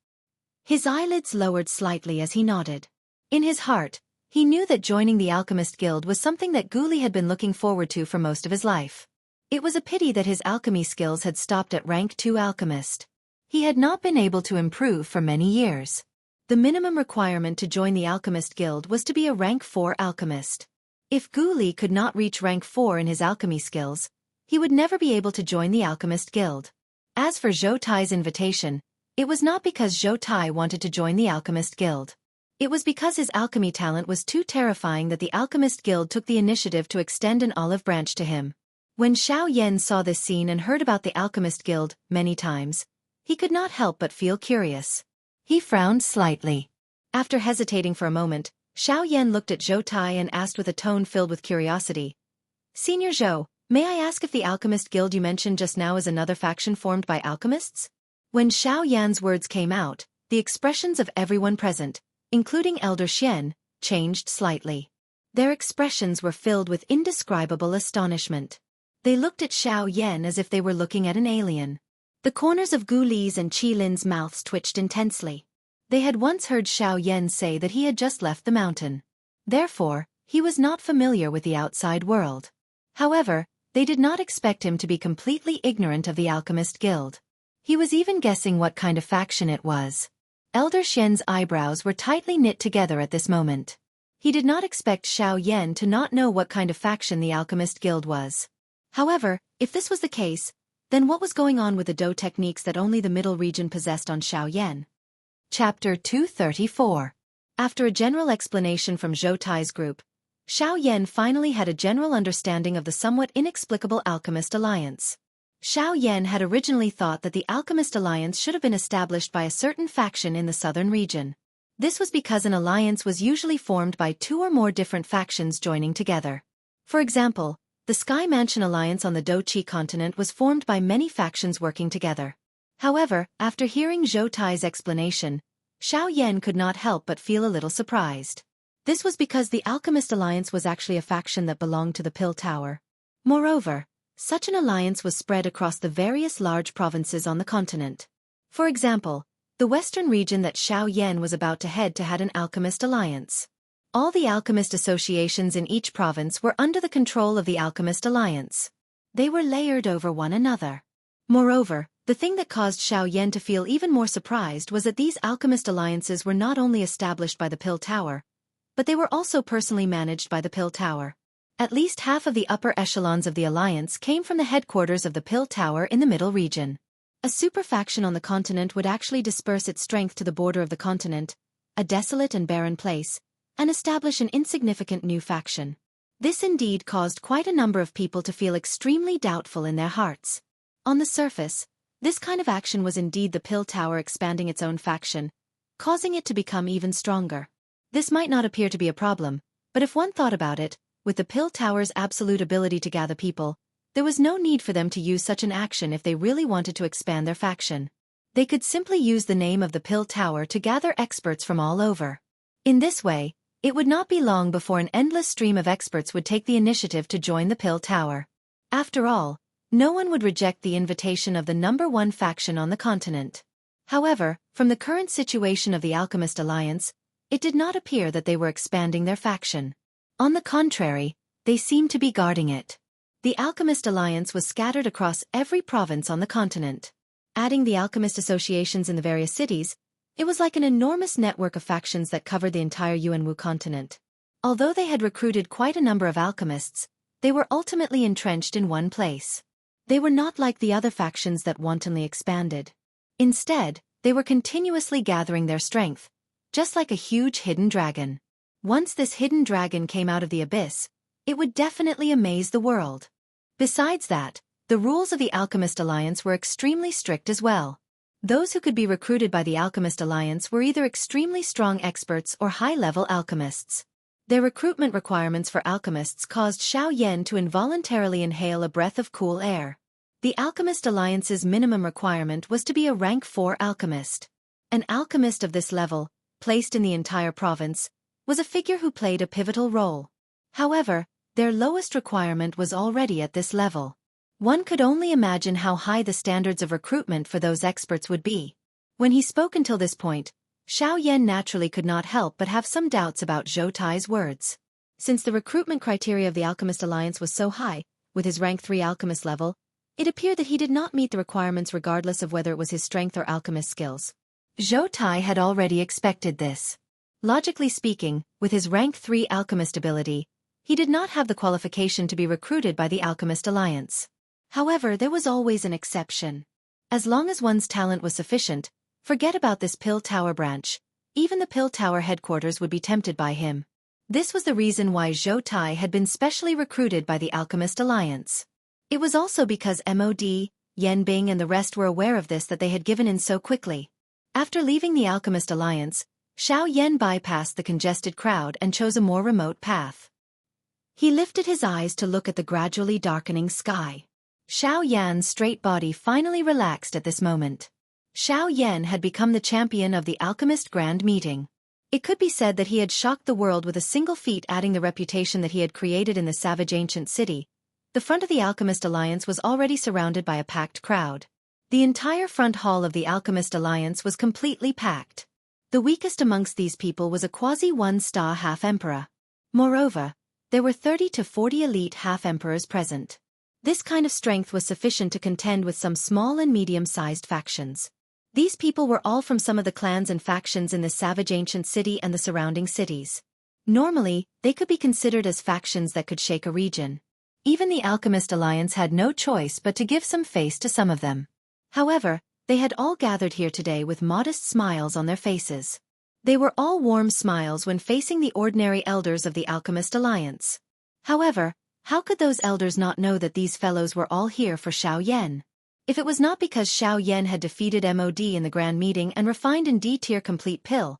His eyelids lowered slightly as he nodded. In his heart, he knew that joining the Alchemist Guild was something that Gu Li had been looking forward to for most of his life. It was a pity that his alchemy skills had stopped at rank 2 alchemist. He had not been able to improve for many years. The minimum requirement to join the Alchemist Guild was to be a rank 4 alchemist. If Gu Li could not reach rank 4 in his alchemy skills, he would never be able to join the Alchemist Guild. As for Zhou Tai's invitation, it was not because Zhou Tai wanted to join the Alchemist Guild. It was because his alchemy talent was too terrifying that the Alchemist Guild took the initiative to extend an olive branch to him. When Xiao Yan saw this scene and heard about the Alchemist Guild many times, he could not help but feel curious. He frowned slightly. After hesitating for a moment, Xiao Yan looked at Zhou Tai and asked with a tone filled with curiosity. Senior Zhou, may I ask if the Alchemist Guild you mentioned just now is another faction formed by alchemists? When Xiao Yan's words came out, the expressions of everyone present, including Elder Xian, changed slightly. Their expressions were filled with indescribable astonishment. They looked at Xiao Yan as if they were looking at an alien. The corners of Gu Li's and Qi Lin's mouths twitched intensely. They had once heard Xiao Yan say that he had just left the mountain. Therefore, he was not familiar with the outside world. However, they did not expect him to be completely ignorant of the Alchemist Guild. He was even guessing what kind of faction it was. Elder Xian's eyebrows were tightly knit together at this moment. He did not expect Xiao Yan to not know what kind of faction the Alchemist Guild was. However, if this was the case, then what was going on with the Dou techniques that only the middle region possessed on Xiao Yan? Chapter 234. After a general explanation from Zhou Tai's group, Xiao Yan finally had a general understanding of the somewhat inexplicable Alchemist Alliance. Xiao Yan had originally thought that the Alchemist Alliance should have been established by a certain faction in the southern region. This was because an alliance was usually formed by 2 or more different factions joining together. For example, the Sky Mansion Alliance on the Dou Qi continent was formed by many factions working together. However, after hearing Zhou Tai's explanation, Xiao Yan could not help but feel a little surprised. This was because the Alchemist Alliance was actually a faction that belonged to the Pill Tower. Moreover, such an alliance was spread across the various large provinces on the continent. For example, the western region that Xiao Yan was about to head to had an Alchemist Alliance. All the Alchemist associations in each province were under the control of the Alchemist Alliance. They were layered over one another. Moreover, the thing that caused Xiao Yan to feel even more surprised was that these alchemist alliances were not only established by the Pill Tower, but they were also personally managed by the Pill Tower. At least half of the upper echelons of the alliance came from the headquarters of the Pill Tower in the middle region. A super faction on the continent would actually disperse its strength to the border of the continent, a desolate and barren place, and establish an insignificant new faction. This indeed caused quite a number of people to feel extremely doubtful in their hearts. On the surface, this kind of action was indeed the Pill Tower expanding its own faction, causing it to become even stronger. This might not appear to be a problem, but if one thought about it, with the Pill Tower's absolute ability to gather people, there was no need for them to use such an action if they really wanted to expand their faction. They could simply use the name of the Pill Tower to gather experts from all over. In this way, it would not be long before an endless stream of experts would take the initiative to join the Pill Tower. After all, no one would reject the invitation of the number 1 faction on the continent. However, from the current situation of the Alchemist Alliance, it did not appear that they were expanding their faction. On the contrary, they seemed to be guarding it. The Alchemist Alliance was scattered across every province on the continent. Adding the alchemist associations in the various cities, it was like an enormous network of factions that covered the entire Yuanwu continent. Although they had recruited quite a number of alchemists, they were ultimately entrenched in one place. They were not like the other factions that wantonly expanded. Instead, they were continuously gathering their strength, just like a huge hidden dragon. Once this hidden dragon came out of the abyss, it would definitely amaze the world. Besides that, the rules of the Alchemist Alliance were extremely strict as well. Those who could be recruited by the Alchemist Alliance were either extremely strong experts or high-level alchemists. Their recruitment requirements for alchemists caused Xiao Yan to involuntarily inhale a breath of cool air. The Alchemist Alliance's minimum requirement was to be a rank 4 alchemist. An alchemist of this level, placed in the entire province, was a figure who played a pivotal role. However, their lowest requirement was already at this level. One could only imagine how high the standards of recruitment for those experts would be. When he spoke until this point, Xiao Yan naturally could not help but have some doubts about Zhou Tai's words. Since the recruitment criteria of the Alchemist Alliance was so high, with his rank 3 alchemist level, it appeared that he did not meet the requirements regardless of whether it was his strength or alchemist skills. Zhou Tai had already expected this. Logically speaking, with his rank 3 alchemist ability, he did not have the qualification to be recruited by the Alchemist Alliance. However, there was always an exception. As long as one's talent was sufficient, forget about this Pill Tower branch, even the Pill Tower headquarters would be tempted by him. This was the reason why Zhou Tai had been specially recruited by the Alchemist Alliance. It was also because MOD, Yan Bing and the rest were aware of this that they had given in so quickly. After leaving the Alchemist Alliance, Xiao Yan bypassed the congested crowd and chose a more remote path. He lifted his eyes to look at the gradually darkening sky. Xiao Yan's straight body finally relaxed at this moment. Xiao Yan had become the champion of the Alchemist Grand Meeting. It could be said that he had shocked the world with a single feat, adding the reputation that he had created in the savage ancient city. The front of the Alchemist Alliance was already surrounded by a packed crowd. The entire front hall of the Alchemist Alliance was completely packed. The weakest amongst these people was a quasi-1-star half-emperor. Moreover, there were 30 to 40 elite half-emperors present. This kind of strength was sufficient to contend with some small and medium-sized factions. These people were all from some of the clans and factions in the savage ancient city and the surrounding cities. Normally, they could be considered as factions that could shake a region. Even the Alchemist Alliance had no choice but to give some face to some of them. However, they had all gathered here today with modest smiles on their faces. They were all warm smiles when facing the ordinary elders of the Alchemist Alliance. However, how could those elders not know that these fellows were all here for Xiao Yan? If it was not because Xiao Yan had defeated MOD in the Grand Meeting and refined in D-tier complete pill,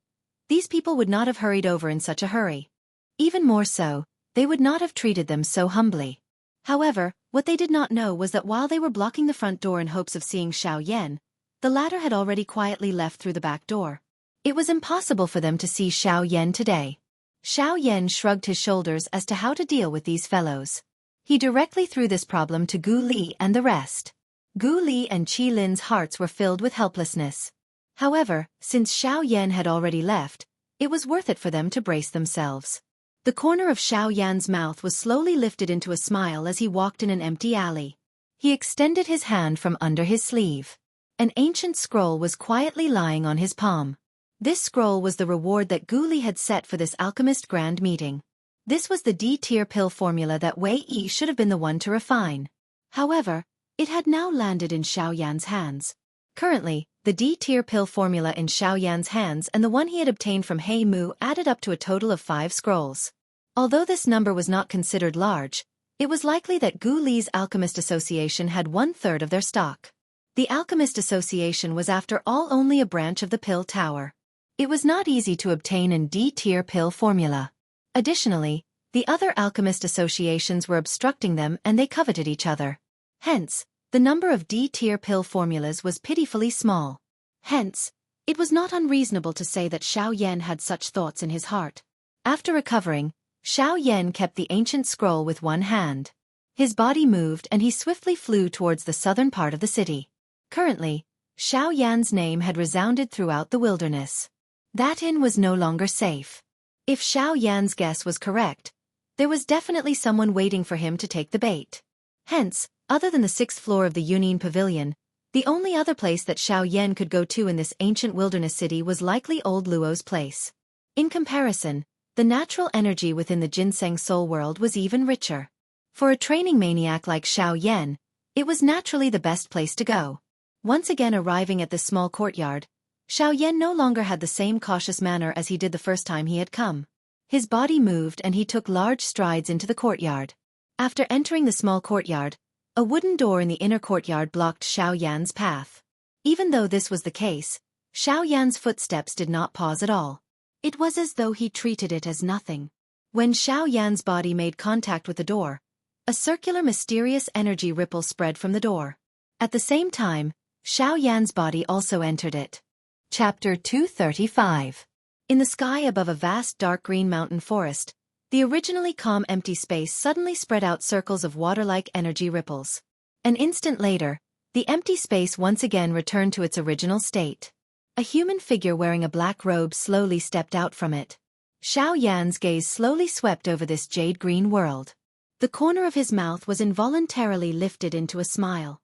these people would not have hurried over in such a hurry. Even more so, they would not have treated them so humbly. However, what they did not know was that while they were blocking the front door in hopes of seeing Xiao Yan, the latter had already quietly left through the back door. It was impossible for them to see Xiao Yan today. Xiao Yan shrugged his shoulders as to how to deal with these fellows. He directly threw this problem to Gu Li and the rest. Gu Li and Qi Lin's hearts were filled with helplessness. However, since Xiao Yan had already left, it was worth it for them to brace themselves. The corner of Xiao Yan's mouth was slowly lifted into a smile as he walked in an empty alley. He extended his hand from under his sleeve. An ancient scroll was quietly lying on his palm. This scroll was the reward that Gu Li had set for this Alchemist Grand Meeting. This was the D-tier pill formula that Wei Yi should have been the one to refine. However, it had now landed in Xiao Yan's hands. Currently, the D-tier pill formula in Xiao Yan's hands and the one he had obtained from Hei Mu added up to a total of 5 scrolls. Although this number was not considered large, it was likely that Gu Li's Alchemist Association had 1/3 of their stock. The Alchemist Association was after all only a branch of the Pill Tower. It was not easy to obtain an D-tier pill formula. Additionally, the other Alchemist Associations were obstructing them and they coveted each other. Hence, the number of D-tier pill formulas was pitifully small. Hence, it was not unreasonable to say that Xiao Yan had such thoughts in his heart. After recovering, Xiao Yan kept the ancient scroll with one hand. His body moved and he swiftly flew towards the southern part of the city. Currently, Xiao Yan's name had resounded throughout the wilderness. That inn was no longer safe. If Xiao Yan's guess was correct, There was definitely someone waiting for him to take the bait. Hence, other than the 6th floor of the Union Pavilion, the only other place that Xiao Yan could go to in this ancient wilderness city was likely old Luo's place. In comparison, the natural energy within the ginseng soul world was even richer. For a training maniac like Xiao Yan, it was naturally the best place to go. Once again arriving at this small courtyard, Xiao Yan no longer had the same cautious manner as he did the first time he had come. His body moved and he took large strides into the courtyard. After entering the small courtyard, a wooden door in the inner courtyard blocked Xiao Yan's path. Even though this was the case, Xiao Yan's footsteps did not pause at all. It was as though he treated it as nothing. When Xiao Yan's body made contact with the door, a circular mysterious energy ripple spread from the door. At the same time, Xiao Yan's body also entered it. Chapter 235. In the sky above a vast dark green mountain forest, the originally calm empty space suddenly spread out circles of water-like energy ripples. An instant later, the empty space once again returned to its original state. A human figure wearing a black robe slowly stepped out from it. Xiao Yan's gaze slowly swept over this jade-green world. The corner of his mouth was involuntarily lifted into a smile.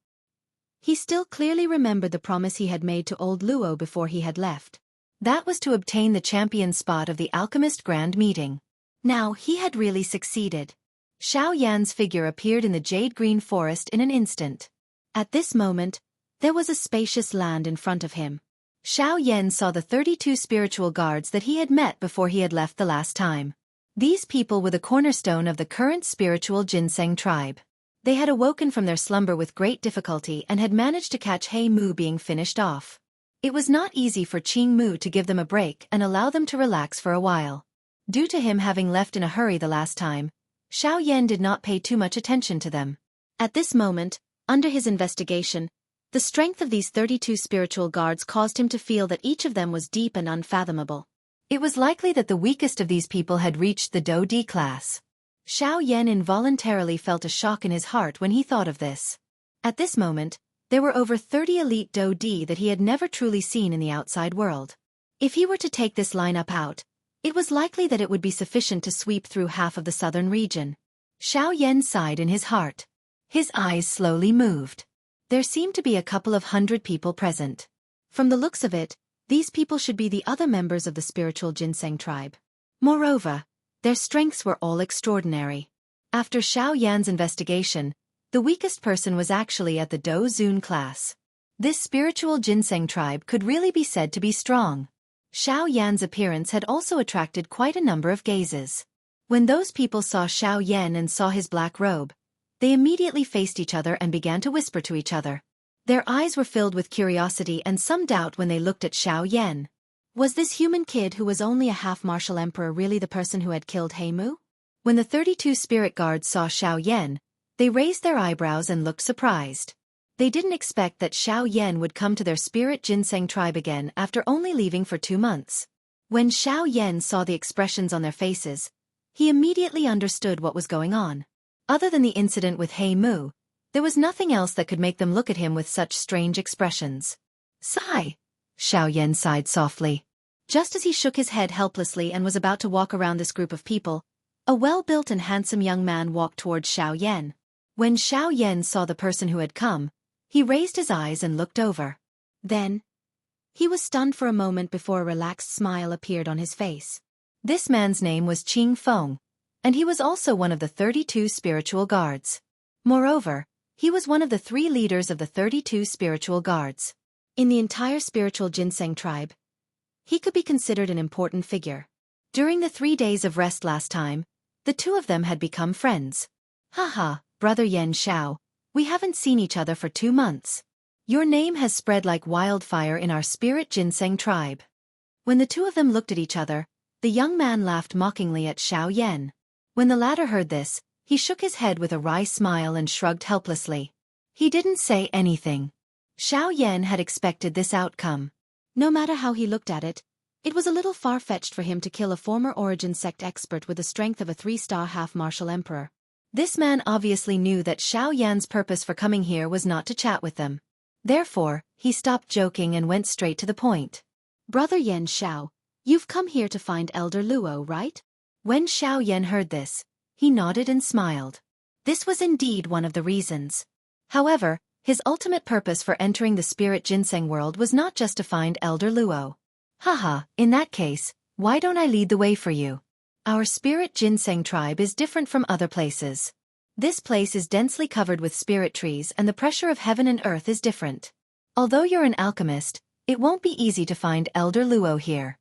He still clearly remembered the promise he had made to old Luo before he had left. That was to obtain the champion spot of the Alchemist Grand Meeting. Now he had really succeeded. Xiao Yan's figure appeared in the jade-green forest in an instant. At this moment, there was a spacious land in front of him. Xiao Yan saw the 32 spiritual guards that he had met before he had left the last time. These people were the cornerstone of the current spiritual ginseng tribe. They had awoken from their slumber with great difficulty and had managed to catch He Mu being finished off. It was not easy for Qing Mu to give them a break and allow them to relax for a while. Due to him having left in a hurry the last time, Xiao Yan did not pay too much attention to them. At this moment, under his investigation, the strength of these 32 spiritual guards caused him to feel that each of them was deep and unfathomable. It was likely that the weakest of these people had reached the Do D class. Xiao Yan involuntarily felt a shock in his heart when he thought of this. At this moment, there were over 30 elite Do D that he had never truly seen in the outside world. If he were to take this lineup out, it was likely that it would be sufficient to sweep through half of the southern region. Xiao Yan sighed in his heart. His eyes slowly moved. There seemed to be a couple of hundred people present. From the looks of it, these people should be the other members of the spiritual ginseng tribe. Moreover, their strengths were all extraordinary. After Xiao Yan's investigation, the weakest person was actually at the Do Zun class. This spiritual ginseng tribe could really be said to be strong. Xiao Yan's appearance had also attracted quite a number of gazes. When those people saw Xiao Yan and saw his black robe, they immediately faced each other and began to whisper to each other. Their eyes were filled with curiosity and some doubt when they looked at Xiao Yan. Was this human kid who was only a half-martial emperor really the person who had killed He Mu? When the 32 spirit guards saw Xiao Yan, they raised their eyebrows and looked surprised. They didn't expect that Xiao Yan would come to their spirit ginseng tribe again after only leaving for 2 months. When Xiao Yan saw the expressions on their faces, he immediately understood what was going on. Other than the incident with He Mu, there was nothing else that could make them look at him with such strange expressions. Sigh. Xiao Yan sighed softly. Just as he shook his head helplessly and was about to walk around this group of people, a well-built and handsome young man walked towards Xiao Yan. When Xiao Yan saw the person who had come, he raised his eyes and looked over. Then, he was stunned for a moment before a relaxed smile appeared on his face. This man's name was Qing Feng, and he was also one of the 32 spiritual guards. Moreover, he was one of the 3 leaders of the 32 spiritual guards. In the entire spiritual ginseng tribe, he could be considered an important figure. During the 3 days of rest last time, the two of them had become friends. Haha, brother Yan Xiao, we haven't seen each other for 2 months. Your name has spread like wildfire in our spirit ginseng tribe. When the two of them looked at each other, the young man laughed mockingly at Xiao Yan. When the latter heard this, he shook his head with a wry smile and shrugged helplessly. He didn't say anything. Xiao Yan had expected this outcome. No matter how he looked at it, it was a little far-fetched for him to kill a former origin sect expert with the strength of a 3-star half-martial emperor. This man obviously knew that Xiao Yan's purpose for coming here was not to chat with them. Therefore, he stopped joking and went straight to the point. Brother Yan Xiao, you've come here to find Elder Luo, right? When Xiao Yan heard this, He nodded and smiled. This was indeed one of the reasons. However, his ultimate purpose for entering the spirit ginseng world was not just to find Elder Luo. Haha, in that case, why don't I lead the way for you? Our spirit ginseng tribe is different from other places. This place is densely covered with spirit trees and the pressure of heaven and earth is different. Although you're an alchemist, it won't be easy to find Elder Luo here.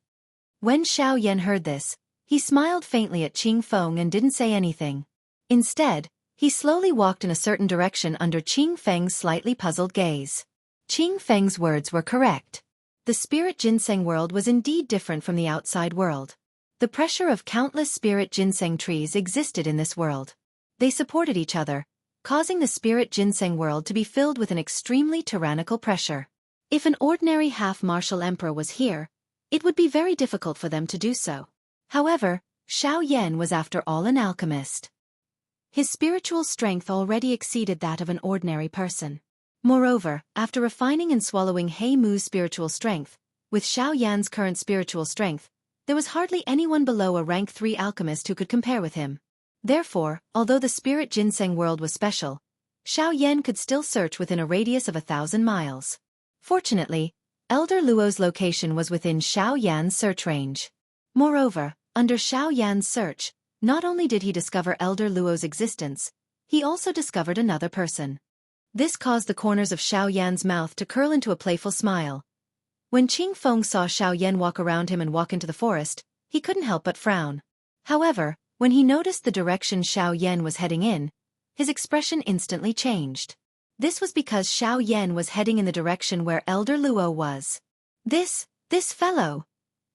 When Xiao Yan heard this, he smiled faintly at Qing Feng and didn't say anything. Instead, he slowly walked in a certain direction under Qing Feng's slightly puzzled gaze. Qing Feng's words were correct. The spirit ginseng world was indeed different from the outside world. The pressure of countless spirit ginseng trees existed in this world. They supported each other, causing the spirit ginseng world to be filled with an extremely tyrannical pressure. If an ordinary half-martial emperor was here, it would be very difficult for them to do so. However, Xiao Yan was after all an alchemist. His spiritual strength already exceeded that of an ordinary person. Moreover, after refining and swallowing He Mu's spiritual strength, with Xiao Yan's current spiritual strength, there was hardly anyone below a rank 3 alchemist who could compare with him. Therefore, although the spirit ginseng world was special, Xiao Yan could still search within a radius of 1,000 miles. Fortunately, Elder Luo's location was within Xiao Yan's search range. Moreover, under Xiao Yan's search, not only did he discover Elder Luo's existence, he also discovered another person. This caused the corners of Xiao Yan's mouth to curl into a playful smile. When Qing Feng saw Xiao Yan walk around him and walk into the forest, he couldn't help but frown. However, when he noticed the direction Xiao Yan was heading in, his expression instantly changed. This was because Xiao Yan was heading in the direction where Elder Luo was. This fellow.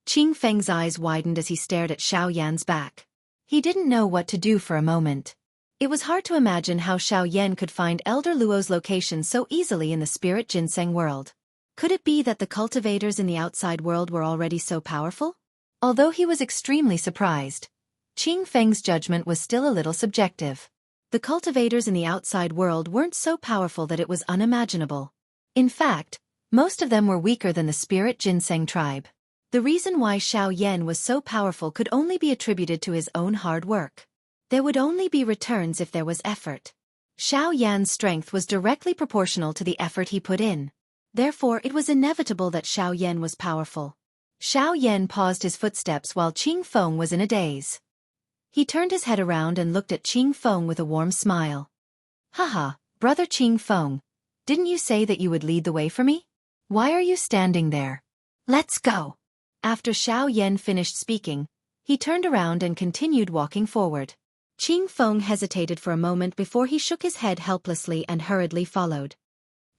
Qing Feng's eyes widened as he stared at Xiao Yan's back. He didn't know what to do for a moment. It was hard to imagine how Xiao Yan could find Elder Luo's location so easily in the spirit ginseng world. Could it be that the cultivators in the outside world were already so powerful? Although he was extremely surprised, Qing Feng's judgment was still a little subjective. The cultivators in the outside world weren't so powerful that it was unimaginable. In fact, most of them were weaker than the spirit ginseng tribe. The reason why Xiao Yan was so powerful could only be attributed to his own hard work. There would only be returns if there was effort. Xiao Yan's strength was directly proportional to the effort he put in. Therefore, it was inevitable that Xiao Yan was powerful. Xiao Yan paused his footsteps while Qing Feng was in a daze. He turned his head around and looked at Qing Feng with a warm smile. Haha, brother Qing Feng, didn't you say that you would lead the way for me? Why are you standing there? Let's go. After Xiao Yan finished speaking, he turned around and continued walking forward. Qing Feng hesitated for a moment before he shook his head helplessly and hurriedly followed.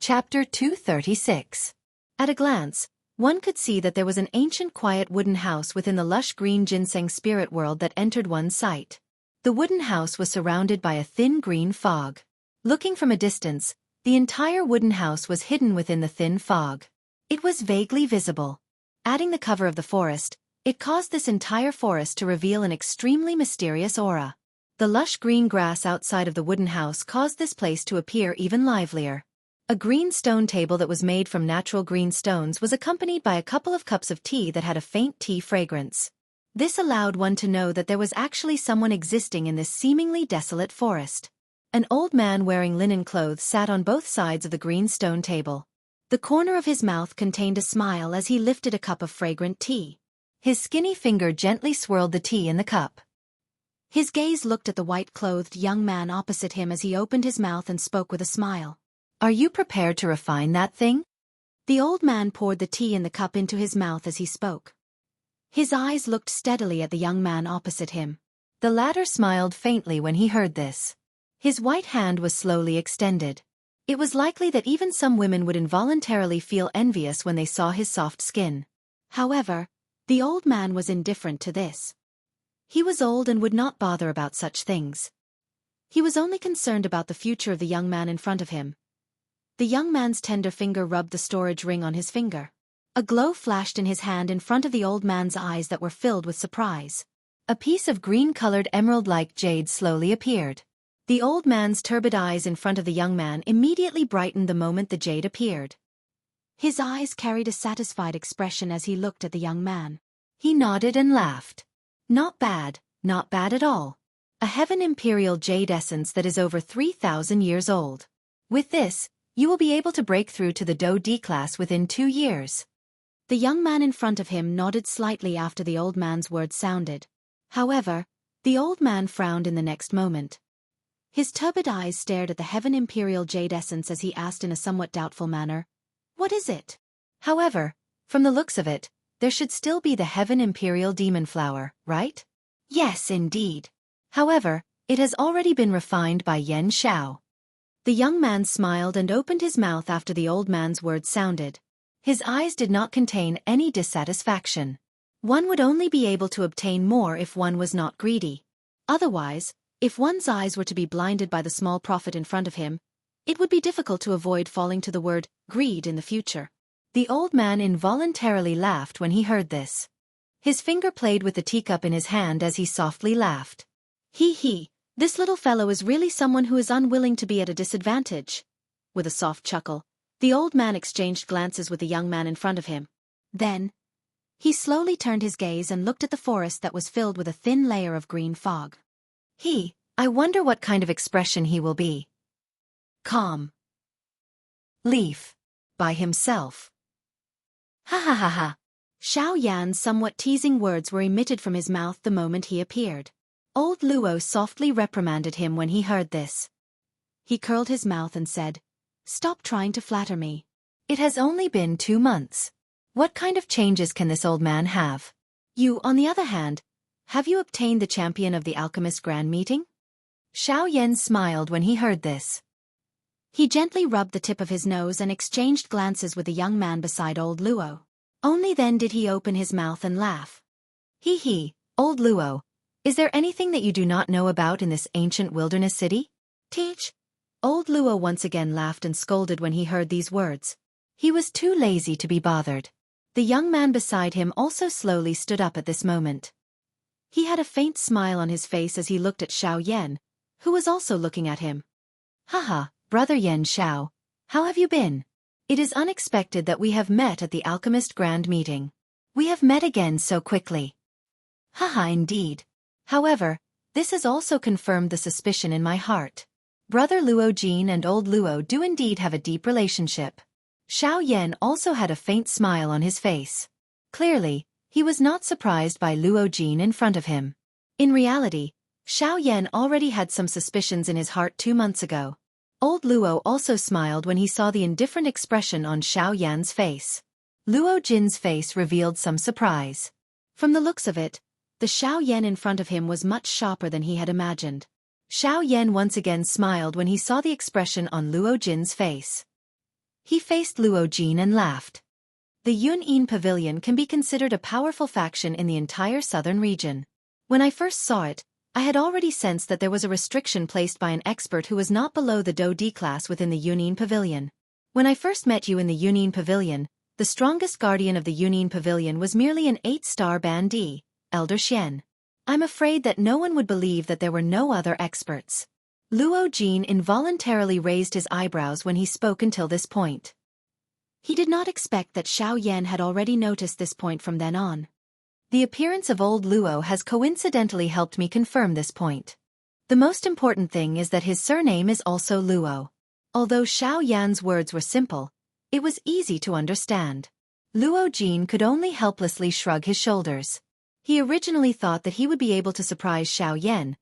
Chapter 236. At a glance, one could see that there was an ancient quiet wooden house within the lush green ginseng spirit world that entered one's sight. The wooden house was surrounded by a thin green fog. Looking from a distance, the entire wooden house was hidden within the thin fog. It was vaguely visible. Adding the cover of the forest, it caused this entire forest to reveal an extremely mysterious aura. The lush green grass outside of the wooden house caused this place to appear even livelier. A green stone table that was made from natural green stones was accompanied by a couple of cups of tea that had a faint tea fragrance. This allowed one to know that there was actually someone existing in this seemingly desolate forest. An old man wearing linen clothes sat on both sides of the green stone table. The corner of his mouth contained a smile as he lifted a cup of fragrant tea. His skinny finger gently swirled the tea in the cup. His gaze looked at the white-clothed young man opposite him as he opened his mouth and spoke with a smile. Are you prepared to refine that thing? The old man poured the tea in the cup into his mouth as he spoke. His eyes looked steadily at the young man opposite him. The latter smiled faintly when he heard this. His white hand was slowly extended. It was likely that even some women would involuntarily feel envious when they saw his soft skin. However, the old man was indifferent to this. He was old and would not bother about such things. He was only concerned about the future of the young man in front of him. The young man's tender finger rubbed the storage ring on his finger. A glow flashed in his hand in front of the old man's eyes that were filled with surprise. A piece of green-colored emerald-like jade slowly appeared. The old man's turbid eyes in front of the young man immediately brightened the moment the jade appeared. His eyes carried a satisfied expression as he looked at the young man. He nodded and laughed. Not bad at all. a heaven imperial jade essence that is over 3,000 years old. With this, you will be able to break through to the Do D class within 2 years. The young man in front of him nodded slightly after the old man's words sounded. However, the old man frowned in the next moment. His turbid eyes stared at the heaven imperial jade essence as he asked in a somewhat doubtful manner, "What is it?" However, from the looks of it, there should still be the heaven imperial demon flower, right? Yes, indeed. However, it has already been refined by Yen Xiao. The young man smiled and opened his mouth after the old man's words sounded. His eyes did not contain any dissatisfaction. One would only be able to obtain more if one was not greedy. Otherwise, if one's eyes were to be blinded by the small profit in front of him, it would be difficult to avoid falling to the word greed in the future. The old man involuntarily laughed when he heard this. His finger played with the teacup in his hand as he softly laughed. He, this little fellow is really someone who is unwilling to be at a disadvantage. With a soft chuckle, the old man exchanged glances with the young man in front of him. Then, he slowly turned his gaze and looked at the forest that was filled with a thin layer of green fog. I wonder what kind of expression he will be. Calm. Leaf. By himself. Ha ha ha ha. Xiao Yan's somewhat teasing words were emitted from his mouth the moment he appeared. Old Luo softly reprimanded him when he heard this. He curled his mouth and said, "Stop trying to flatter me. It has only been 2 months. What kind of changes can this old man have? You, on the other hand, have you obtained the champion of the Alchemist Grand Meeting?" Xiao Yan smiled when he heard this. He gently rubbed the tip of his nose and exchanged glances with the young man beside old Luo. Only then did he open his mouth and laugh. Old Luo, is there anything that you do not know about in this ancient wilderness city? Teach. Old Luo once again laughed and scolded when he heard these words. He was too lazy to be bothered. The young man beside him also slowly stood up at this moment. He had a faint smile on his face as he looked at Xiao Yan, who was also looking at him. Haha, brother Yen Xiao, how have you been? It is unexpected that we have met at the Alchemist Grand Meeting. We have met again so quickly. Haha, indeed. However, this has also confirmed the suspicion in my heart. Brother Luo Jin and old Luo do indeed have a deep relationship. Xiao Yan also had a faint smile on his face. Clearly, he was not surprised by Luo Jin in front of him. In reality, Xiao Yan already had some suspicions in his heart 2 months ago. Old Luo also smiled when he saw the indifferent expression on Xiao Yan's face. Luo Jin's face revealed some surprise. From the looks of it, the Xiao Yan in front of him was much sharper than he had imagined. Xiao Yan once again smiled when he saw the expression on Luo Jin's face. He faced Luo Jin and laughed. The Yun'in Pavilion can be considered a powerful faction in the entire southern region. When I first saw it, I had already sensed that there was a restriction placed by an expert who was not below the Do D class within the Yun'in Pavilion. When I first met you in the Yun'in Pavilion, the strongest guardian of the Yun'in Pavilion was merely an 8-star Ban Di, Elder Xian. I'm afraid that no one would believe that there were no other experts. Luo Jin involuntarily raised his eyebrows when he spoke until this point. He did not expect that Xiao Yan had already noticed this point from then on. The appearance of old Luo has coincidentally helped me confirm this point. The most important thing is that his surname is also Luo. Although Xiao Yan's words were simple, it was easy to understand. Luo Jin could only helplessly shrug his shoulders. He originally thought that he would be able to surprise Xiao Yan,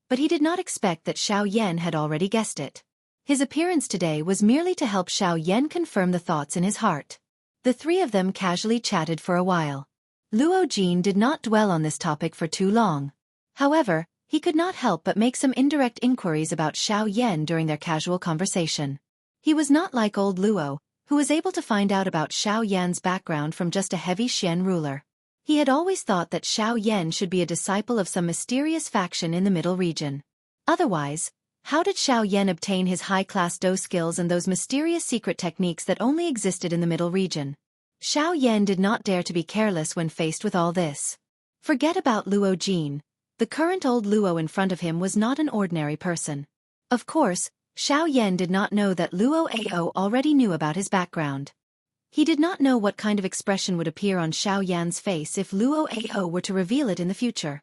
but he did not expect that Xiao Yan had already guessed it. His appearance today was merely to help Xiao Yan confirm the thoughts in his heart. The three of them casually chatted for a while. Luo Jin did not dwell on this topic for too long. However, he could not help but make some indirect inquiries about Xiao Yan during their casual conversation. He was not like old Luo, who was able to find out about Xiao Yan's background from just a heavy Xian ruler. He had always thought that Xiao Yan should be a disciple of some mysterious faction in the middle region. Otherwise, how did Xiao Yan obtain his high-class Do skills and those mysterious secret techniques that only existed in the middle region? Xiao Yan did not dare to be careless when faced with all this. Forget about Luo Jin. The current old Luo in front of him was not an ordinary person. Of course, Xiao Yan did not know that Luo Ao already knew about his background. He did not know what kind of expression would appear on Xiao Yan's face if Luo Ao were to reveal it in the future.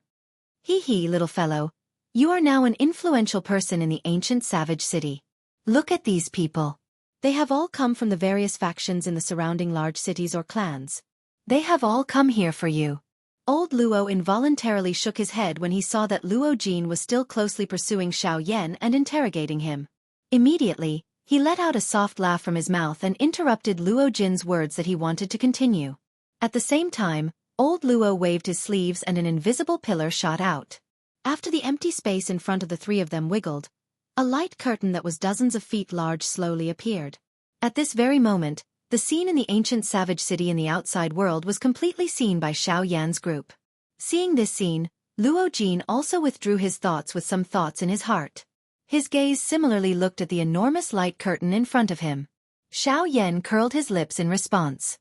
Little fellow, You are now an influential person in the ancient savage city. Look at these people. They have all come from the various factions in the surrounding large cities or clans. They have all come here for you. Old Luo involuntarily shook his head when he saw that Luo Jin was still closely pursuing Xiao Yan and interrogating him. Immediately, he let out a soft laugh from his mouth and interrupted Luo Jin's words that he wanted to continue. At the same time, old Luo waved his sleeves and an invisible pillar shot out. After the empty space in front of the three of them wiggled, a light curtain that was dozens of feet large slowly appeared. At this very moment, the scene in the ancient savage city in the outside world was completely seen by Xiao Yan's group. Seeing this scene, Luo Jin also withdrew his thoughts with some thoughts in his heart. His gaze similarly looked at the enormous light curtain in front of him. Xiao Yan curled his lips in response.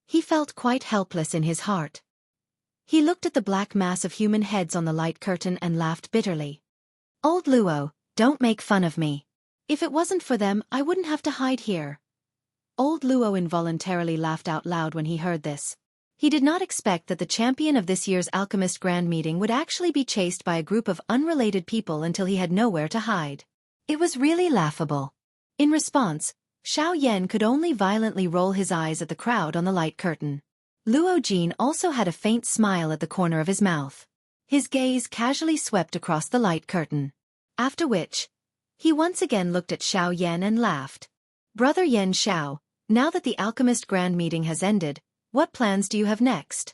He felt quite helpless in his heart. He looked at the black mass of human heads on the light curtain and laughed bitterly. Old Luo, don't make fun of me. If it wasn't for them, I wouldn't have to hide here. Old Luo involuntarily laughed out loud when he heard this. He did not expect that the champion of this year's Alchemist Grand Meeting would actually be chased by a group of unrelated people until he had nowhere to hide. It was really laughable. In response, Xiao Yan could only violently roll his eyes at the crowd on the light curtain. Luo Jin also had a faint smile at the corner of his mouth. His gaze casually swept across the light curtain. After which, he once again looked at Xiao Yan and laughed. Brother Yan Xiao, now that the Alchemist Grand Meeting has ended, what plans do you have next?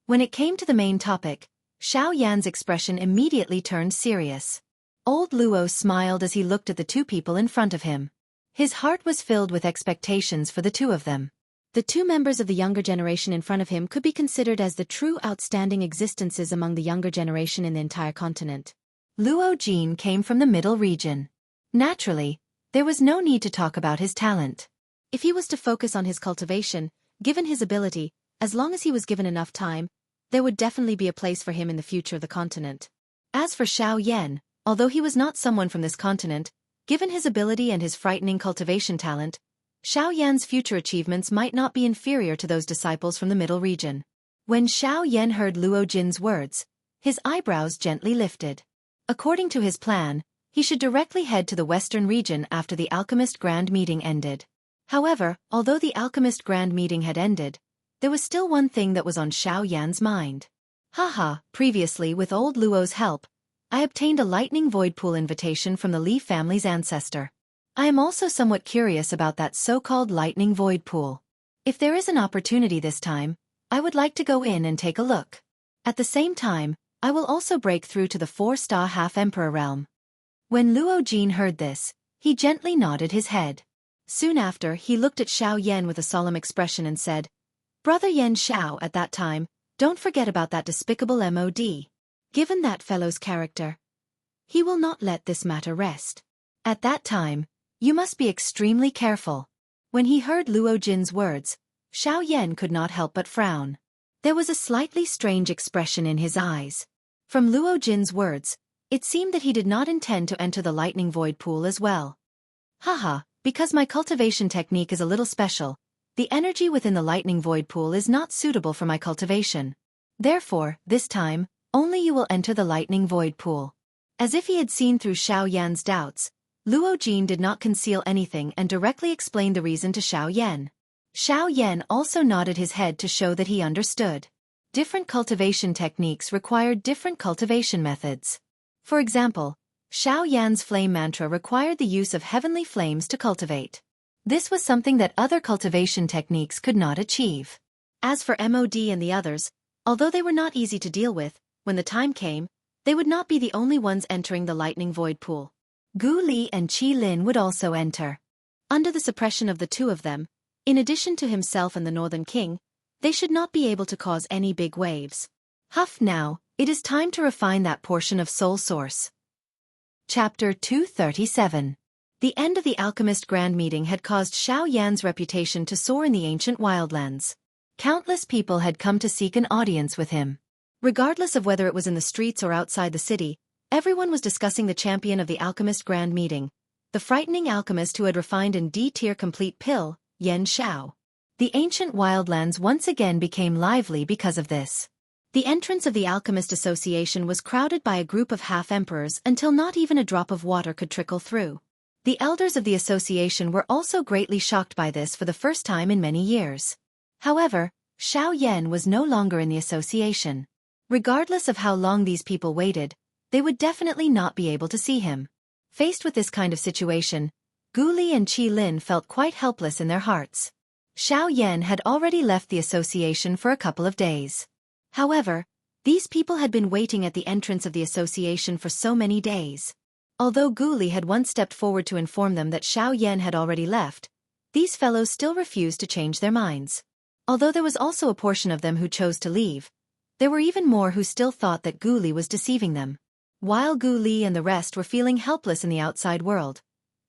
When it came to the main topic, Xiao Yan's expression immediately turned serious. Old Luo smiled as he looked at the two people in front of him. His heart was filled with expectations for the two of them. The two members of the younger generation in front of him could be considered as the true outstanding existences among the younger generation in the entire continent. Luo Jin came from the middle region. Naturally, there was no need to talk about his talent. If he was to focus on his cultivation, given his ability, as long as he was given enough time, there would definitely be a place for him in the future of the continent. As for Xiao Yan, although he was not someone from this continent, given his ability and his frightening cultivation talent, Xiao Yan's future achievements might not be inferior to those disciples from the middle region. When Xiao Yan heard Luo Jin's words, his eyebrows gently lifted. According to his plan, he should directly head to the western region after the Alchemist Grand Meeting ended. However, although the Alchemist Grand Meeting had ended, there was still one thing that was on Xiao Yan's mind. Previously with old Luo's help, I obtained a lightning void pool invitation from the Li family's ancestor. I am also somewhat curious about that so-called lightning void pool. If there is an opportunity this time, I would like to go in and take a look. At the same time, I will also break through to the 4-star half-emperor realm. When Luo Jin heard this, he gently nodded his head. Soon after, he looked at Xiao Yan with a solemn expression and said, Brother Yan Xiao, at that time, don't forget about that despicable MOD. Given that fellow's character, he will not let this matter rest. At that time, you must be extremely careful. When he heard Luo Jin's words, Xiao Yan could not help but frown. There was a slightly strange expression in his eyes. From Luo Jin's words, it seemed that he did not intend to enter the lightning void pool as well. Because my cultivation technique is a little special, the energy within the lightning void pool is not suitable for my cultivation. Therefore, this time, only you will enter the lightning void pool. As if he had seen through Xiao Yan's doubts, Luo Jin did not conceal anything and directly explained the reason to Xiao Yan. Xiao Yan also nodded his head to show that he understood. Different cultivation techniques required different cultivation methods. For example, Xiao Yan's flame mantra required the use of heavenly flames to cultivate. This was something that other cultivation techniques could not achieve. As for MOD and the others, although they were not easy to deal with, when the time came, they would not be the only ones entering the lightning void pool. Gu Li and Qi Lin would also enter. Under the suppression of the two of them, in addition to himself and the Northern King, they should not be able to cause any big waves. Now, it is time to refine that portion of Soul Source. Chapter 237. The end of the Alchemist Grand Meeting had caused Xiao Yan's reputation to soar in the ancient wildlands. Countless people had come to seek an audience with him. Regardless of whether it was in the streets or outside the city, everyone was discussing the champion of the Alchemist Grand Meeting, the frightening alchemist who had refined in D-tier complete pill, Yan Xiao. The ancient wildlands once again became lively because of this. The entrance of the Alchemist Association was crowded by a group of half-emperors until not even a drop of water could trickle through. The elders of the association were also greatly shocked by this for the first time in many years. However, Xiao Yan was no longer in the association. Regardless of how long these people waited, they would definitely not be able to see him. Faced with this kind of situation, Gu Li and Qi Lin felt quite helpless in their hearts. Xiao Yan had already left the association for a couple of days. However, these people had been waiting at the entrance of the association for so many days. Although Gu Li had once stepped forward to inform them that Xiao Yan had already left, these fellows still refused to change their minds. Although there was also a portion of them who chose to leave, there were even more who still thought that Gu Li was deceiving them. While Gu Li and the rest were feeling helpless in the outside world,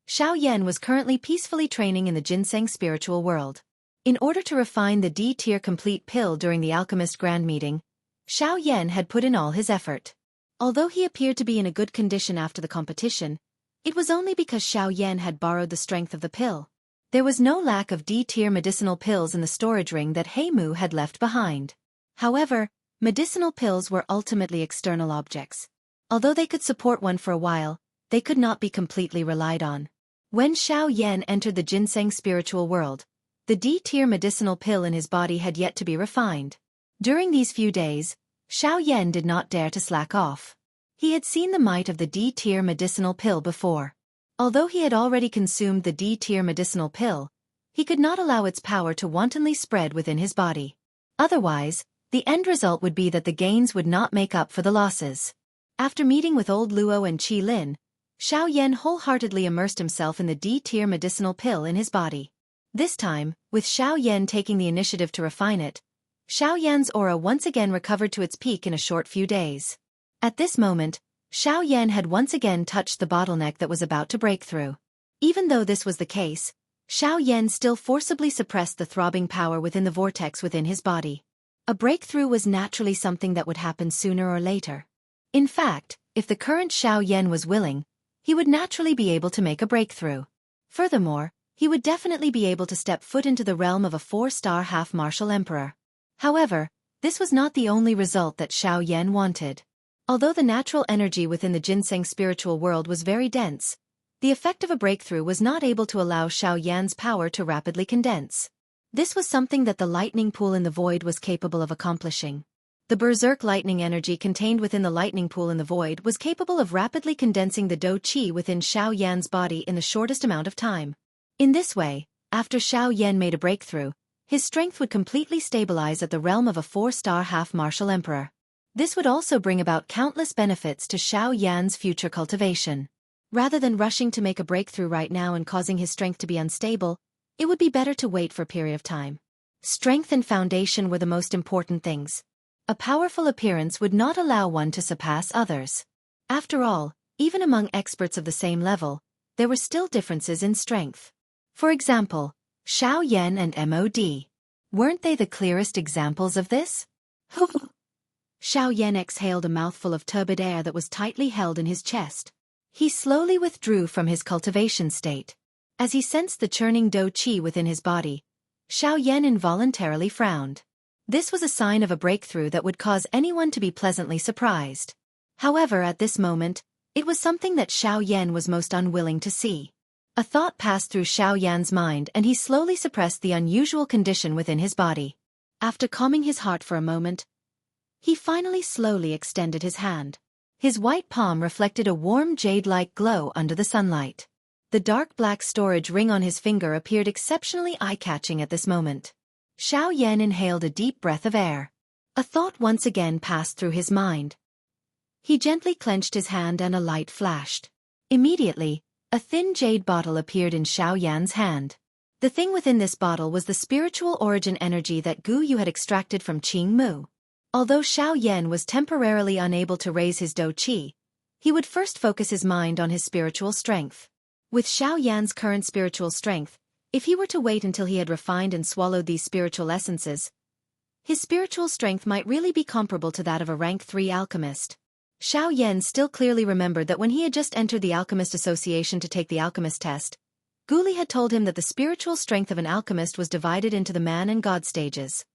Xiao Yan was currently peacefully training in the ginseng spiritual world. In order to refine the D-tier complete pill during the Alchemist Grand Meeting, Xiao Yan had put in all his effort. Although he appeared to be in a good condition after the competition, it was only because Xiao Yan had borrowed the strength of the pill. There was no lack of D-tier medicinal pills in the storage ring that Heimu had left behind. However, medicinal pills were ultimately external objects. Although they could support one for a while, they could not be completely relied on. When Xiao Yan entered the ginseng spiritual world, the D-tier medicinal pill in his body had yet to be refined. During these few days, Xiao Yan did not dare to slack off. He had seen the might of the D-tier medicinal pill before. Although he had already consumed the D-tier medicinal pill, he could not allow its power to wantonly spread within his body. Otherwise, the end result would be that the gains would not make up for the losses. After meeting with old Luo and Qi Lin, Xiao Yan wholeheartedly immersed himself in the D-tier medicinal pill in his body. This time, with Xiao Yan taking the initiative to refine it, Xiao Yan's aura once again recovered to its peak in a short few days. At this moment, Xiao Yan had once again touched the bottleneck that was about to break through. Even though this was the case, Xiao Yan still forcibly suppressed the throbbing power within the vortex within his body. A breakthrough was naturally something that would happen sooner or later. In fact, if the current Xiao Yan was willing, he would naturally be able to make a breakthrough. Furthermore, he would definitely be able to step foot into the realm of a 4-star half-martial emperor. However, this was not the only result that Xiao Yan wanted. Although the natural energy within the ginseng spiritual world was very dense, the effect of a breakthrough was not able to allow Xiao Yan's power to rapidly condense. This was something that the lightning pool in the void was capable of accomplishing. The berserk lightning energy contained within the lightning pool in the void was capable of rapidly condensing the Do Qi within Xiao Yan's body in the shortest amount of time. In this way, after Xiao Yan made a breakthrough, his strength would completely stabilize at the realm of a 4-star half-martial emperor. This would also bring about countless benefits to Xiao Yan's future cultivation. Rather than rushing to make a breakthrough right now and causing his strength to be unstable, it would be better to wait for a period of time. Strength and foundation were the most important things. A powerful appearance would not allow one to surpass others. After all, even among experts of the same level, there were still differences in strength. For example, Xiao Yan and MOD. Weren't they the clearest examples of this? Xiao Yan exhaled a mouthful of turbid air that was tightly held in his chest. He slowly withdrew from his cultivation state. As he sensed the churning Do Qi within his body, Xiao Yan involuntarily frowned. This was a sign of a breakthrough that would cause anyone to be pleasantly surprised. However, at this moment, it was something that Xiao Yan was most unwilling to see. A thought passed through Xiao Yan's mind and he slowly suppressed the unusual condition within his body. After calming his heart for a moment, he finally slowly extended his hand. His white palm reflected a warm jade-like glow under the sunlight. The dark black storage ring on his finger appeared exceptionally eye-catching at this moment. Xiao Yan inhaled a deep breath of air. A thought once again passed through his mind. He gently clenched his hand and a light flashed. Immediately, a thin jade bottle appeared in Xiao Yan's hand. The thing within this bottle was the spiritual origin energy that Gu Yu had extracted from Qing Mu. Although Xiao Yan was temporarily unable to raise his Do Qi, he would first focus his mind on his spiritual strength. With Xiao Yan's current spiritual strength, if he were to wait until he had refined and swallowed these spiritual essences, his spiritual strength might really be comparable to that of a rank 3 alchemist. Xiao Yan still clearly remembered that when he had just entered the Alchemist Association to take the alchemist test, Gu Li had told him that the spiritual strength of an alchemist was divided into the man and god stages.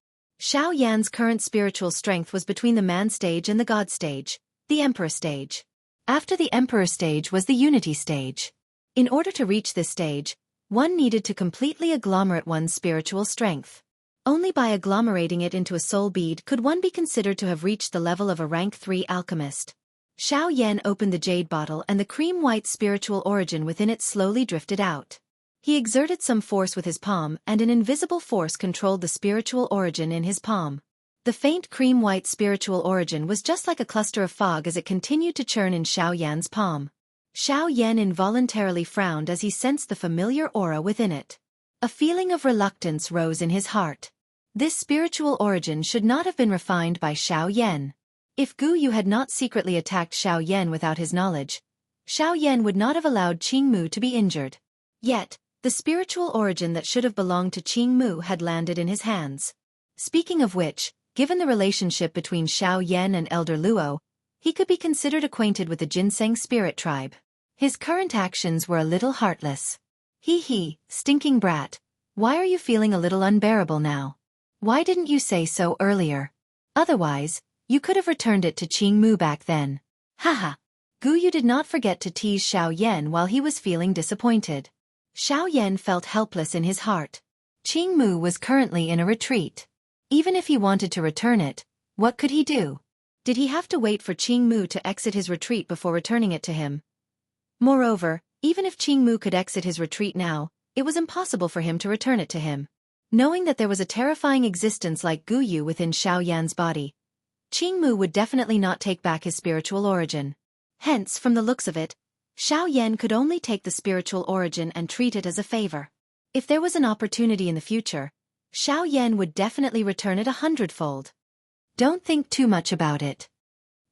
Xiao Yan's current spiritual strength was between the man stage and the god stage, the emperor stage. After the emperor stage was the unity stage. In order to reach this stage, one needed to completely agglomerate one's spiritual strength. Only by agglomerating it into a soul bead could one be considered to have reached the level of a rank 3 alchemist. Xiao Yan opened the jade bottle and the cream-white spiritual origin within it slowly drifted out. He exerted some force with his palm and an invisible force controlled the spiritual origin in his palm. The faint cream-white spiritual origin was just like a cluster of fog as it continued to churn in Xiao Yan's palm. Xiao Yan involuntarily frowned as he sensed the familiar aura within it. A feeling of reluctance rose in his heart. This spiritual origin should not have been refined by Xiao Yan. If Gu Yu had not secretly attacked Xiao Yan without his knowledge, Xiao Yan would not have allowed Qing Mu to be injured. Yet, the spiritual origin that should have belonged to Qing Mu had landed in his hands. Speaking of which, given the relationship between Xiao Yan and Elder Luo, he could be considered acquainted with the Ginseng spirit tribe. His current actions were a little heartless. Hee, stinking brat, why are you feeling a little unbearable now? Why didn't you say so earlier? Otherwise, you could have returned it to Qing Mu back then. Haha. Gu Yu did not forget to tease Xiao Yan while he was feeling disappointed. Xiao Yan felt helpless in his heart. Qing Mu was currently in a retreat. Even if he wanted to return it, what could he do? Did he have to wait for Qing Mu to exit his retreat before returning it to him? Moreover, even if Qing Mu could exit his retreat now, it was impossible for him to return it to him. Knowing that there was a terrifying existence like Gu Yu within Xiao Yan's body, Qing Mu would definitely not take back his spiritual origin. Hence, from the looks of it, Xiao Yan could only take the spiritual origin and treat it as a favor. If there was an opportunity in the future, Xiao Yan would definitely return it 100-fold. Don't think too much about it.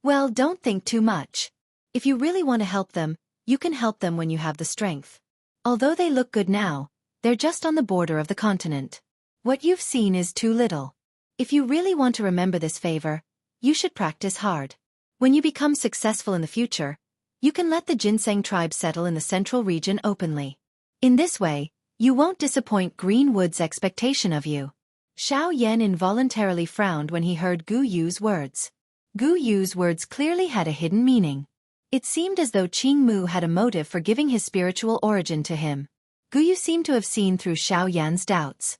Well, don't think too much. If you really want to help them, you can help them when you have the strength. Although they look good now, they're just on the border of the continent. What you've seen is too little. If you really want to remember this favor, you should practice hard. When you become successful in the future, you can let the Ginseng tribe settle in the central region openly. In this way, you won't disappoint Greenwood's expectation of you. Xiao Yan involuntarily frowned when he heard Gu Yu's words. Gu Yu's words clearly had a hidden meaning. It seemed as though Qing Mu had a motive for giving his spiritual origin to him. Gu Yu seemed to have seen through Xiao Yan's doubts.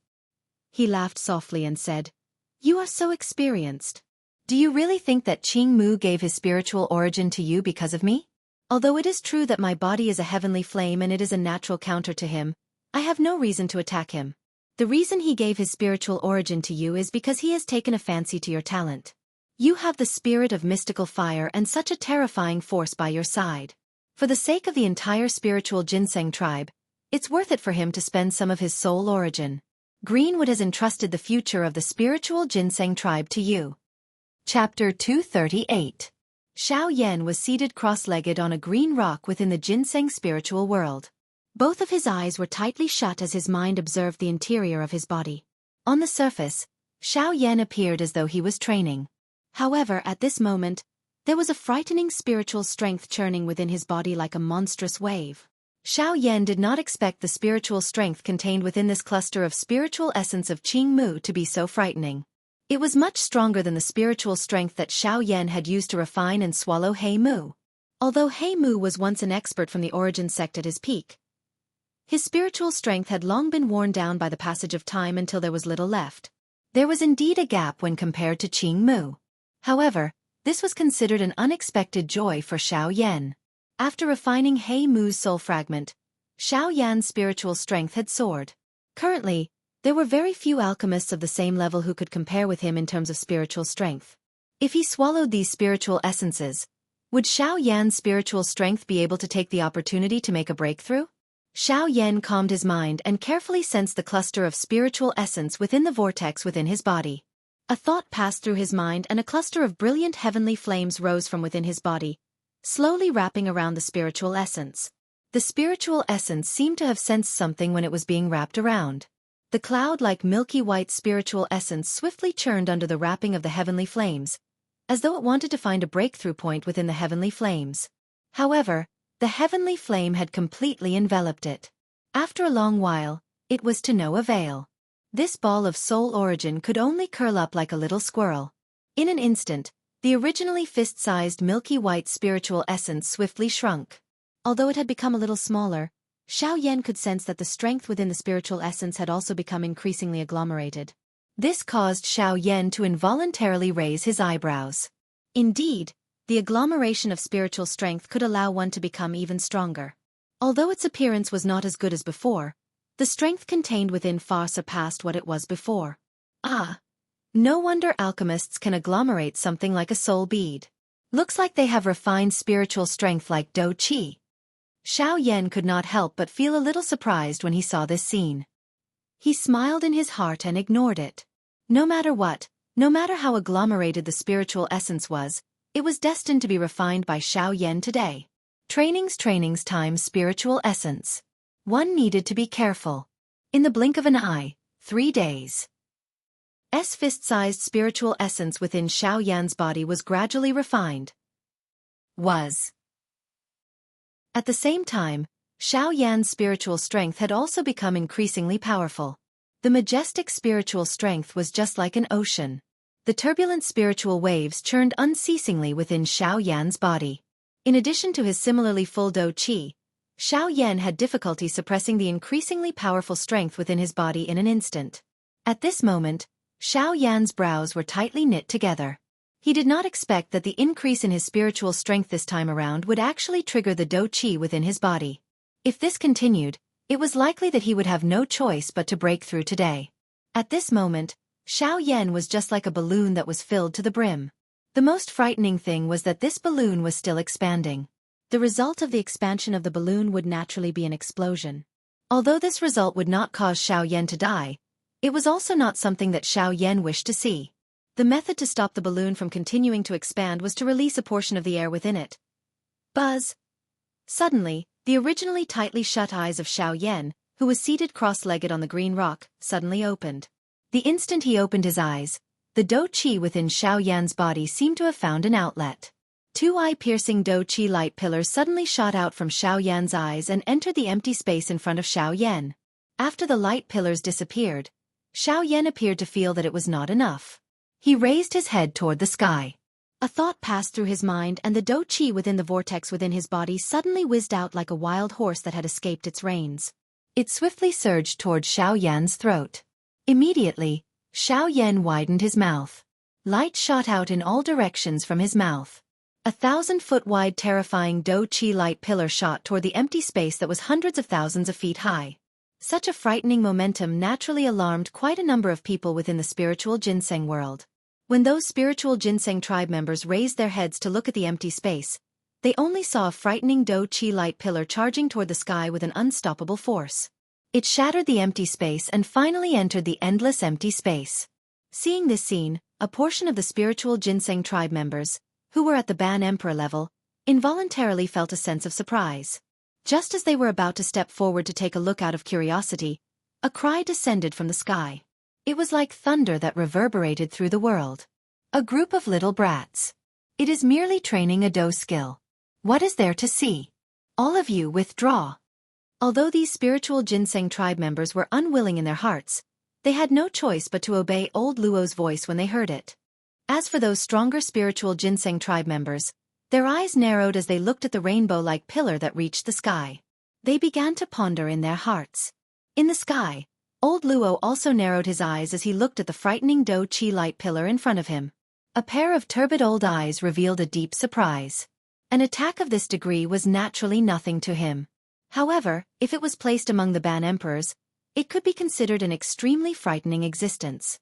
He laughed softly and said, "You are so experienced. Do you really think that Qing Mu gave his spiritual origin to you because of me? Although it is true that my body is a heavenly flame and it is a natural counter to him, I have no reason to attack him. The reason he gave his spiritual origin to you is because he has taken a fancy to your talent. You have the spirit of mystical fire and such a terrifying force by your side. For the sake of the entire spiritual Ginseng tribe, it's worth it for him to spend some of his soul origin. Greenwood has entrusted the future of the spiritual Ginseng tribe to you." Chapter 238. Xiao Yan was seated cross-legged on a green rock within the Ginseng spiritual world. Both of his eyes were tightly shut as his mind observed the interior of his body. On the surface, Xiao Yan appeared as though he was training. However, at this moment, there was a frightening spiritual strength churning within his body like a monstrous wave. Xiao Yan did not expect the spiritual strength contained within this cluster of spiritual essence of Qing Mu to be so frightening. It was much stronger than the spiritual strength that Xiao Yan had used to refine and swallow He Mu. Although He Mu was once an expert from the origin sect at his peak, his spiritual strength had long been worn down by the passage of time until there was little left. There was indeed a gap when compared to Qing Mu. However, this was considered an unexpected joy for Xiao Yan. After refining He Mu's soul fragment, Xiao Yan's spiritual strength had soared. Currently, there were very few alchemists of the same level who could compare with him in terms of spiritual strength. If he swallowed these spiritual essences, would Xiao Yan's spiritual strength be able to take the opportunity to make a breakthrough? Xiao Yan calmed his mind and carefully sensed the cluster of spiritual essence within the vortex within his body. A thought passed through his mind and a cluster of brilliant heavenly flames rose from within his body, slowly wrapping around the spiritual essence. The spiritual essence seemed to have sensed something when it was being wrapped around. The cloud-like milky white spiritual essence swiftly churned under the wrapping of the heavenly flames, as though it wanted to find a breakthrough point within the heavenly flames. However, the heavenly flame had completely enveloped it. After a long while, it was to no avail. This ball of soul origin could only curl up like a little squirrel. In an instant, the originally fist-sized milky white spiritual essence swiftly shrunk. Although it had become a little smaller, Xiao Yan could sense that the strength within the spiritual essence had also become increasingly agglomerated. This caused Xiao Yan to involuntarily raise his eyebrows. Indeed, the agglomeration of spiritual strength could allow one to become even stronger. Although its appearance was not as good as before, the strength contained within far surpassed what it was before. Ah! No wonder alchemists can agglomerate something like a soul bead. Looks like they have refined spiritual strength like Do Qi. Xiao Yan could not help but feel a little surprised when he saw this scene. He smiled in his heart and ignored it. No matter what, no matter how agglomerated the spiritual essence was, it was destined to be refined by Xiao Yan today. Trainings times spiritual essence. One needed to be careful. In the blink of an eye, 3 days. Fist-sized spiritual essence within Xiao Yan's body was gradually refined. At the same time, Xiao Yan's spiritual strength had also become increasingly powerful. The majestic spiritual strength was just like an ocean. The turbulent spiritual waves churned unceasingly within Xiao Yan's body. In addition to his similarly full Do Qi, Xiao Yan had difficulty suppressing the increasingly powerful strength within his body in an instant. At this moment, Xiao Yan's brows were tightly knit together. He did not expect that the increase in his spiritual strength this time around would actually trigger the Do Qi within his body. If this continued, it was likely that he would have no choice but to break through today. At this moment, Xiao Yan was just like a balloon that was filled to the brim. The most frightening thing was that this balloon was still expanding. The result of the expansion of the balloon would naturally be an explosion. Although this result would not cause Xiao Yan to die, it was also not something that Xiao Yan wished to see. The method to stop the balloon from continuing to expand was to release a portion of the air within it. Buzz! Suddenly, the originally tightly shut eyes of Xiao Yan, who was seated cross-legged on the green rock, suddenly opened. The instant he opened his eyes, the Do Qi within Xiao Yan's body seemed to have found an outlet. 2 eye-piercing Do Qi light pillars suddenly shot out from Xiao Yan's eyes and entered the empty space in front of Xiao Yan. After the light pillars disappeared, Xiao Yan appeared to feel that it was not enough. He raised his head toward the sky. A thought passed through his mind and the Do Qi within the vortex within his body suddenly whizzed out like a wild horse that had escaped its reins. It swiftly surged toward Xiao Yan's throat. Immediately, Xiao Yan widened his mouth. Light shot out in all directions from his mouth. 1,000-foot-wide terrifying Do Qi light pillar shot toward the empty space that was hundreds of thousands of feet high. Such a frightening momentum naturally alarmed quite a number of people within the spiritual ginseng world. When those spiritual ginseng tribe members raised their heads to look at the empty space, they only saw a frightening Do Qi light pillar charging toward the sky with an unstoppable force. It shattered the empty space and finally entered the endless empty space. Seeing this scene, a portion of the spiritual ginseng tribe members, who were at the Ban Emperor level, involuntarily felt a sense of surprise. Just as they were about to step forward to take a look out of curiosity, a cry descended from the sky. It was like thunder that reverberated through the world. A group of little brats. It is merely training a Do skill. What is there to see? All of you withdraw. Although these spiritual ginseng tribe members were unwilling in their hearts, they had no choice but to obey old Luo's voice when they heard it. As for those stronger spiritual ginseng tribe members, their eyes narrowed as they looked at the rainbow-like pillar that reached the sky. They began to ponder in their hearts. In the sky, old Luo also narrowed his eyes as he looked at the frightening Do Qi light pillar in front of him. A pair of turbid old eyes revealed a deep surprise. An attack of this degree was naturally nothing to him. However, if it was placed among the Ban Emperors, it could be considered an extremely frightening existence.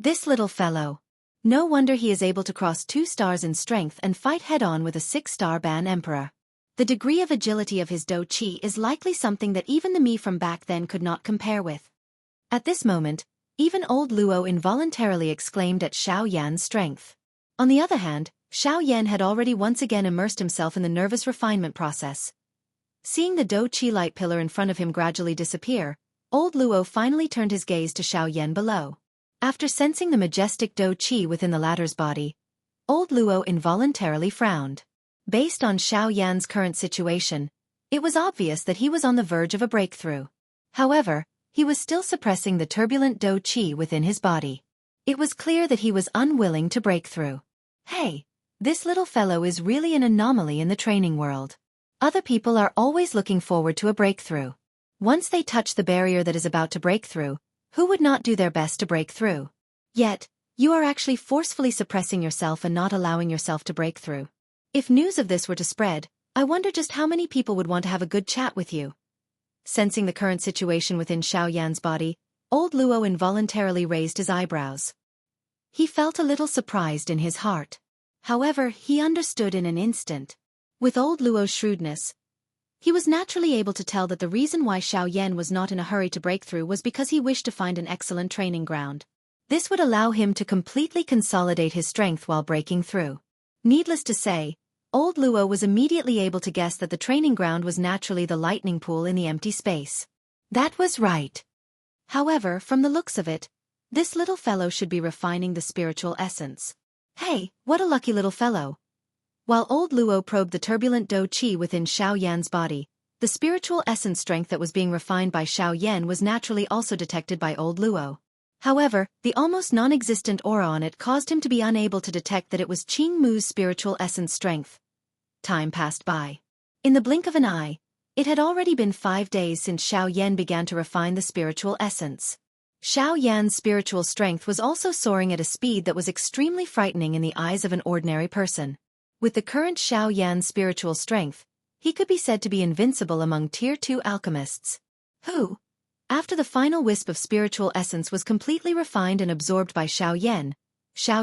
This little fellow. No wonder he is able to cross 2 stars in strength and fight head-on with a 6-star Ban Emperor. The degree of agility of his Do Qi is likely something that even the me from back then could not compare with. At this moment, even old Luo involuntarily exclaimed at Xiao Yan's strength. On the other hand, Xiao Yan had already once again immersed himself in the nervous refinement process. Seeing the Do Qi light pillar in front of him gradually disappear, old Luo finally turned his gaze to Xiao Yan below. After sensing the majestic Do Qi within the latter's body, old Luo involuntarily frowned. Based on Xiao Yan's current situation, it was obvious that he was on the verge of a breakthrough. However, he was still suppressing the turbulent Do Chi within his body. It was clear that he was unwilling to break through. Hey, this little fellow is really an anomaly in the training world. Other people are always looking forward to a breakthrough. Once they touch the barrier that is about to break through, who would not do their best to break through? Yet, you are actually forcefully suppressing yourself and not allowing yourself to break through. If news of this were to spread, I wonder just how many people would want to have a good chat with you. Sensing the current situation within Xiao Yan's body, old Luo involuntarily raised his eyebrows. He felt a little surprised in his heart. However, he understood in an instant. With old Luo's shrewdness, he was naturally able to tell that the reason why Xiao Yan was not in a hurry to break through was because he wished to find an excellent training ground. This would allow him to completely consolidate his strength while breaking through. Needless to say, old Luo was immediately able to guess that the training ground was naturally the lightning pool in the empty space. That was right. However, from the looks of it, this little fellow should be refining the spiritual essence. Hey, what a lucky little fellow. While old Luo probed the turbulent Do Chi within Xiao Yan's body, the spiritual essence strength that was being refined by Xiao Yan was naturally also detected by old Luo. However, the almost non-existent aura on it caused him to be unable to detect that it was Qing Mu's spiritual essence strength. Time passed by. In the blink of an eye, it had already been 5 days since Xiao Yan began to refine the spiritual essence. Xiao Yan's spiritual strength was also soaring at a speed that was extremely frightening in the eyes of an ordinary person. With the current Xiao Yan's spiritual strength, he could be said to be invincible among Tier 2 alchemists. Who? After the final wisp of spiritual essence was completely refined and absorbed by Xiao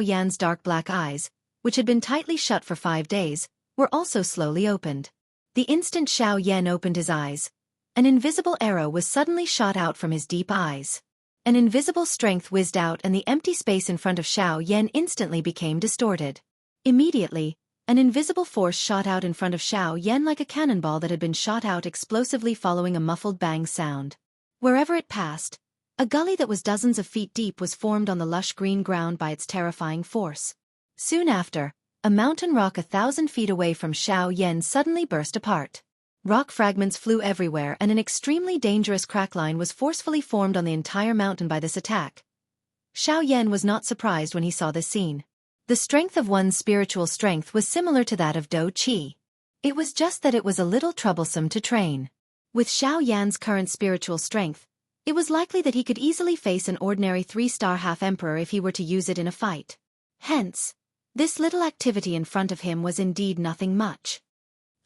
Yan's dark black eyes, which had been tightly shut for 5 days, were also slowly opened. The instant Xiao Yan opened his eyes, an invisible arrow was suddenly shot out from his deep eyes. An invisible strength whizzed out and the empty space in front of Xiao Yan instantly became distorted. Immediately, an invisible force shot out in front of Xiao Yan like a cannonball that had been shot out explosively following a muffled bang sound. Wherever it passed, a gully that was dozens of feet deep was formed on the lush green ground by its terrifying force. Soon after, a mountain rock 1,000 feet away from Xiao Yan suddenly burst apart. Rock fragments flew everywhere and an extremely dangerous crackline was forcefully formed on the entire mountain by this attack. Xiao Yan was not surprised when he saw this scene. The strength of one's spiritual strength was similar to that of Do Chi. It was just that it was a little troublesome to train. With Xiao Yan's current spiritual strength, it was likely that he could easily face an ordinary 3-star half-emperor if he were to use it in a fight. Hence, this little activity in front of him was indeed nothing much.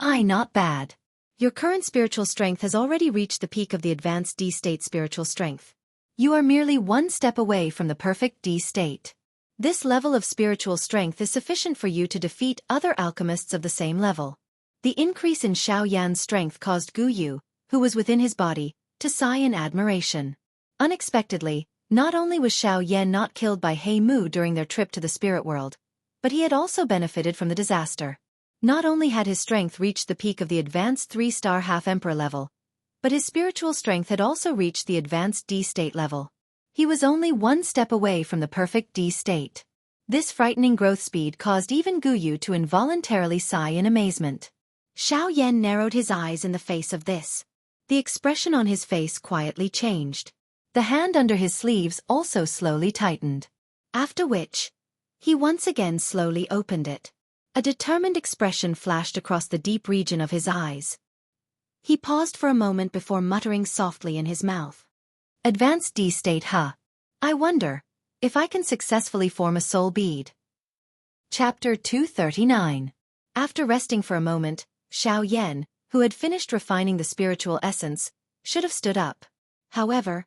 Not bad. Your current spiritual strength has already reached the peak of the advanced D state spiritual strength. You are merely 1 step away from the perfect D state. This level of spiritual strength is sufficient for you to defeat other alchemists of the same level. The increase in Xiao Yan's strength caused Gu Yu, who was within his body, to sigh in admiration. Unexpectedly, not only was Xiao Yan not killed by He Mu during their trip to the spirit world, but he had also benefited from the disaster. Not only had his strength reached the peak of the advanced 3-star half-emperor level, but his spiritual strength had also reached the advanced D state level. He was only 1 step away from the perfect D state. This frightening growth speed caused even Gu Yu to involuntarily sigh in amazement. Xiao Yan narrowed his eyes in the face of this. The expression on his face quietly changed. The hand under his sleeves also slowly tightened. After which, he once again slowly opened it. A determined expression flashed across the deep region of his eyes. He paused for a moment before muttering softly in his mouth. Advanced D state, huh? I wonder if I can successfully form a soul bead. Chapter 239. After resting for a moment, Xiao Yan, who had finished refining the spiritual essence, should have stood up. However,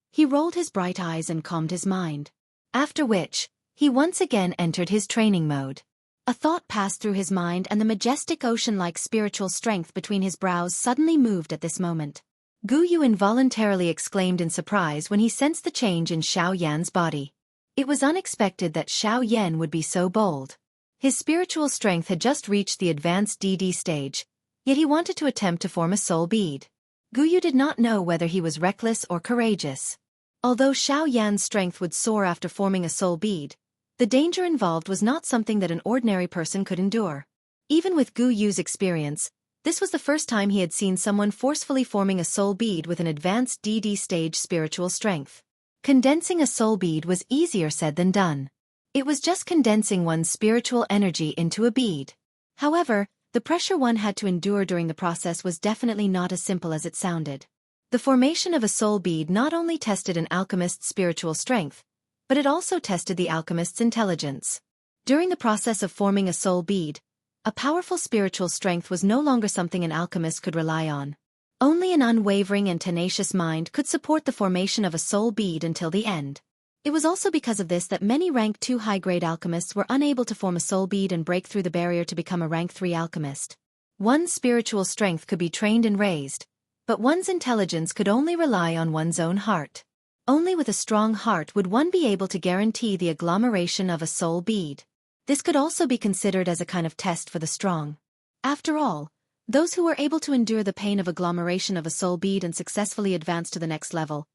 he rolled his bright eyes and calmed his mind. After which, he once again entered his training mode. A thought passed through his mind and the majestic ocean-like spiritual strength between his brows suddenly moved at this moment. Gu Yu involuntarily exclaimed in surprise when he sensed the change in Xiao Yan's body. It was unexpected that Xiao Yan would be so bold. His spiritual strength had just reached the advanced DD stage, yet he wanted to attempt to form a soul bead. Gu Yu did not know whether he was reckless or courageous. Although Xiao Yan's strength would soar after forming a soul bead, the danger involved was not something that an ordinary person could endure. Even with Gu Yu's experience, This was the first time he had seen someone forcefully forming a soul bead with an advanced DD stage spiritual strength. Condensing a soul bead was easier said than done. It was just condensing one's spiritual energy into a bead. However, the pressure one had to endure during the process was definitely not as simple as it sounded. The formation of a soul bead not only tested an alchemist's spiritual strength, but it also tested the alchemist's intelligence. During the process of forming a soul bead, a powerful spiritual strength was no longer something an alchemist could rely on. Only an unwavering and tenacious mind could support the formation of a soul bead until the end. It was also because of this that many rank 2 high-grade alchemists were unable to form a soul bead and break through the barrier to become a rank 3 alchemist. One's spiritual strength could be trained and raised, but one's intelligence could only rely on one's own heart. Only with a strong heart would one be able to guarantee the agglomeration of a soul bead. This could also be considered as a kind of test for the strong. After all, those who were able to endure the pain of agglomeration of a soul bead and successfully advance to the next level,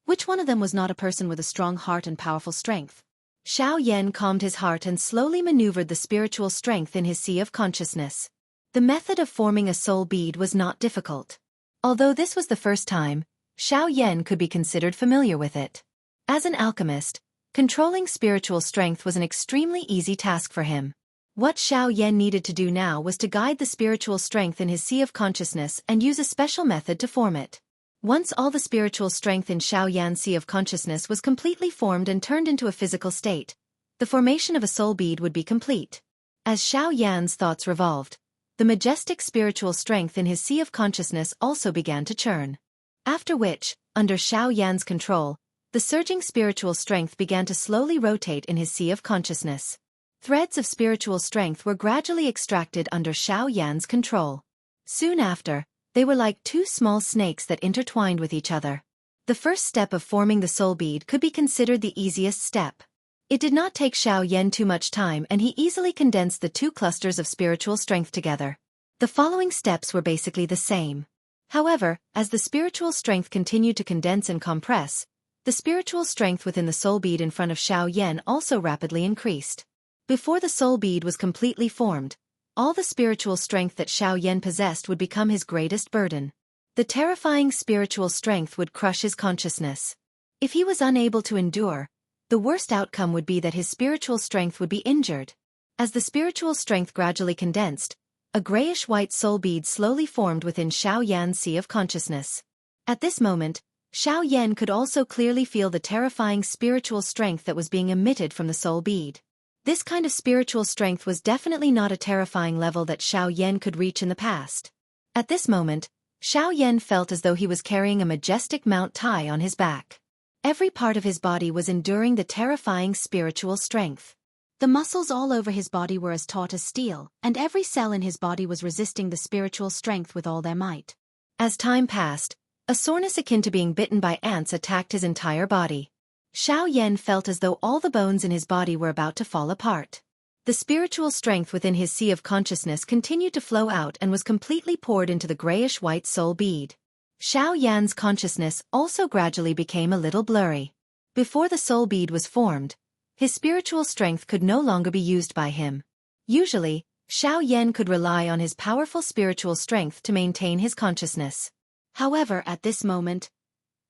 which one of them was not a person with a strong heart and powerful strength? Xiao Yan calmed his heart and slowly maneuvered the spiritual strength in his sea of consciousness. The method of forming a soul bead was not difficult. Although this was the first time, Xiao Yan could be considered familiar with it. As an alchemist, controlling spiritual strength was an extremely easy task for him. What Xiao Yan needed to do now was to guide the spiritual strength in his sea of consciousness and use a special method to form it. Once all the spiritual strength in Xiao Yan's sea of consciousness was completely formed and turned into a physical state, the formation of a soul bead would be complete. As Xiao Yan's thoughts revolved, the majestic spiritual strength in his sea of consciousness also began to churn. After which, under Xiao Yan's control, the surging spiritual strength began to slowly rotate in his sea of consciousness. Threads of spiritual strength were gradually extracted under Xiao Yan's control. Soon after, they were like 2 small snakes that intertwined with each other. The first step of forming the soul bead could be considered the easiest step. It did not take Xiao Yan too much time and he easily condensed the 2 clusters of spiritual strength together. The following steps were basically the same. However, as the spiritual strength continued to condense and compress, the spiritual strength within the soul bead in front of Xiao Yan also rapidly increased. Before the soul bead was completely formed, all the spiritual strength that Xiao Yan possessed would become his greatest burden. The terrifying spiritual strength would crush his consciousness. If he was unable to endure, the worst outcome would be that his spiritual strength would be injured. As the spiritual strength gradually condensed, a grayish-white soul bead slowly formed within Xiao Yan's sea of consciousness. At this moment, Xiao Yan could also clearly feel the terrifying spiritual strength that was being emitted from the soul bead. This kind of spiritual strength was definitely not a terrifying level that Xiao Yan could reach in the past. At this moment, Xiao Yan felt as though he was carrying a majestic Mount Tai on his back. Every part of his body was enduring the terrifying spiritual strength. The muscles all over his body were as taut as steel, and every cell in his body was resisting the spiritual strength with all their might. As time passed, a soreness akin to being bitten by ants attacked his entire body. Xiao Yan felt as though all the bones in his body were about to fall apart. The spiritual strength within his sea of consciousness continued to flow out and was completely poured into the grayish-white soul bead. Xiao Yan's consciousness also gradually became a little blurry. Before the soul bead was formed, his spiritual strength could no longer be used by him. Usually, Xiao Yan could rely on his powerful spiritual strength to maintain his consciousness. However, at this moment,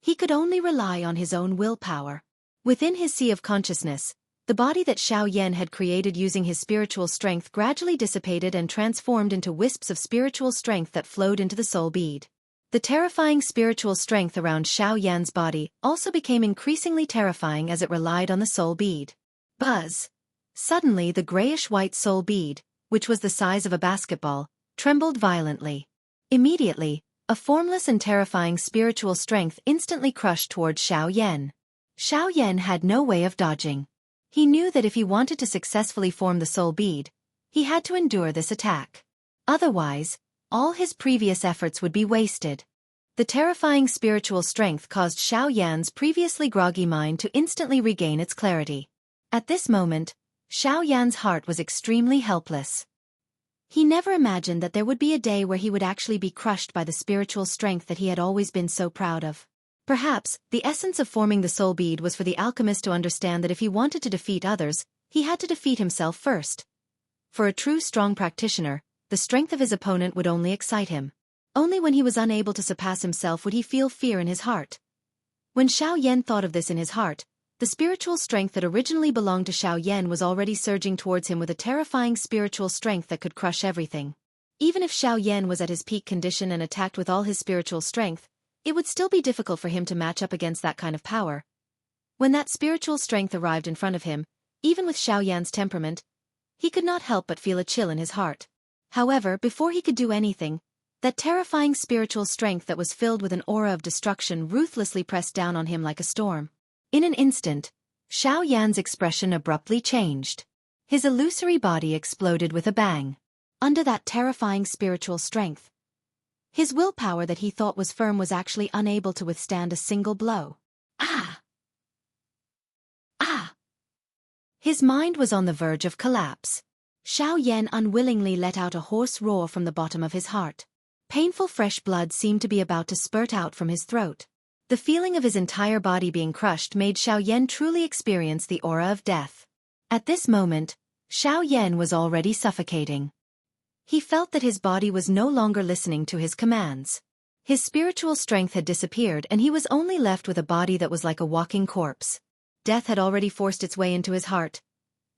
he could only rely on his own willpower. Within his sea of consciousness, the body that Xiao Yan had created using his spiritual strength gradually dissipated and transformed into wisps of spiritual strength that flowed into the soul bead. The terrifying spiritual strength around Xiao Yan's body also became increasingly terrifying as it relied on the soul bead. Buzz! Suddenly the grayish-white soul bead, which was the size of a basketball, trembled violently. Immediately, a formless and terrifying spiritual strength instantly crushed towards Xiao Yan. Xiao Yan had no way of dodging. He knew that if he wanted to successfully form the soul bead, he had to endure this attack. Otherwise, all his previous efforts would be wasted. The terrifying spiritual strength caused Xiao Yan's previously groggy mind to instantly regain its clarity. At this moment, Xiao Yan's heart was extremely helpless. He never imagined that there would be a day where he would actually be crushed by the spiritual strength that he had always been so proud of. Perhaps, the essence of forming the soul bead was for the alchemist to understand that if he wanted to defeat others, he had to defeat himself first. For a true strong practitioner, the strength of his opponent would only excite him. Only when he was unable to surpass himself would he feel fear in his heart. When Xiao Yan thought of this in his heart, the spiritual strength that originally belonged to Xiao Yan was already surging towards him with a terrifying spiritual strength that could crush everything. Even if Xiao Yan was at his peak condition and attacked with all his spiritual strength, it would still be difficult for him to match up against that kind of power. When that spiritual strength arrived in front of him, even with Xiao Yan's temperament, he could not help but feel a chill in his heart. However, before he could do anything, that terrifying spiritual strength that was filled with an aura of destruction ruthlessly pressed down on him like a storm. In an instant, Xiao Yan's expression abruptly changed. His illusory body exploded with a bang. Under that terrifying spiritual strength, his willpower that he thought was firm was actually unable to withstand a single blow. Ah! Ah! His mind was on the verge of collapse. Xiao Yan unwillingly let out a hoarse roar from the bottom of his heart. Painful fresh blood seemed to be about to spurt out from his throat. The feeling of his entire body being crushed made Xiao Yan truly experience the aura of death. At this moment, Xiao Yan was already suffocating. He felt that his body was no longer listening to his commands. His spiritual strength had disappeared and he was only left with a body that was like a walking corpse. Death had already forced its way into his heart.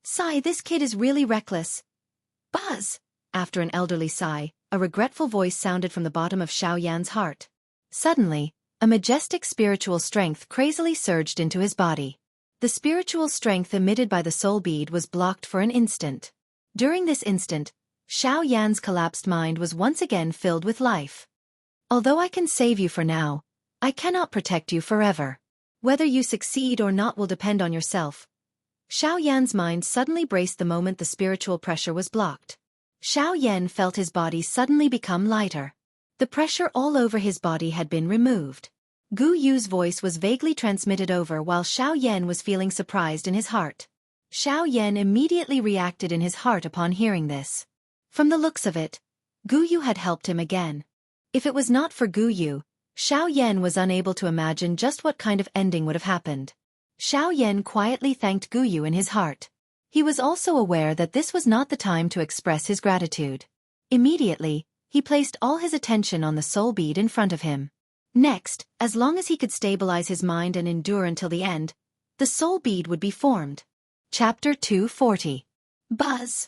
Sigh, this kid is really reckless. Buzz! After an elderly sigh, a regretful voice sounded from the bottom of Xiao Yan's heart. Suddenly, a majestic spiritual strength crazily surged into his body. The spiritual strength emitted by the soul bead was blocked for an instant. During this instant, Xiao Yan's collapsed mind was once again filled with life. Although I can save you for now, I cannot protect you forever. Whether you succeed or not will depend on yourself. Xiao Yan's mind suddenly braced the moment the spiritual pressure was blocked. Xiao Yan felt his body suddenly become lighter. The pressure all over his body had been removed. Gu Yu's voice was vaguely transmitted over while Xiao Yan was feeling surprised in his heart. Xiao Yan immediately reacted in his heart upon hearing this. From the looks of it, Gu Yu had helped him again. If it was not for Gu Yu, Xiao Yan was unable to imagine just what kind of ending would have happened. Xiao Yan quietly thanked Gu Yu in his heart. He was also aware that this was not the time to express his gratitude. Immediately, he placed all his attention on the soul bead in front of him. Next, as long as he could stabilize his mind and endure until the end, the soul bead would be formed. Chapter 240. Buzz!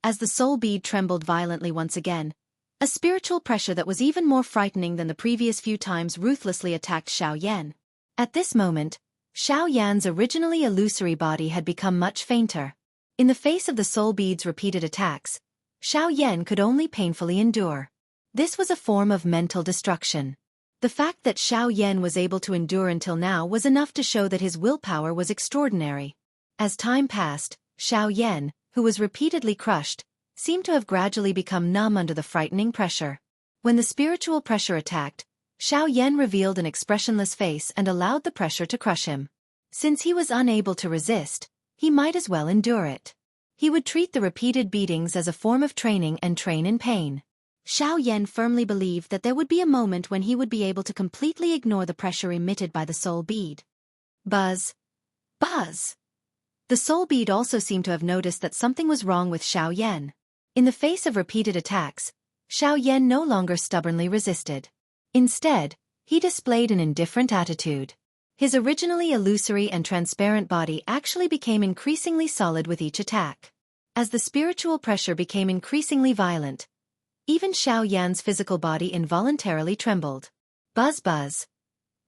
As the soul bead trembled violently once again, a spiritual pressure that was even more frightening than the previous few times ruthlessly attacked Xiao Yan. At this moment, Xiao Yan's originally illusory body had become much fainter. In the face of the soul bead's repeated attacks, Xiao Yan could only painfully endure. This was a form of mental destruction. The fact that Xiao Yan was able to endure until now was enough to show that his willpower was extraordinary. As time passed, Xiao Yan, who was repeatedly crushed, seemed to have gradually become numb under the frightening pressure. When the spiritual pressure attacked, Xiao Yan revealed an expressionless face and allowed the pressure to crush him. Since he was unable to resist, he might as well endure it. He would treat the repeated beatings as a form of training and train in pain. Xiao Yan firmly believed that there would be a moment when he would be able to completely ignore the pressure emitted by the soul bead. Buzz! Buzz! The soul bead also seemed to have noticed that something was wrong with Xiao Yan. In the face of repeated attacks, Xiao Yan no longer stubbornly resisted. Instead, he displayed an indifferent attitude. His originally illusory and transparent body actually became increasingly solid with each attack. As the spiritual pressure became increasingly violent, even Xiao Yan's physical body involuntarily trembled. Buzz buzz.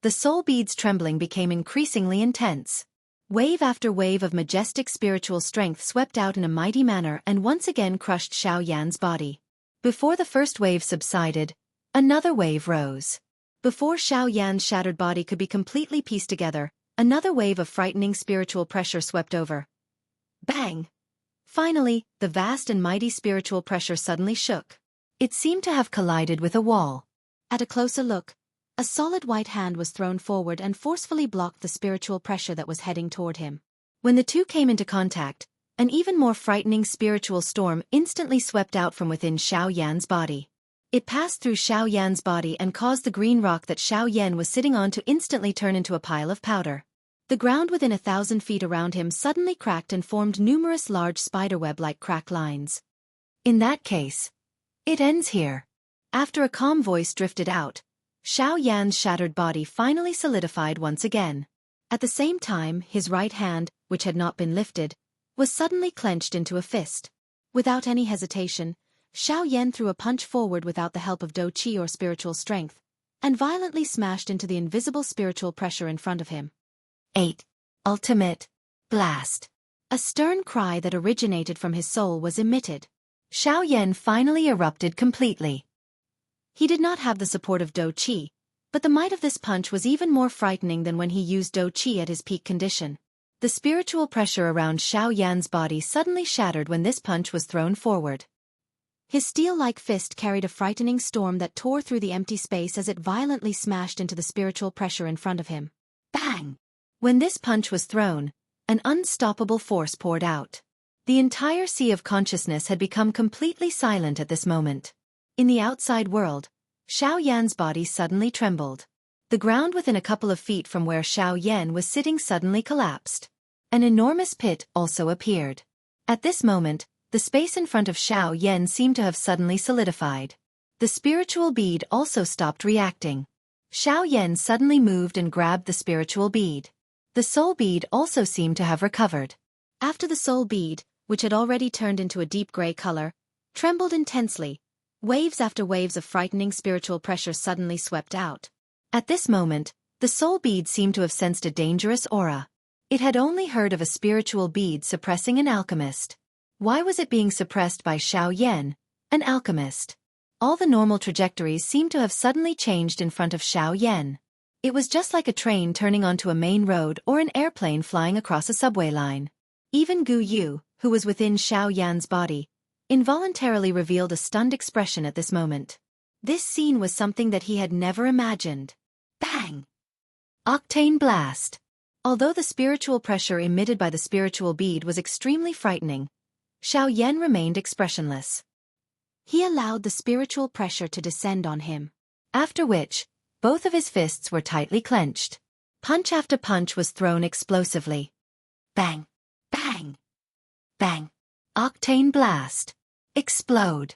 The soul bead's trembling became increasingly intense. Wave after wave of majestic spiritual strength swept out in a mighty manner and once again crushed Xiao Yan's body. Before the first wave subsided, another wave rose. Before Xiao Yan's shattered body could be completely pieced together, another wave of frightening spiritual pressure swept over. Bang! Finally, the vast and mighty spiritual pressure suddenly shook. It seemed to have collided with a wall. At a closer look, a solid white hand was thrown forward and forcefully blocked the spiritual pressure that was heading toward him. When the two came into contact, an even more frightening spiritual storm instantly swept out from within Xiao Yan's body. It passed through Xiao Yan's body and caused the green rock that Xiao Yan was sitting on to instantly turn into a pile of powder. The ground within 1,000 feet around him suddenly cracked and formed numerous large spiderweb-like crack lines. In that case, It ends here. After a calm voice drifted out, Xiao Yan's shattered body finally solidified once again. At the same time, his right hand, which had not been lifted, was suddenly clenched into a fist. Without any hesitation, Xiao Yan threw a punch forward without the help of Do Qi or spiritual strength, and violently smashed into the invisible spiritual pressure in front of him. 8. Ultimate Blast. A stern cry that originated from his soul was emitted. Xiao Yan finally erupted completely. He did not have the support of Do Qi, but the might of this punch was even more frightening than when he used Do Qi at his peak condition. The spiritual pressure around Xiao Yan's body suddenly shattered when this punch was thrown forward. His steel-like fist carried a frightening storm that tore through the empty space as it violently smashed into the spiritual pressure in front of him. Bang! When this punch was thrown, an unstoppable force poured out. The entire sea of consciousness had become completely silent at this moment. In the outside world, Xiao Yan's body suddenly trembled. The ground within a couple of feet from where Xiao Yan was sitting suddenly collapsed. An enormous pit also appeared. At this moment, the space in front of Xiao Yan seemed to have suddenly solidified. The spiritual bead also stopped reacting. Xiao Yan suddenly moved and grabbed the spiritual bead. The soul bead also seemed to have recovered. After the soul bead, which had already turned into a deep gray color, trembled intensely, waves after waves of frightening spiritual pressure suddenly swept out. At this moment, the soul bead seemed to have sensed a dangerous aura. It had only heard of a spiritual bead suppressing an alchemist. Why was it being suppressed by Xiao Yan, an alchemist? All the normal trajectories seemed to have suddenly changed in front of Xiao Yan. It was just like a train turning onto a main road or an airplane flying across a subway line. Even Gu Yu, who was within Xiao Yan's body, involuntarily revealed a stunned expression at this moment. This scene was something that he had never imagined. Bang! Octane Blast. Although the spiritual pressure emitted by the spiritual bead was extremely frightening, Xiao Yan remained expressionless. He allowed the spiritual pressure to descend on him. After which, both of his fists were tightly clenched. Punch after punch was thrown explosively. Bang! Bang! Bang! Octane Blast. Explode.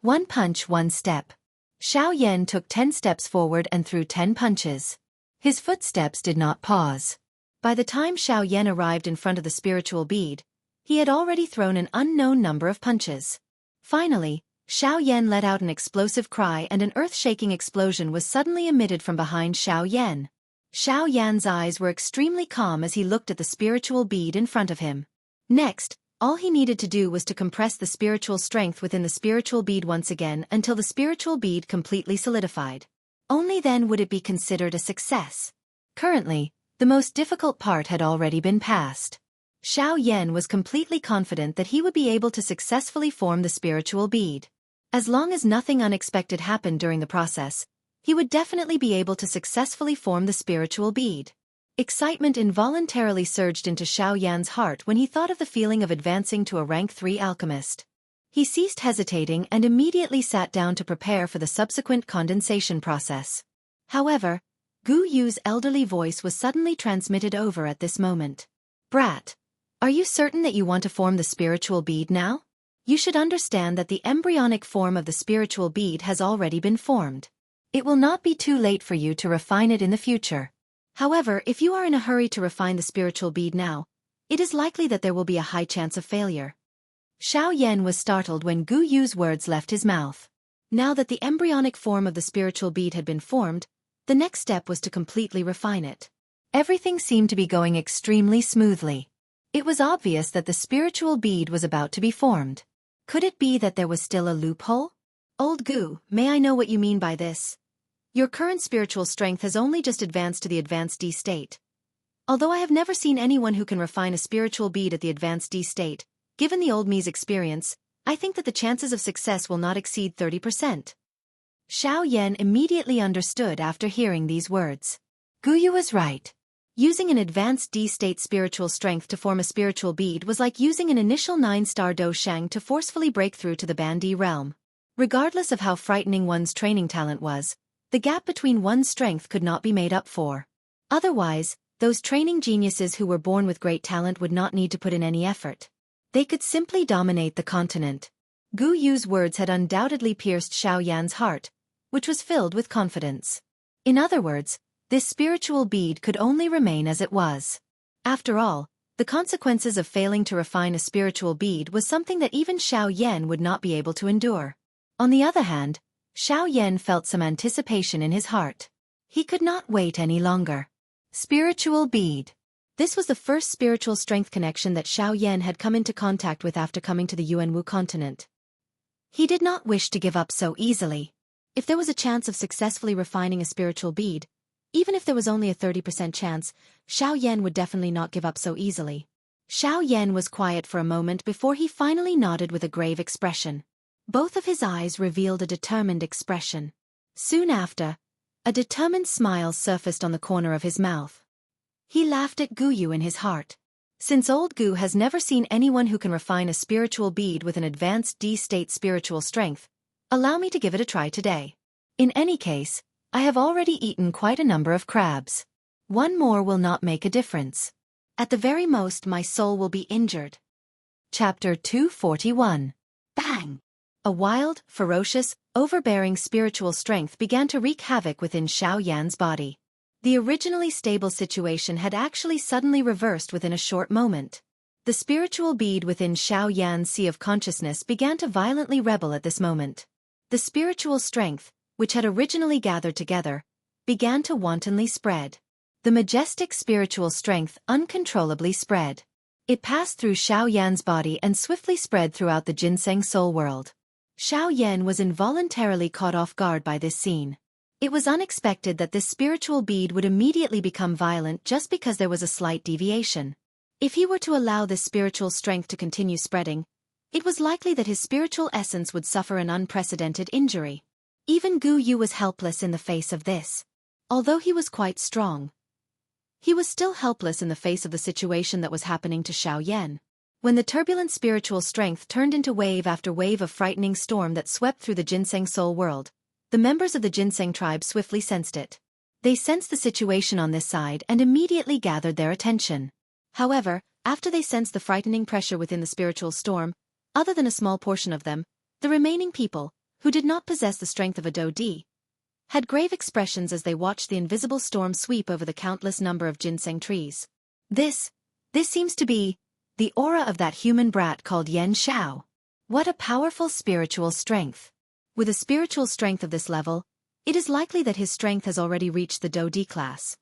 One punch, one step. Xiao Yan took 10 steps forward and threw 10 punches. His footsteps did not pause. By the time Xiao Yan arrived in front of the spiritual bead, he had already thrown an unknown number of punches. Finally, Xiao Yan let out an explosive cry and an earth-shaking explosion was suddenly emitted from behind Xiao Yan. Xiao Yan's eyes were extremely calm as he looked at the spiritual bead in front of him. Next, all he needed to do was to compress the spiritual strength within the spiritual bead once again until the spiritual bead completely solidified. Only then would it be considered a success. Currently, the most difficult part had already been passed. Xiao Yan was completely confident that he would be able to successfully form the spiritual bead. As long as nothing unexpected happened during the process, he would definitely be able to successfully form the spiritual bead. Excitement involuntarily surged into Xiao Yan's heart when he thought of the feeling of advancing to a rank 3 alchemist. He ceased hesitating and immediately sat down to prepare for the subsequent condensation process. However, Gu Yu's elderly voice was suddenly transmitted over at this moment. Brat, are you certain that you want to form the spiritual bead now? You should understand that the embryonic form of the spiritual bead has already been formed. It will not be too late for you to refine it in the future. However, if you are in a hurry to refine the spiritual bead now, it is likely that there will be a high chance of failure. Xiao Yan was startled when Gu Yu's words left his mouth. Now that the embryonic form of the spiritual bead had been formed, the next step was to completely refine it. Everything seemed to be going extremely smoothly. It was obvious that the spiritual bead was about to be formed. Could it be that there was still a loophole? Old Gu, may I know what you mean by this? Your current spiritual strength has only just advanced to the advanced D state. Although I have never seen anyone who can refine a spiritual bead at the advanced D state, given the old me's experience, I think that the chances of success will not exceed 30%. Xiao Yan immediately understood after hearing these words. Guyu was right. Using an advanced D-state spiritual strength to form a spiritual bead was like using an initial 9-star Do Shang to forcefully break through to the Bandi realm. Regardless of how frightening one's training talent was, the gap between one's strength could not be made up for. Otherwise, those training geniuses who were born with great talent would not need to put in any effort. They could simply dominate the continent. Gu Yu's words had undoubtedly pierced Xiao Yan's heart, which was filled with confidence. In other words, this spiritual bead could only remain as it was. After all, the consequences of failing to refine a spiritual bead was something that even Xiao Yan would not be able to endure. On the other hand, Xiao Yan felt some anticipation in his heart. He could not wait any longer. Spiritual bead. This was the first spiritual strength connection that Xiao Yan had come into contact with after coming to the Yuanwu continent. He did not wish to give up so easily. If there was a chance of successfully refining a spiritual bead, even if there was only a 30% chance, Xiao Yan would definitely not give up so easily. Xiao Yan was quiet for a moment before he finally nodded with a grave expression. Both of his eyes revealed a determined expression. Soon after, a determined smile surfaced on the corner of his mouth. He laughed at Gu Yu in his heart. Since old Gu has never seen anyone who can refine a spiritual bead with an advanced D-state spiritual strength, allow me to give it a try today. In any case, I have already eaten quite a number of crabs. One more will not make a difference. At the very most, my soul will be injured. Chapter 241. Bang! A wild, ferocious, overbearing spiritual strength began to wreak havoc within Xiao Yan's body. The originally stable situation had actually suddenly reversed within a short moment. The spiritual bead within Xiao Yan's sea of consciousness began to violently rebel at this moment. The spiritual strength, which had originally gathered together, began to wantonly spread. The majestic spiritual strength uncontrollably spread. It passed through Xiao Yan's body and swiftly spread throughout the ginseng soul world. Xiao Yan was involuntarily caught off guard by this scene. It was unexpected that this spiritual bead would immediately become violent just because there was a slight deviation. If he were to allow this spiritual strength to continue spreading, it was likely that his spiritual essence would suffer an unprecedented injury. Even Gu Yu was helpless in the face of this. Although he was quite strong, he was still helpless in the face of the situation that was happening to Xiao Yan. When the turbulent spiritual strength turned into wave after wave of frightening storm that swept through the ginseng soul world, the members of the ginseng tribe swiftly sensed it. They sensed the situation on this side and immediately gathered their attention. However, after they sensed the frightening pressure within the spiritual storm, other than a small portion of them, the remaining people, who did not possess the strength of a Do-Di, had grave expressions as they watched the invisible storm sweep over the countless number of ginseng trees. This seems to be the aura of that human brat called Yan Xiao. What a powerful spiritual strength. With a spiritual strength of this level, it is likely that his strength has already reached the Do-Di class.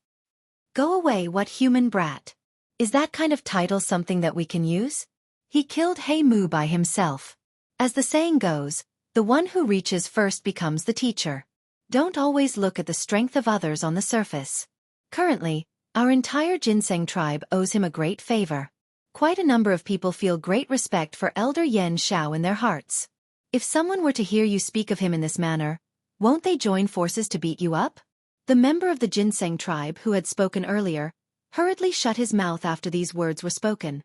Go away, what human brat. Is that kind of title something that we can use? He killed He Mu by himself. As the saying goes, the one who reaches first becomes the teacher. Don't always look at the strength of others on the surface. Currently, our entire ginseng tribe owes him a great favor. Quite a number of people feel great respect for Elder Yan Xiao in their hearts. If someone were to hear you speak of him in this manner, won't they join forces to beat you up? The member of the ginseng tribe who had spoken earlier hurriedly shut his mouth after these words were spoken.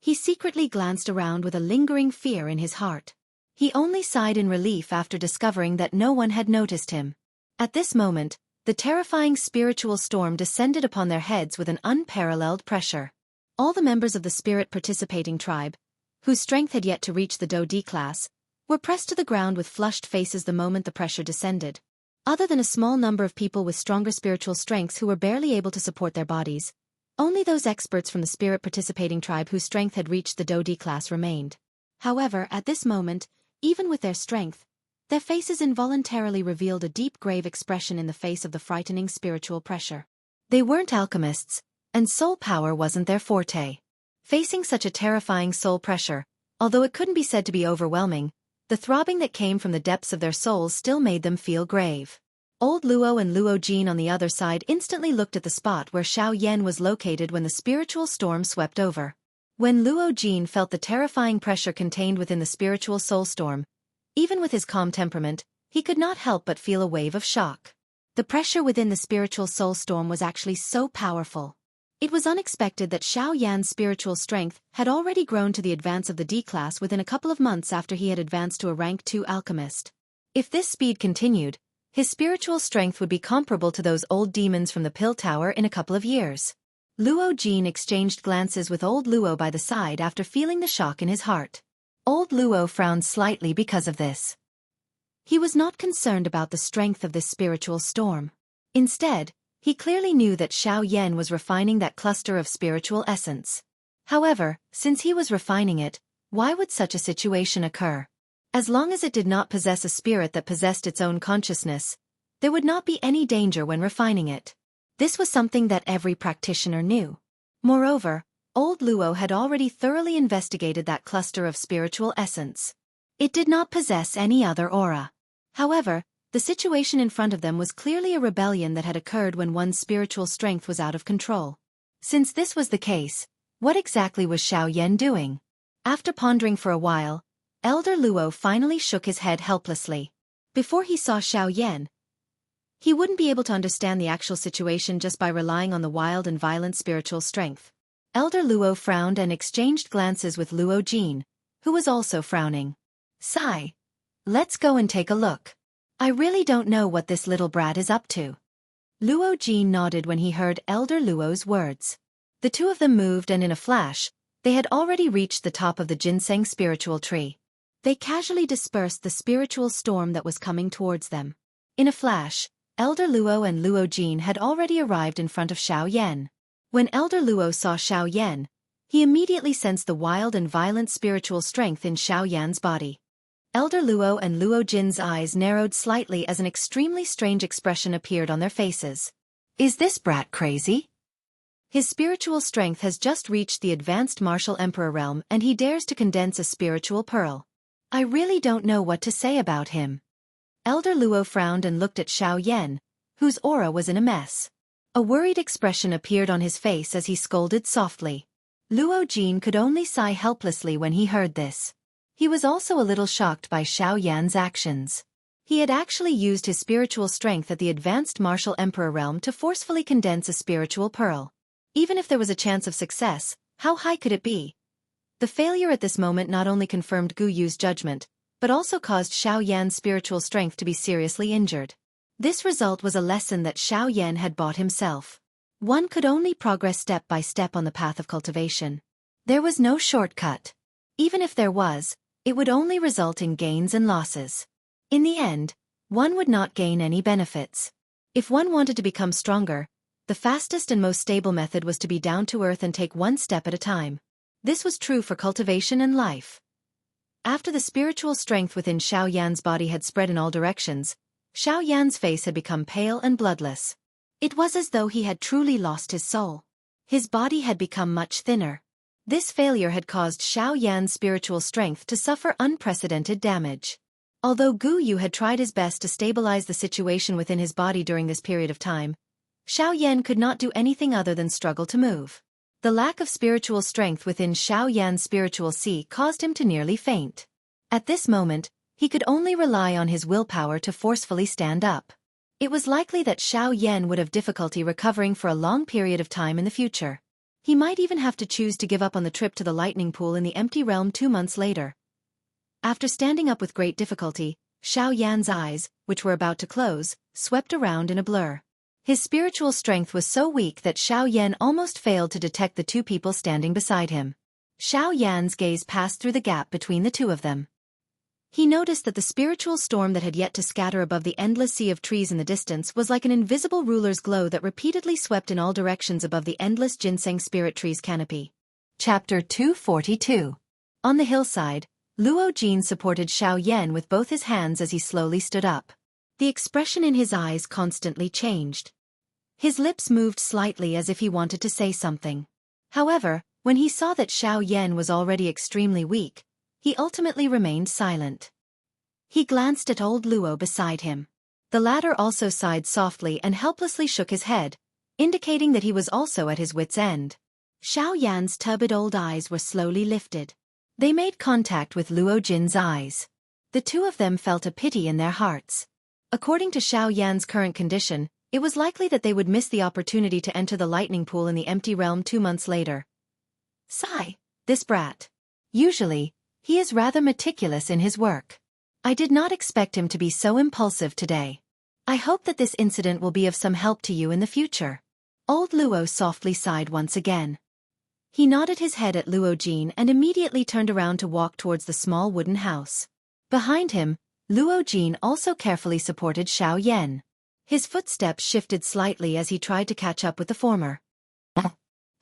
He secretly glanced around with a lingering fear in his heart. He only sighed in relief after discovering that no one had noticed him. At this moment, the terrifying spiritual storm descended upon their heads with an unparalleled pressure. All the members of the spirit participating tribe, whose strength had yet to reach the Do-Di class, were pressed to the ground with flushed faces the moment the pressure descended. Other than a small number of people with stronger spiritual strengths who were barely able to support their bodies, only those experts from the spirit participating tribe whose strength had reached the Do-Di class remained. However, at this moment, even with their strength, their faces involuntarily revealed a deep grave expression in the face of the frightening spiritual pressure. They weren't alchemists, and soul power wasn't their forte. Facing such a terrifying soul pressure, although it couldn't be said to be overwhelming, the throbbing that came from the depths of their souls still made them feel grave. Old Luo and Luo Jin on the other side instantly looked at the spot where Xiao Yan was located when the spiritual storm swept over. When Luo Jin felt the terrifying pressure contained within the spiritual soul storm, even with his calm temperament, he could not help but feel a wave of shock. The pressure within the spiritual soul storm was actually so powerful. It was unexpected that Xiao Yan's spiritual strength had already grown to the advance of the D class within a couple of months after he had advanced to a rank 2 alchemist. If this speed continued, his spiritual strength would be comparable to those old demons from the Pill Tower in a couple of years. Luo Jin exchanged glances with old Luo by the side after feeling the shock in his heart. Old Luo frowned slightly because of this. He was not concerned about the strength of this spiritual storm. Instead, he clearly knew that Xiao Yan was refining that cluster of spiritual essence. However, since he was refining it, why would such a situation occur? As long as it did not possess a spirit that possessed its own consciousness, there would not be any danger when refining it. This was something that every practitioner knew. Moreover, Old Luo had already thoroughly investigated that cluster of spiritual essence. It did not possess any other aura. However, the situation in front of them was clearly a rebellion that had occurred when one's spiritual strength was out of control. Since this was the case, what exactly was Xiao Yan doing? After pondering for a while, Elder Luo finally shook his head helplessly. Before he saw Xiao Yan, he wouldn't be able to understand the actual situation just by relying on the wild and violent spiritual strength. Elder Luo frowned and exchanged glances with Luo Jin, who was also frowning. Sigh. Let's go and take a look. I really don't know what this little brat is up to. Luo Jin nodded when he heard Elder Luo's words. The two of them moved and in a flash, they had already reached the top of the ginseng spiritual tree. They casually dispersed the spiritual storm that was coming towards them. In a flash, Elder Luo and Luo Jin had already arrived in front of Xiao Yan. When Elder Luo saw Xiao Yan, he immediately sensed the wild and violent spiritual strength in Xiao Yan's body. Elder Luo and Luo Jin's eyes narrowed slightly as an extremely strange expression appeared on their faces. Is this brat crazy? His spiritual strength has just reached the advanced martial emperor realm and he dares to condense a spiritual pearl. I really don't know what to say about him. Elder Luo frowned and looked at Xiao Yan, whose aura was in a mess. A worried expression appeared on his face as he scolded softly. Luo Jin could only sigh helplessly when he heard this. He was also a little shocked by Xiao Yan's actions. He had actually used his spiritual strength at the advanced martial emperor realm to forcefully condense a spiritual pearl. Even if there was a chance of success, how high could it be? The failure at this moment not only confirmed Gu Yu's judgment, but also caused Xiao Yan's spiritual strength to be seriously injured. This result was a lesson that Xiao Yan had bought himself. One could only progress step by step on the path of cultivation. There was no shortcut. Even if there was, it would only result in gains and losses. In the end, one would not gain any benefits. If one wanted to become stronger, the fastest and most stable method was to be down to earth and take one step at a time. This was true for cultivation and life. After the spiritual strength within Xiao Yan's body had spread in all directions, Xiao Yan's face had become pale and bloodless. It was as though he had truly lost his soul. His body had become much thinner. This failure had caused Xiao Yan's spiritual strength to suffer unprecedented damage. Although Gu Yu had tried his best to stabilize the situation within his body during this period of time, Xiao Yan could not do anything other than struggle to move. The lack of spiritual strength within Xiao Yan's spiritual sea caused him to nearly faint. At this moment, he could only rely on his willpower to forcefully stand up. It was likely that Xiao Yan would have difficulty recovering for a long period of time in the future. He might even have to choose to give up on the trip to the lightning pool in the empty realm 2 months later. After standing up with great difficulty, Xiao Yan's eyes, which were about to close, swept around in a blur. His spiritual strength was so weak that Xiao Yan almost failed to detect the two people standing beside him. Xiao Yan's gaze passed through the gap between the two of them. He noticed that the spiritual storm that had yet to scatter above the endless sea of trees in the distance was like an invisible ruler's glow that repeatedly swept in all directions above the endless ginseng spirit tree's canopy. Chapter 242. On the hillside, Luo Jin supported Xiao Yan with both his hands as he slowly stood up. The expression in his eyes constantly changed. His lips moved slightly as if he wanted to say something. However, when he saw that Xiao Yan was already extremely weak, he ultimately remained silent. He glanced at old Luo beside him. The latter also sighed softly and helplessly shook his head, indicating that he was also at his wits' end. Xiao Yan's turbid old eyes were slowly lifted. They made contact with Luo Jin's eyes. The two of them felt a pity in their hearts. According to Xiao Yan's current condition, it was likely that they would miss the opportunity to enter the lightning pool in the empty realm 2 months later. Sigh, this brat. Usually, he is rather meticulous in his work. I did not expect him to be so impulsive today. I hope that this incident will be of some help to you in the future. Old Luo softly sighed once again. He nodded his head at Luo Jin and immediately turned around to walk towards the small wooden house. Behind him, Luo Jin also carefully supported Xiao Yan. His footsteps shifted slightly as he tried to catch up with the former.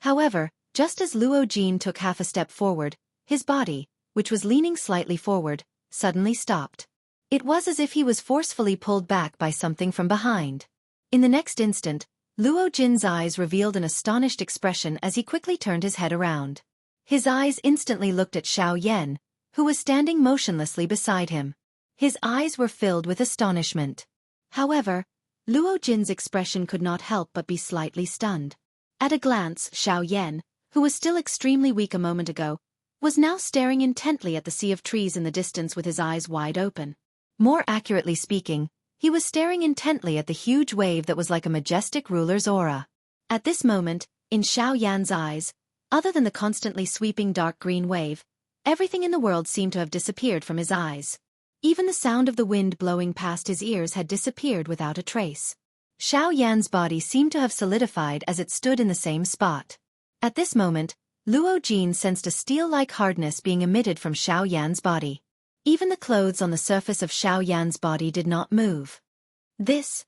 However, just as Luo Jin took half a step forward, his body, which was leaning slightly forward, suddenly stopped. It was as if he was forcefully pulled back by something from behind. In the next instant, Luo Jin's eyes revealed an astonished expression as he quickly turned his head around. His eyes instantly looked at Xiao Yan, who was standing motionlessly beside him. His eyes were filled with astonishment. However, Luo Jin's expression could not help but be slightly stunned. At a glance, Xiao Yan, who was still extremely weak a moment ago, was now staring intently at the sea of trees in the distance with his eyes wide open. More accurately speaking, he was staring intently at the huge wave that was like a majestic ruler's aura. At this moment, in Xiao Yan's eyes, other than the constantly sweeping dark green wave, everything in the world seemed to have disappeared from his eyes. Even the sound of the wind blowing past his ears had disappeared without a trace. Xiao Yan's body seemed to have solidified as it stood in the same spot. At this moment, Luo Jin sensed a steel-like hardness being emitted from Xiao Yan's body. Even the clothes on the surface of Xiao Yan's body did not move. This,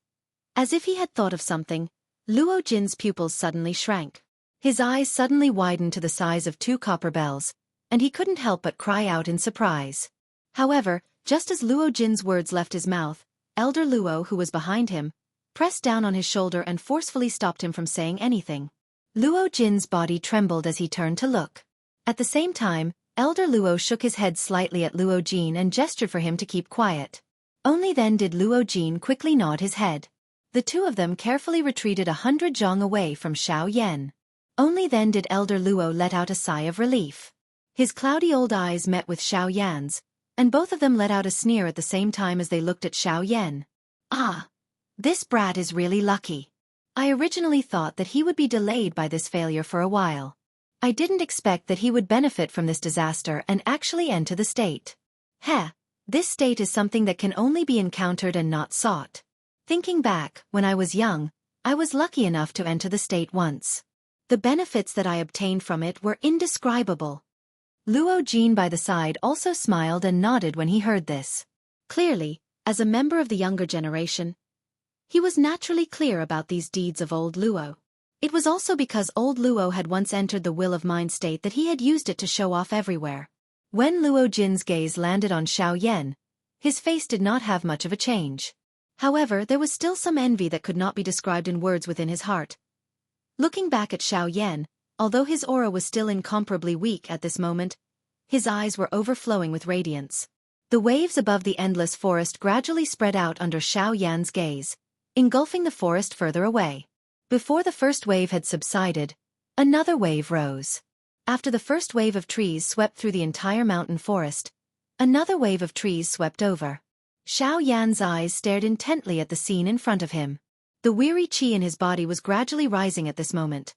as if he had thought of something, Luo Jin's pupils suddenly shrank. His eyes suddenly widened to the size of 2 copper bells, and he couldn't help but cry out in surprise. However, just as Luo Jin's words left his mouth, Elder Luo, who was behind him, pressed down on his shoulder and forcefully stopped him from saying anything. Luo Jin's body trembled as he turned to look. At the same time, Elder Luo shook his head slightly at Luo Jin and gestured for him to keep quiet. Only then did Luo Jin quickly nod his head. The two of them carefully retreated 100 zhang away from Xiao Yan. Only then did Elder Luo let out a sigh of relief. His cloudy old eyes met with Xiao Yan's, and both of them let out a sneer at the same time as they looked at Xiao Yan. Ah! This brat is really lucky. I originally thought that he would be delayed by this failure for a while. I didn't expect that he would benefit from this disaster and actually enter the state. Heh, this state is something that can only be encountered and not sought. Thinking back, when I was young, I was lucky enough to enter the state once. The benefits that I obtained from it were indescribable. Luo Jin by the side also smiled and nodded when he heard this. Clearly, as a member of the younger generation, he was naturally clear about these deeds of old Luo. It was also because old Luo had once entered the will of mind state that he had used it to show off everywhere. When Luo Jin's gaze landed on Xiao Yan, his face did not have much of a change. However, there was still some envy that could not be described in words within his heart. Looking back at Xiao Yan, although his aura was still incomparably weak at this moment, his eyes were overflowing with radiance. The waves above the endless forest gradually spread out under Xiao Yan's gaze, engulfing the forest further away. Before the first wave had subsided, another wave rose. After the first wave of trees swept through the entire mountain forest, another wave of trees swept over. Xiao Yan's eyes stared intently at the scene in front of him. The weary qi in his body was gradually rising at this moment.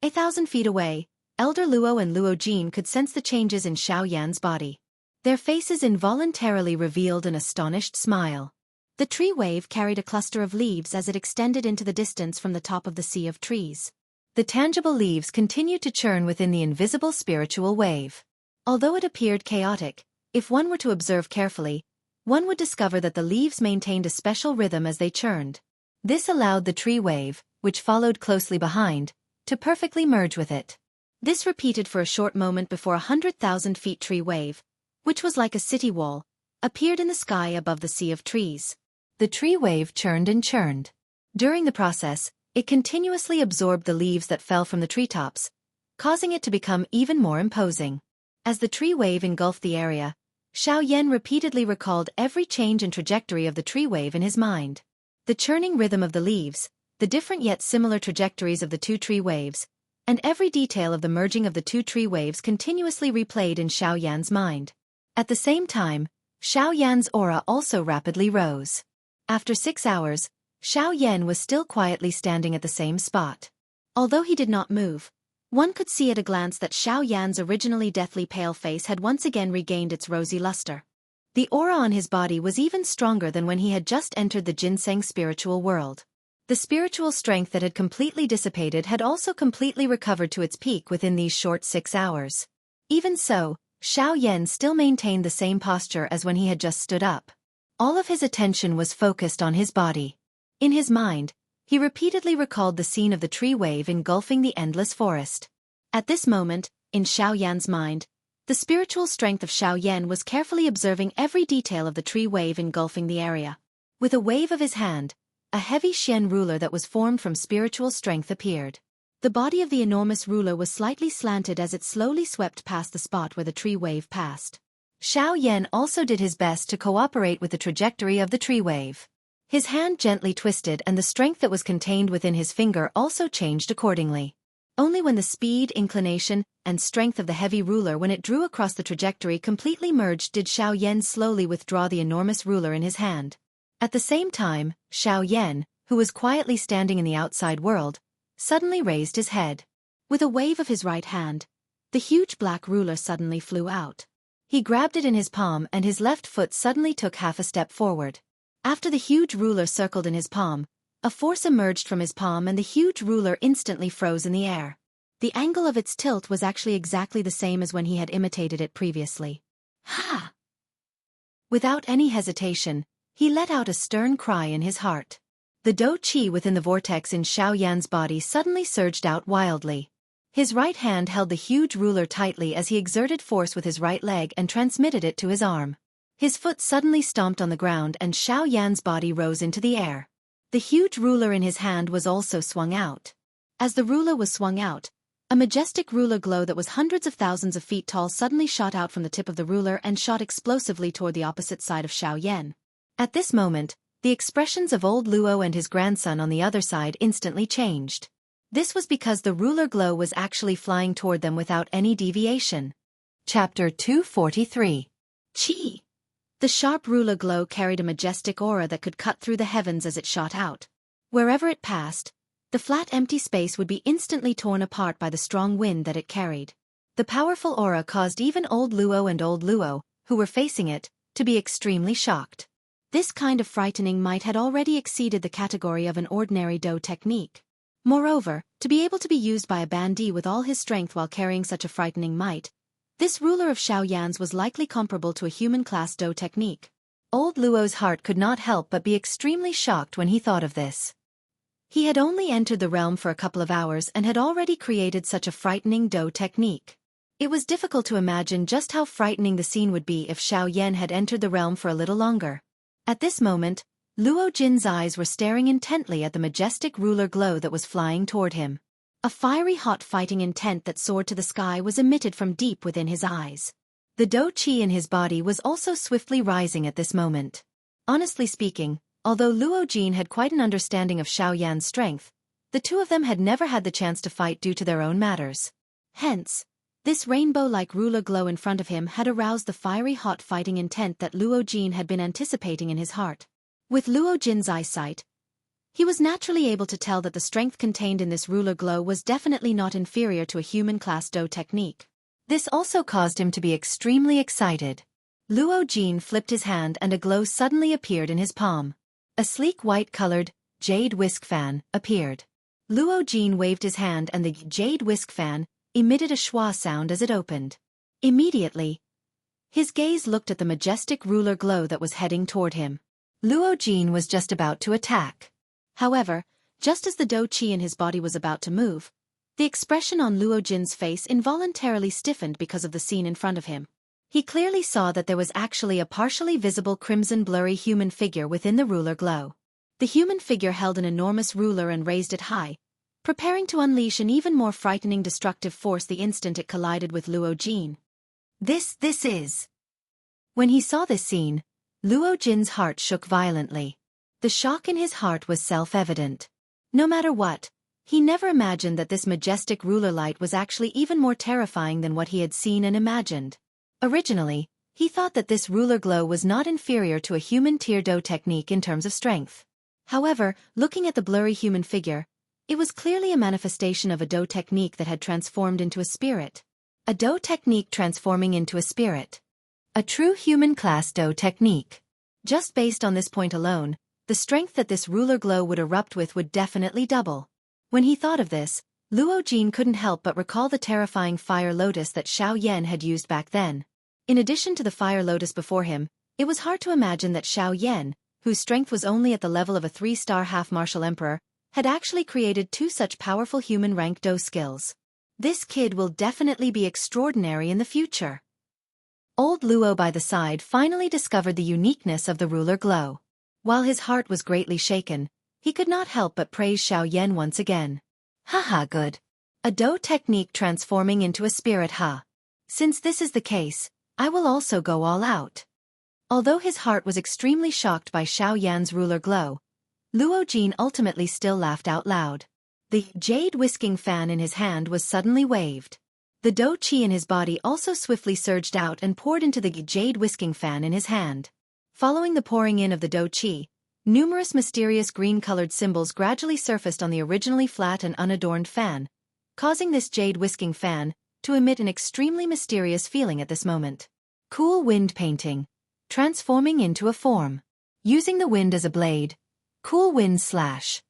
1,000 feet away, Elder Luo and Luo Jin could sense the changes in Xiao Yan's body. Their faces involuntarily revealed an astonished smile. The tree wave carried a cluster of leaves as it extended into the distance from the top of the sea of trees. The tangible leaves continued to churn within the invisible spiritual wave. Although it appeared chaotic, if one were to observe carefully, one would discover that the leaves maintained a special rhythm as they churned. This allowed the tree wave, which followed closely behind, to perfectly merge with it. This repeated for a short moment before 100,000 feet tree wave, which was like a city wall, appeared in the sky above the sea of trees. The tree wave churned and churned. During the process, it continuously absorbed the leaves that fell from the treetops, causing it to become even more imposing. As the tree wave engulfed the area, Xiao Yan repeatedly recalled every change in trajectory of the tree wave in his mind. The churning rhythm of the leaves, the different yet similar trajectories of the two tree waves, and every detail of the merging of the two tree waves continuously replayed in Xiao Yan's mind. At the same time, Xiao Yan's aura also rapidly rose. After 6 hours, Xiao Yan was still quietly standing at the same spot. Although he did not move, one could see at a glance that Xiao Yan's originally deathly pale face had once again regained its rosy luster. The aura on his body was even stronger than when he had just entered the ginseng spiritual world. The spiritual strength that had completely dissipated had also completely recovered to its peak within these short 6 hours. Even so, Xiao Yan still maintained the same posture as when he had just stood up. All of his attention was focused on his body. In his mind, he repeatedly recalled the scene of the tree wave engulfing the endless forest. At this moment, in Xiao Yan's mind, the spiritual strength of Xiao Yan was carefully observing every detail of the tree wave engulfing the area. With a wave of his hand, a heavy Xian ruler that was formed from spiritual strength appeared. The body of the enormous ruler was slightly slanted as it slowly swept past the spot where the tree wave passed. Xiao Yan also did his best to cooperate with the trajectory of the tree wave. His hand gently twisted and the strength that was contained within his finger also changed accordingly. Only when the speed, inclination, and strength of the heavy ruler when it drew across the trajectory completely merged did Xiao Yan slowly withdraw the enormous ruler in his hand. At the same time, Xiao Yan, who was quietly standing in the outside world, suddenly raised his head. With a wave of his right hand, the huge black ruler suddenly flew out. He grabbed it in his palm and his left foot suddenly took half a step forward. After the huge ruler circled in his palm, a force emerged from his palm and the huge ruler instantly froze in the air. The angle of its tilt was actually exactly the same as when he had imitated it previously. Ha! Without any hesitation, he let out a stern cry in his heart. The dou qi within the vortex in Xiao Yan's body suddenly surged out wildly. His right hand held the huge ruler tightly as he exerted force with his right leg and transmitted it to his arm. His foot suddenly stomped on the ground and Xiao Yan's body rose into the air. The huge ruler in his hand was also swung out. As the ruler was swung out, a majestic ruler glow that was hundreds of thousands of feet tall suddenly shot out from the tip of the ruler and shot explosively toward the opposite side of Xiao Yan. At this moment, the expressions of old Luo and his grandson on the other side instantly changed. This was because the ruler glow was actually flying toward them without any deviation. Chapter 243. Qi. The sharp ruler glow carried a majestic aura that could cut through the heavens as it shot out. Wherever it passed, the flat empty space would be instantly torn apart by the strong wind that it carried. The powerful aura caused even old Luo, who were facing it, to be extremely shocked. This kind of frightening might had already exceeded the category of an ordinary dou technique. Moreover, to be able to be used by a bandit with all his strength while carrying such a frightening might, this ruler of Xiao Yan's was likely comparable to a human-class dou technique. Old Luo's heart could not help but be extremely shocked when he thought of this. He had only entered the realm for a couple of hours and had already created such a frightening dou technique. It was difficult to imagine just how frightening the scene would be if Xiao Yan had entered the realm for a little longer. At this moment, Luo Jin's eyes were staring intently at the majestic ruler glow that was flying toward him. A fiery hot fighting intent that soared to the sky was emitted from deep within his eyes. The dou qi in his body was also swiftly rising at this moment. Honestly speaking, although Luo Jin had quite an understanding of Xiao Yan's strength, the two of them had never had the chance to fight due to their own matters. Hence, this rainbow-like ruler glow in front of him had aroused the fiery hot fighting intent that Luo Jin had been anticipating in his heart. With Luo Jin's eyesight, he was naturally able to tell that the strength contained in this ruler glow was definitely not inferior to a human-class dou technique. This also caused him to be extremely excited. Luo Jin flipped his hand and a glow suddenly appeared in his palm. A sleek white-colored, jade whisk fan appeared. Luo Jin waved his hand and the jade whisk fan emitted a schwa sound as it opened. Immediately, his gaze looked at the majestic ruler glow that was heading toward him. Luo Jin was just about to attack. However, just as the dou qi in his body was about to move, the expression on Luo Jin's face involuntarily stiffened because of the scene in front of him. He clearly saw that there was actually a partially visible crimson blurry human figure within the ruler glow. The human figure held an enormous ruler and raised it high, preparing to unleash an even more frightening destructive force the instant it collided with Luo Jin. This is... When he saw this scene, Luo Jin's heart shook violently. The shock in his heart was self-evident. No matter what, he never imagined that this majestic ruler light was actually even more terrifying than what he had seen and imagined. Originally, he thought that this ruler glow was not inferior to a human tier dou technique in terms of strength. However, looking at the blurry human figure, it was clearly a manifestation of a dou technique that had transformed into a spirit. A dou technique transforming into a spirit. A true human-class dou technique. Just based on this point alone, the strength that this ruler glow would erupt with would definitely double. When he thought of this, Luo Jin couldn't help but recall the terrifying fire lotus that Xiao Yan had used back then. In addition to the fire lotus before him, it was hard to imagine that Xiao Yan, whose strength was only at the level of a 3-star half-martial emperor, had actually created 2 such powerful human-rank Do skills. This kid will definitely be extraordinary in the future. Old Luo by the side finally discovered the uniqueness of the ruler glow. While his heart was greatly shaken, he could not help but praise Xiao Yan once again. Haha, good. A Do technique transforming into a spirit, ha. Since this is the case, I will also go all out. Although his heart was extremely shocked by Xiao Yan's ruler glow, Luo Jin ultimately still laughed out loud. The jade whisking fan in his hand was suddenly waved. The Do Chi in his body also swiftly surged out and poured into the jade whisking fan in his hand. Following the pouring in of the Do Chi, numerous mysterious green-colored symbols gradually surfaced on the originally flat and unadorned fan, causing this jade whisking fan to emit an extremely mysterious feeling at this moment. Cool wind painting. Transforming into a form. Using the wind as a blade. Cool wind slash.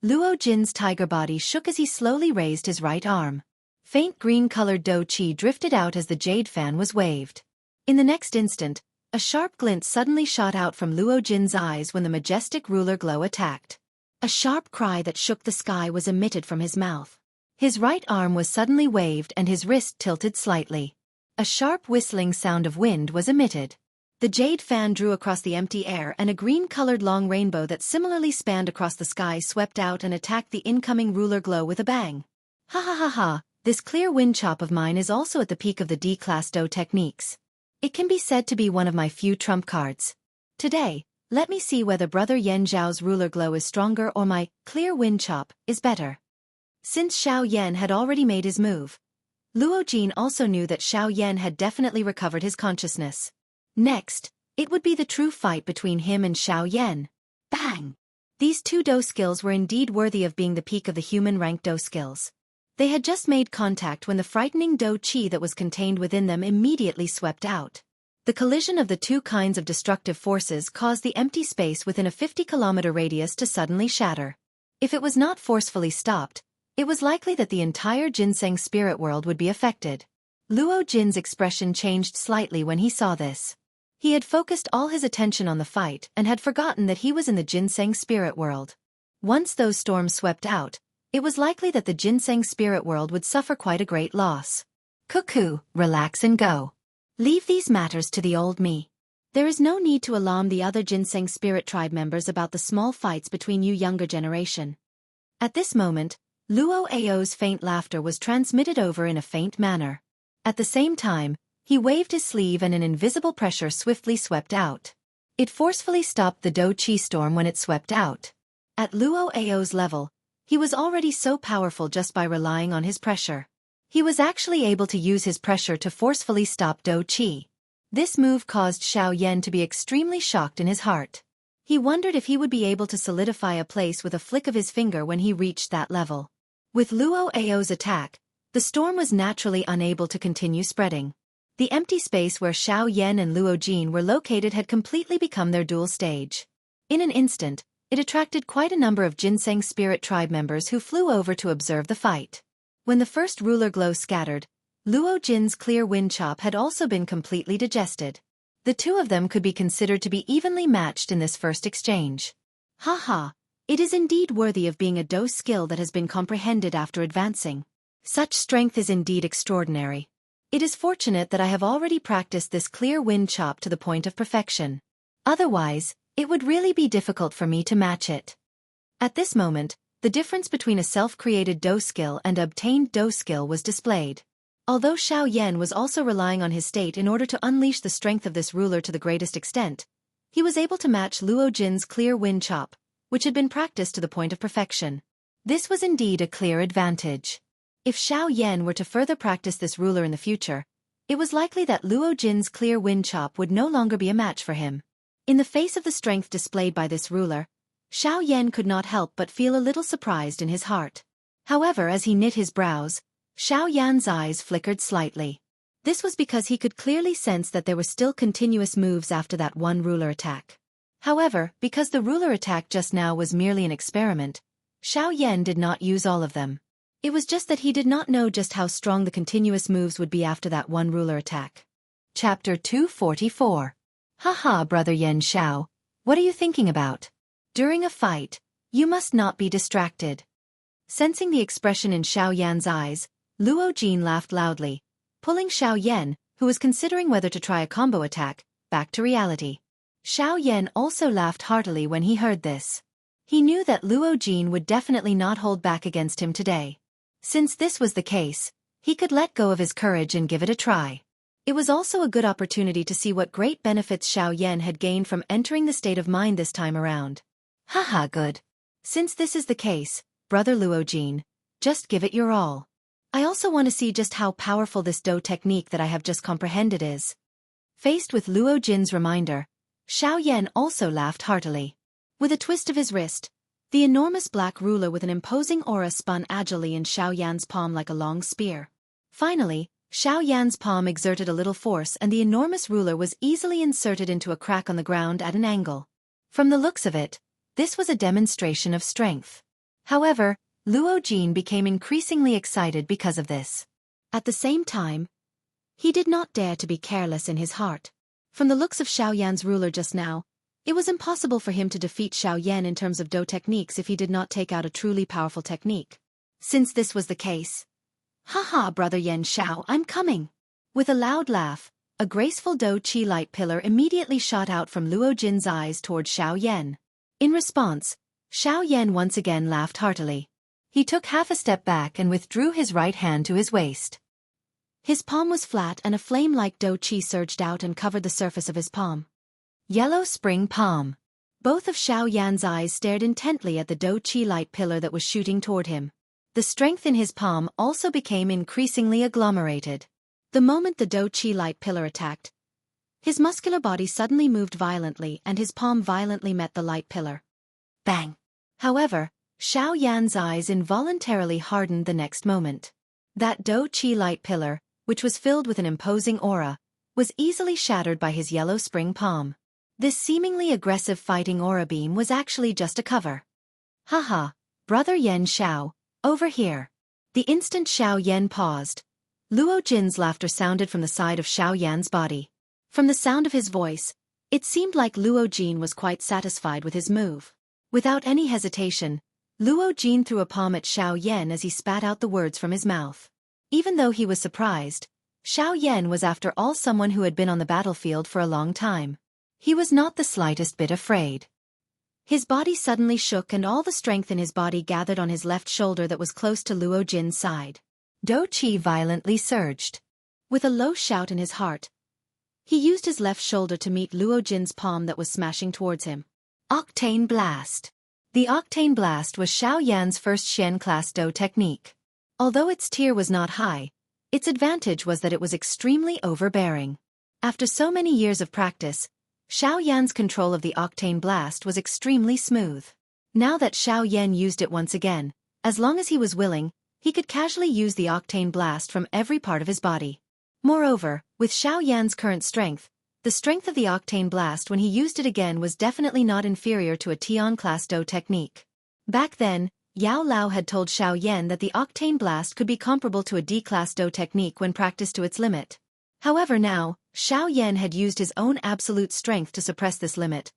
Luo Jin's tiger body shook as he slowly raised his right arm. Faint green-colored Do Chi drifted out as the jade fan was waved. In the next instant, a sharp glint suddenly shot out from Luo Jin's eyes when the majestic ruler glow attacked. A sharp cry that shook the sky was emitted from his mouth. His right arm was suddenly waved and his wrist tilted slightly. A sharp whistling sound of wind was emitted. The jade fan drew across the empty air and a green-colored long rainbow that similarly spanned across the sky swept out and attacked the incoming ruler glow with a bang. Ha ha ha ha, this clear wind chop of mine is also at the peak of the D-class Do techniques. It can be said to be one of my few trump cards. Today, let me see whether Brother Yan Zhao's ruler glow is stronger or my clear wind chop is better. Since Xiao Yan had already made his move, Luo Jin also knew that Xiao Yan had definitely recovered his consciousness. Next, it would be the true fight between him and Xiao Yan. Bang! These 2 Do skills were indeed worthy of being the peak of the human-ranked Do skills. They had just made contact when the frightening Do Chi that was contained within them immediately swept out. The collision of the 2 kinds of destructive forces caused the empty space within a 50-kilometer radius to suddenly shatter. If it was not forcefully stopped, it was likely that the entire ginseng spirit world would be affected. Luo Jin's expression changed slightly when he saw this. He had focused all his attention on the fight and had forgotten that he was in the ginseng spirit world. Once those storms swept out, it was likely that the ginseng spirit world would suffer quite a great loss. Cuckoo, relax and go. Leave these matters to the old me. There is no need to alarm the other ginseng spirit tribe members about the small fights between you younger generation. At this moment, Luo Ao's faint laughter was transmitted over in a faint manner. At the same time, he waved his sleeve and an invisible pressure swiftly swept out. It forcefully stopped the Do Chi storm when it swept out. At Luo Ao's level, he was already so powerful just by relying on his pressure. He was actually able to use his pressure to forcefully stop Do Chi. This move caused Xiao Yan to be extremely shocked in his heart. He wondered if he would be able to solidify a place with a flick of his finger when he reached that level. With Luo Ao's attack, the storm was naturally unable to continue spreading. The empty space where Xiao Yan and Luo Jin were located had completely become their dual stage. In an instant, it attracted quite a number of ginseng spirit tribe members who flew over to observe the fight. When the first ruler glow scattered, Luo Jin's clear wind chop had also been completely digested. The 2 of them could be considered to be evenly matched in this first exchange. Haha, it is indeed worthy of being a Do skill that has been comprehended after advancing. Such strength is indeed extraordinary. It is fortunate that I have already practiced this clear wind chop to the point of perfection. Otherwise, it would really be difficult for me to match it. At this moment, the difference between a self-created Do skill and obtained Do skill was displayed. Although Xiao Yan was also relying on his state in order to unleash the strength of this ruler to the greatest extent, he was able to match Luo Jin's clear wind chop, which had been practiced to the point of perfection. This was indeed a clear advantage. If Xiao Yan were to further practice this ruler in the future, it was likely that Luo Jin's clear wind chop would no longer be a match for him. In the face of the strength displayed by this ruler, Xiao Yan could not help but feel a little surprised in his heart. However, as he knit his brows, Xiao Yan's eyes flickered slightly. This was because he could clearly sense that there were still continuous moves after that one ruler attack. However, because the ruler attack just now was merely an experiment, Xiao Yan did not use all of them. It was just that he did not know just how strong the continuous moves would be after that one ruler attack. Chapter 244. Haha, brother Yan Xiao, what are you thinking about? During a fight, you must not be distracted. Sensing the expression in Xiao Yan's eyes, Luo Jin laughed loudly, pulling Xiao Yan, who was considering whether to try a combo attack, back to reality. Xiao Yan also laughed heartily when he heard this. He knew that Luo Jin would definitely not hold back against him today. Since this was the case, he could let go of his courage and give it a try. It was also a good opportunity to see what great benefits Xiao Yan had gained from entering the state of mind this time around. Haha, good. Since this is the case, brother Luo Jin, just give it your all. I also want to see just how powerful this Do technique that I have just comprehended is. Faced with Luo Jin's reminder, Xiao Yan also laughed heartily. With a twist of his wrist, the enormous black ruler with an imposing aura spun agilely in Xiao Yan's palm like a long spear. Finally, Xiao Yan's palm exerted a little force and the enormous ruler was easily inserted into a crack on the ground at an angle. From the looks of it, this was a demonstration of strength. However, Luo Jin became increasingly excited because of this. At the same time, he did not dare to be careless in his heart. From the looks of Xiao Yan's ruler just now, it was impossible for him to defeat Xiao Yan in terms of Do techniques if he did not take out a truly powerful technique. Since this was the case, haha, brother Yan Xiao, I'm coming. With a loud laugh, a graceful Do Chi light pillar immediately shot out from Luo Jin's eyes toward Xiao Yan. In response, Xiao Yan once again laughed heartily. He took half a step back and withdrew his right hand to his waist. His palm was flat and a flame-like Do Chi surged out and covered the surface of his palm. Yellow Spring Palm. Both of Xiao Yan's eyes stared intently at the Do Chi light pillar that was shooting toward him. The strength in his palm also became increasingly agglomerated. The moment the Do Chi light pillar attacked, his muscular body suddenly moved violently and his palm violently met the light pillar. Bang! However, Xiao Yan's eyes involuntarily hardened the next moment. That Do Chi light pillar, which was filled with an imposing aura, was easily shattered by his yellow spring palm. This seemingly aggressive fighting aura beam was actually just a cover. Haha, brother Yan Xiao, over here. The instant Xiao Yan paused, Luo Jin's laughter sounded from the side of Xiao Yan's body. From the sound of his voice, it seemed like Luo Jin was quite satisfied with his move. Without any hesitation, Luo Jin threw a palm at Xiao Yan as he spat out the words from his mouth. Even though he was surprised, Xiao Yan was after all someone who had been on the battlefield for a long time. He was not the slightest bit afraid. His body suddenly shook and all the strength in his body gathered on his left shoulder that was close to Luo Jin's side. Do Chi violently surged. With a low shout in his heart, he used his left shoulder to meet Luo Jin's palm that was smashing towards him. Octane Blast. The Octane Blast was Xiao Yan's first Xian class Do technique. Although its tier was not high, its advantage was that it was extremely overbearing. After so many years of practice, Xiao Yan's control of the Octane Blast was extremely smooth. Now that Xiao Yan used it once again, as long as he was willing, he could casually use the Octane Blast from every part of his body. Moreover, with Xiao Yan's current strength, the strength of the Octane Blast when he used it again was definitely not inferior to a Tian class Do technique. Back then, Yao Lao had told Xiao Yan that the Octane Blast could be comparable to a D-class Do technique when practiced to its limit. However now, Xiao Yan had used his own absolute strength to suppress this limit,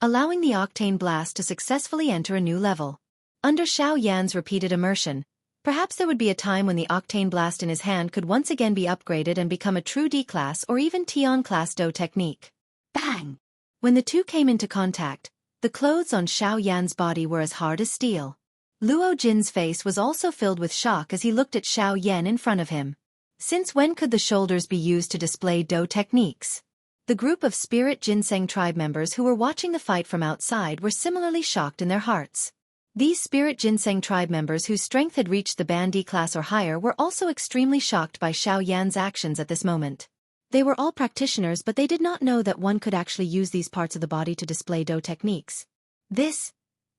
allowing the Octane Blast to successfully enter a new level. Under Xiao Yan's repeated immersion, perhaps there would be a time when the Octane Blast in his hand could once again be upgraded and become a true D-class or even Tian class Do technique. Bang! When the two came into contact, the clothes on Xiao Yan's body were as hard as steel. Luo Jin's face was also filled with shock as he looked at Xiao Yan in front of him. Since when could the shoulders be used to display Do techniques? The group of Spirit Ginseng tribe members who were watching the fight from outside were similarly shocked in their hearts. These Spirit Ginseng tribe members whose strength had reached the Band D class or higher were also extremely shocked by Xiao Yan's actions at this moment. They were all practitioners, but they did not know that one could actually use these parts of the body to display Do techniques. This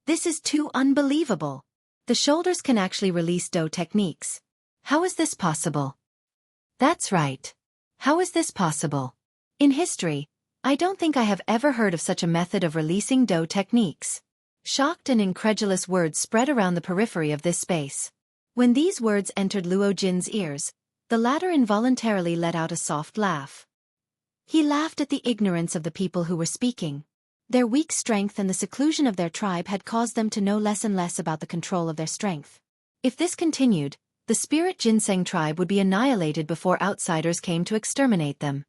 is too unbelievable. The shoulders can actually release Do techniques. How is this possible? That's right. How is this possible? In history, I don't think I have ever heard of such a method of releasing Do techniques. Shocked and incredulous words spread around the periphery of this space. When these words entered Luo Jin's ears, the latter involuntarily let out a soft laugh. He laughed at the ignorance of the people who were speaking. Their weak strength and the seclusion of their tribe had caused them to know less and less about the control of their strength. If this continued, the spirit ginseng tribe would be annihilated before outsiders came to exterminate them.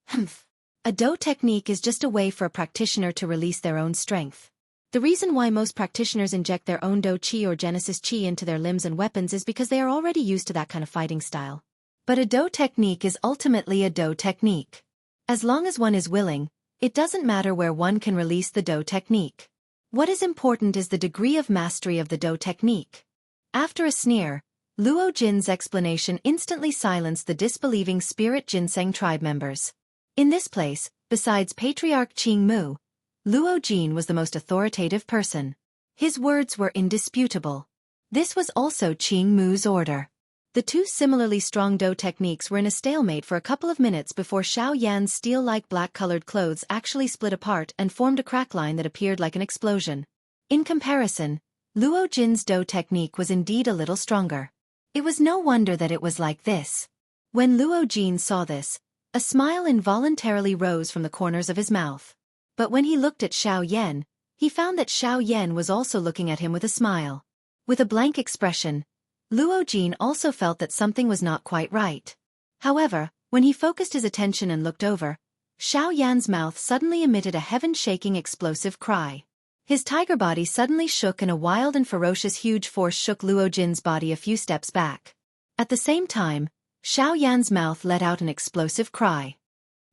Humph. A Do technique is just a way for a practitioner to release their own strength. The reason why most practitioners inject their own Do Chi or Genesis Chi into their limbs and weapons is because they are already used to that kind of fighting style. But a Do technique is ultimately a Do technique. As long as one is willing, it doesn't matter where one can release the Do technique. What is important is the degree of mastery of the Do technique. After a sneer, Luo Jin's explanation instantly silenced the disbelieving spirit ginseng tribe members. In this place, besides Patriarch Qing Mu, Luo Jin was the most authoritative person. His words were indisputable. This was also Qing Mu's order. The two similarly strong Do techniques were in a stalemate for a couple of minutes before Xiao Yan's steel-like black-colored clothes actually split apart and formed a crack line that appeared like an explosion. In comparison, Luo Jin's Do technique was indeed a little stronger. It was no wonder that it was like this. When Luo Jin saw this, a smile involuntarily rose from the corners of his mouth. But when he looked at Xiao Yan, he found that Xiao Yan was also looking at him with a smile. With a blank expression, Luo Jin also felt that something was not quite right. However, when he focused his attention and looked over, Xiao Yan's mouth suddenly emitted a heaven-shaking explosive cry. His tiger body suddenly shook and a wild and ferocious huge force shook Luo Jin's body a few steps back. At the same time, Xiao Yan's mouth let out an explosive cry.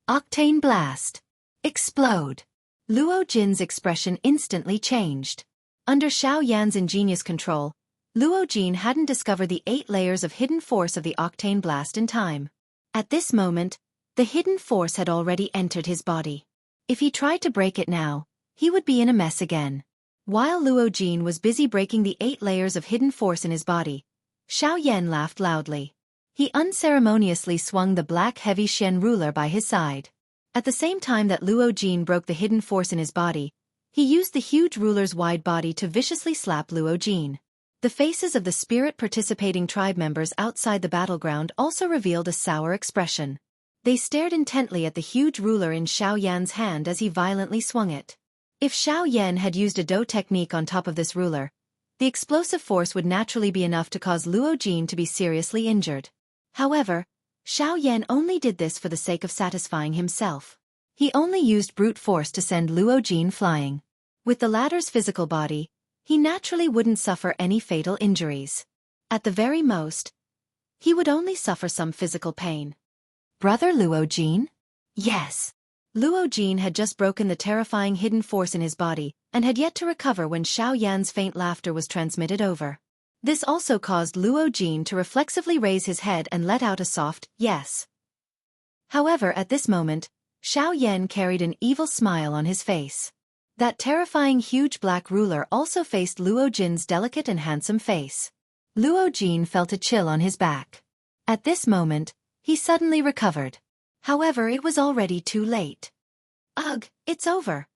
Octane blast! Explode! Luo Jin's expression instantly changed. Under Xiao Yan's ingenious control, Luo Jin hadn't discovered the 8 layers of hidden force of the octane blast in time. At this moment, the hidden force had already entered his body. If he tried to break it now, he would be in a mess again. While Luo Jin was busy breaking the 8 layers of hidden force in his body, Xiao Yan laughed loudly. He unceremoniously swung the black heavy Shen ruler by his side. At the same time that Luo Jin broke the hidden force in his body, he used the huge ruler's wide body to viciously slap Luo Jin. The faces of the spirit-participating tribe members outside the battleground also revealed a sour expression. They stared intently at the huge ruler in Xiao Yan's hand as he violently swung it. If Xiao Yan had used a Do technique on top of this ruler, the explosive force would naturally be enough to cause Luo Jin to be seriously injured. However, Xiao Yan only did this for the sake of satisfying himself. He only used brute force to send Luo Jin flying. With the latter's physical body, he naturally wouldn't suffer any fatal injuries. At the very most, he would only suffer some physical pain. Brother Luo Jin? Yes. Luo Jin had just broken the terrifying hidden force in his body, and had yet to recover when Xiao Yan's faint laughter was transmitted over. This also caused Luo Jin to reflexively raise his head and let out a soft, yes. However, at this moment, Xiao Yan carried an evil smile on his face. That terrifying huge black ruler also faced Luo Jin's delicate and handsome face. Luo Jin felt a chill on his back. At this moment, he suddenly recovered. However, it was already too late. Ugh, it's over.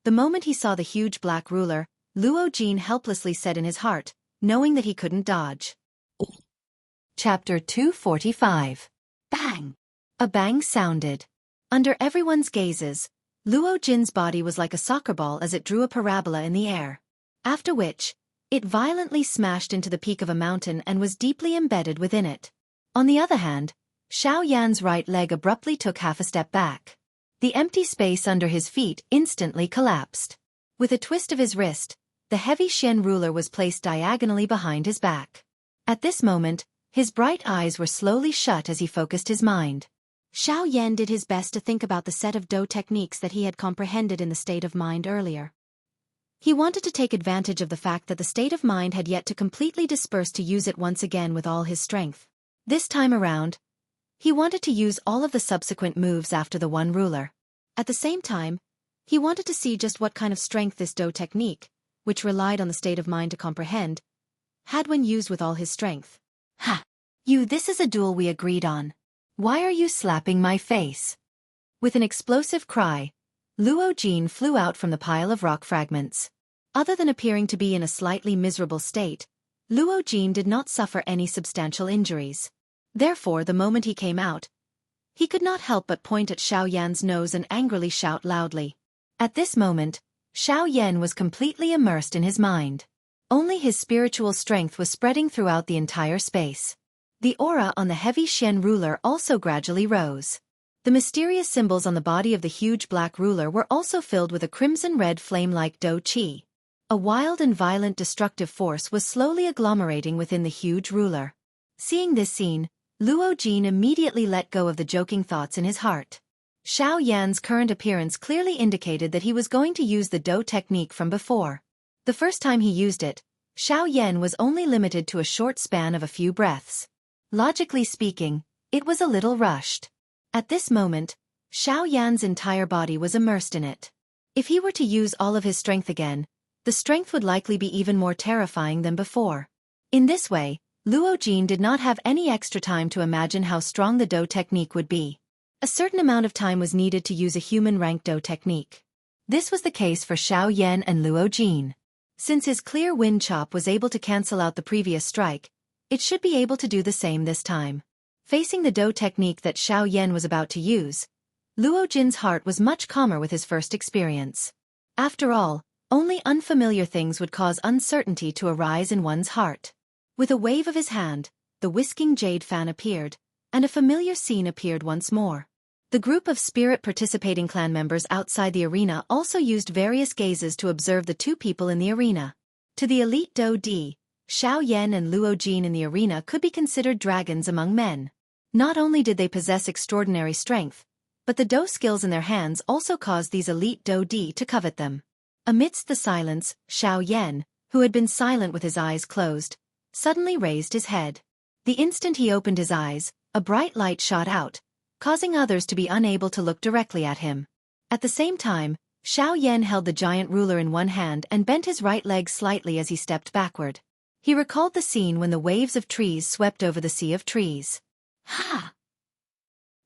The moment he saw the huge black ruler, Luo Jin helplessly said in his heart, knowing that he couldn't dodge. Chapter 245. Bang! A bang sounded. Under everyone's gazes, Luo Jin's body was like a soccer ball as it drew a parabola in the air. After which, it violently smashed into the peak of a mountain and was deeply embedded within it. On the other hand, Xiao Yan's right leg abruptly took half a step back. The empty space under his feet instantly collapsed. With a twist of his wrist, the heavy Shen ruler was placed diagonally behind his back. At this moment, his bright eyes were slowly shut as he focused his mind. Xiao Yan did his best to think about the set of Do techniques that he had comprehended in the state of mind earlier. He wanted to take advantage of the fact that the state of mind had yet to completely disperse to use it once again with all his strength. This time around, he wanted to use all of the subsequent moves after the one ruler. At the same time, he wanted to see just what kind of strength this Do technique, which relied on the state of mind to comprehend, had when used with all his strength. Ha! This is a duel we agreed on. Why are you slapping my face? With an explosive cry, Luo Jin flew out from the pile of rock fragments. Other than appearing to be in a slightly miserable state, Luo Jin did not suffer any substantial injuries. Therefore, the moment he came out, he could not help but point at Xiao Yan's nose and angrily shout loudly. At this moment, Xiao Yan was completely immersed in his mind. Only his spiritual strength was spreading throughout the entire space. The aura on the heavy Xian ruler also gradually rose. The mysterious symbols on the body of the huge black ruler were also filled with a crimson-red flame-like dou qi. A wild and violent destructive force was slowly agglomerating within the huge ruler. Seeing this scene, Luo Jin immediately let go of the joking thoughts in his heart. Xiao Yan's current appearance clearly indicated that he was going to use the dou technique from before. The first time he used it, Xiao Yan was only limited to a short span of a few breaths. Logically speaking, it was a little rushed. At this moment, Xiao Yan's entire body was immersed in it. If he were to use all of his strength again, the strength would likely be even more terrifying than before. In this way, Luo Jin did not have any extra time to imagine how strong the dou technique would be. A certain amount of time was needed to use a human-rank dou technique. This was the case for Xiao Yan and Luo Jin. Since his clear wind chop was able to cancel out the previous strike, it should be able to do the same this time. Facing the dou technique that Xiao Yan was about to use, Luo Jin's heart was much calmer with his first experience. After all, only unfamiliar things would cause uncertainty to arise in one's heart. With a wave of his hand, the whisking jade fan appeared, and a familiar scene appeared once more. The group of spirit participating clan members outside the arena also used various gazes to observe the two people in the arena. To the elite dou di, Xiao Yan and Luo Jin in the arena could be considered dragons among men. Not only did they possess extraordinary strength, but the dou skills in their hands also caused these elite dou di to covet them. Amidst the silence, Xiao Yan, who had been silent with his eyes closed, suddenly raised his head. The instant he opened his eyes, a bright light shot out, causing others to be unable to look directly at him. At the same time, Xiao Yan held the giant ruler in one hand and bent his right leg slightly as he stepped backward. He recalled the scene when the waves of trees swept over the sea of trees. Ha!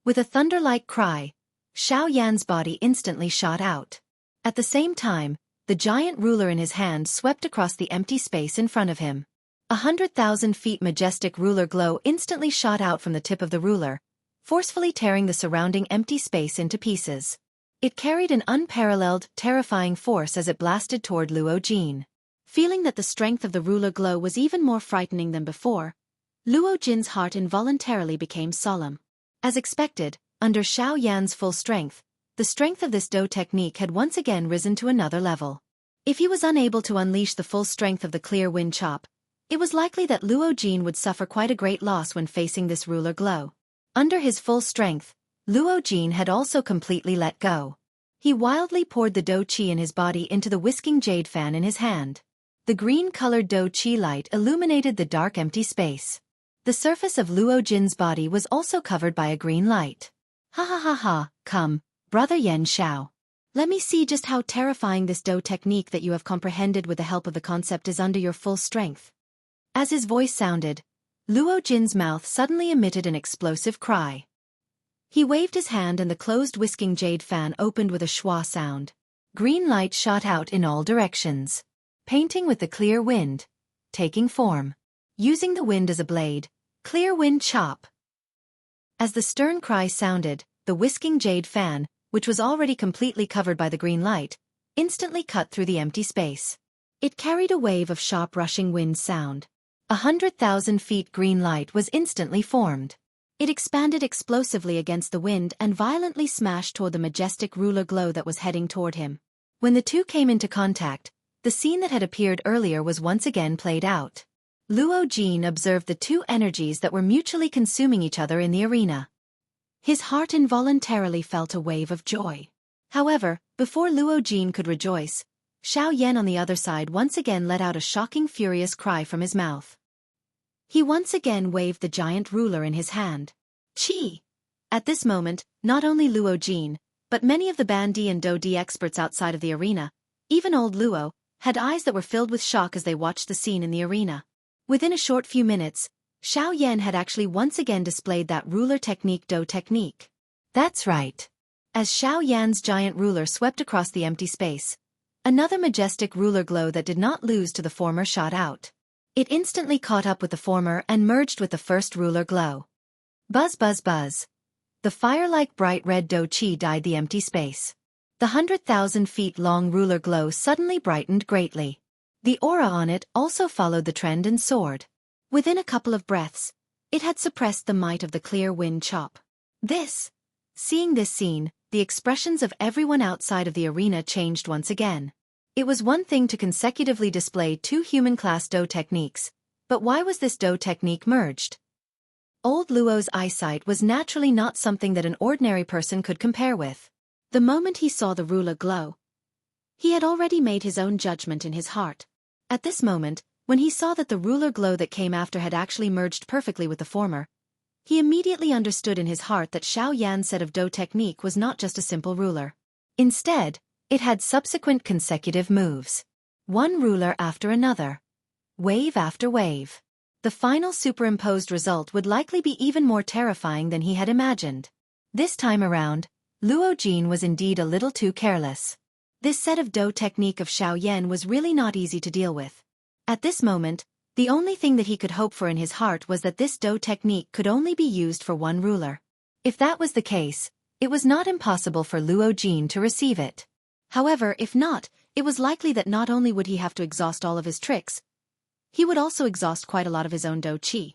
With a thunder-like cry, Xiao Yan's body instantly shot out. At the same time, the giant ruler in his hand swept across the empty space in front of him. 100,000 feet majestic ruler glow instantly shot out from the tip of the ruler, forcefully tearing the surrounding empty space into pieces. It carried an unparalleled, terrifying force as it blasted toward Luo Jin. Feeling that the strength of the ruler glow was even more frightening than before, Luo Jin's heart involuntarily became solemn. As expected, under Xiao Yan's full strength, the strength of this dou technique had once again risen to another level. If he was unable to unleash the full strength of the clear wind chop, it was likely that Luo Jin would suffer quite a great loss when facing this ruler glow. Under his full strength, Luo Jin had also completely let go. He wildly poured the dou qi in his body into the whisking jade fan in his hand. The green-colored dou qi light illuminated the dark empty space. The surface of Luo Jin's body was also covered by a green light. Ha ha ha ha, come, brother Yan Xiao. Let me see just how terrifying this dou technique that you have comprehended with the help of the concept is under your full strength. As his voice sounded, Luo Jin's mouth suddenly emitted an explosive cry. He waved his hand and the closed whisking jade fan opened with a schwa sound. Green light shot out in all directions, painting with the clear wind, taking form. Using the wind as a blade, clear wind chop. As the stern cry sounded, the whisking jade fan, which was already completely covered by the green light, instantly cut through the empty space. It carried a wave of sharp rushing wind sound. 100,000 feet green light was instantly formed. It expanded explosively against the wind and violently smashed toward the majestic ruler glow that was heading toward him. When the two came into contact, the scene that had appeared earlier was once again played out. Luo Jin observed the two energies that were mutually consuming each other in the arena. His heart involuntarily felt a wave of joy. However, before Luo Jin could rejoice, Xiao Yan on the other side once again let out a shocking furious cry from his mouth. He once again waved the giant ruler in his hand. Chi! At this moment, not only Luo Jin, but many of the Bandi and Dou Di experts outside of the arena, even old Luo, had eyes that were filled with shock as they watched the scene in the arena. Within a short few minutes, Xiao Yan had actually once again displayed that ruler technique dou technique. That's right. As Xiao Yan's giant ruler swept across the empty space, another majestic ruler glow that did not lose to the former shot out. It instantly caught up with the former and merged with the first ruler glow. Buzz buzz buzz. The fire-like bright red Do Chi dyed the empty space. The 100,000 feet long ruler glow suddenly brightened greatly. The aura on it also followed the trend and soared. Within a couple of breaths, it had suppressed the might of the clear wind chop. Seeing this scene, the expressions of everyone outside of the arena changed once again. It was one thing to consecutively display two human-class Do techniques, but why was this Do technique merged? Old Luo's eyesight was naturally not something that an ordinary person could compare with. The moment he saw the ruler glow, he had already made his own judgment in his heart. At this moment, when he saw that the ruler glow that came after had actually merged perfectly with the former, he immediately understood in his heart that Xiao Yan's set of Do technique was not just a simple ruler. Instead, it had subsequent consecutive moves. One ruler after another. Wave after wave. The final superimposed result would likely be even more terrifying than he had imagined. This time around, Luo Jin was indeed a little too careless. This set of Do technique of Xiao Yan was really not easy to deal with. At this moment, the only thing that he could hope for in his heart was that this Do technique could only be used for one ruler. If that was the case, it was not impossible for Luo Jin to receive it. However, if not, it was likely that not only would he have to exhaust all of his tricks, he would also exhaust quite a lot of his own Do Chi.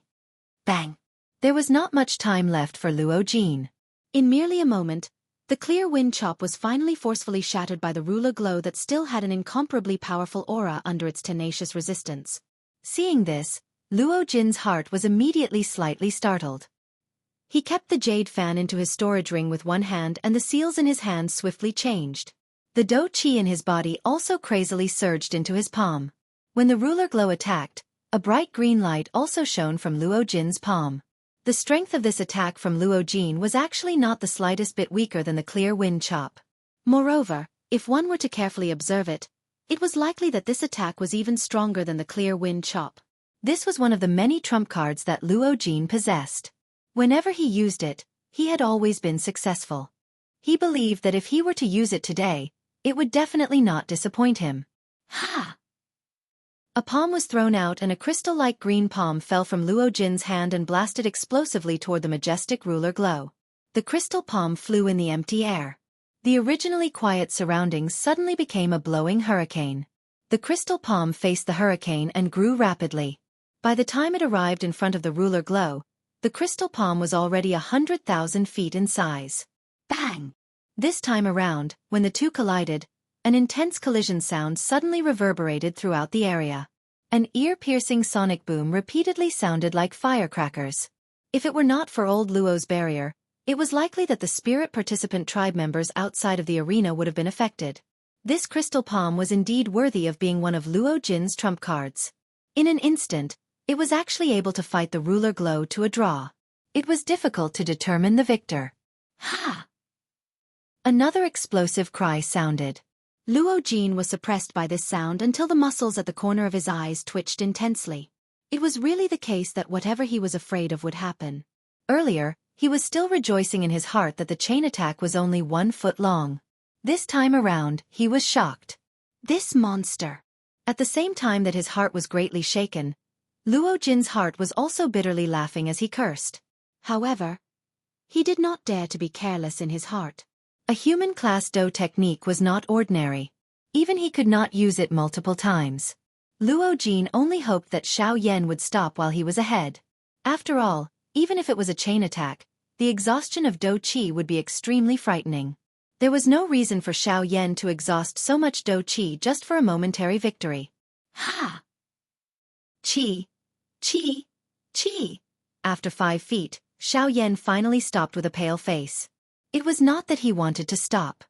Bang! There was not much time left for Luo Jin. In merely a moment, the clear wind chop was finally forcefully shattered by the ruler glow that still had an incomparably powerful aura under its tenacious resistance. Seeing this, Luo Jin's heart was immediately slightly startled. He kept the jade fan into his storage ring with one hand and the seals in his hand swiftly changed. The Do Chi in his body also crazily surged into his palm. When the ruler glow attacked, a bright green light also shone from Luo Jin's palm. The strength of this attack from Luo Jin was actually not the slightest bit weaker than the clear wind chop. Moreover, if one were to carefully observe it, it was likely that this attack was even stronger than the clear wind chop. This was one of the many trump cards that Luo Jin possessed. Whenever he used it, he had always been successful. He believed that if he were to use it today, it would definitely not disappoint him. Ha! A palm was thrown out and a crystal-like green palm fell from Luo Jin's hand and blasted explosively toward the majestic ruler glow. The crystal palm flew in the empty air. The originally quiet surroundings suddenly became a blowing hurricane. The crystal palm faced the hurricane and grew rapidly. By the time it arrived in front of the ruler glow, the crystal palm was already 100,000 feet in size. Bang! This time around, when the two collided, an intense collision sound suddenly reverberated throughout the area. An ear-piercing sonic boom repeatedly sounded like firecrackers. If it were not for old Luo's barrier, it was likely that the spirit participant tribe members outside of the arena would have been affected. This crystal palm was indeed worthy of being one of Luo Jin's trump cards. In an instant, it was actually able to fight the ruler glow to a draw. It was difficult to determine the victor. Ha! Another explosive cry sounded. Luo Jin was suppressed by this sound until the muscles at the corner of his eyes twitched intensely. It was really the case that whatever he was afraid of would happen. Earlier, he was still rejoicing in his heart that the chain attack was only 1 foot long. This time around, he was shocked. This monster! At the same time that his heart was greatly shaken, Luo Jin's heart was also bitterly laughing as he cursed. However, he did not dare to be careless in his heart. A human-class Do technique was not ordinary. Even he could not use it multiple times. Luo Jin only hoped that Xiao Yan would stop while he was ahead. After all, even if it was a chain attack, the exhaustion of Do Chi would be extremely frightening. There was no reason for Xiao Yan to exhaust so much Do Chi just for a momentary victory. Ha! Chi! Chi! Chi! After 5 feet, Xiao Yan finally stopped with a pale face. It was not that he wanted to stop.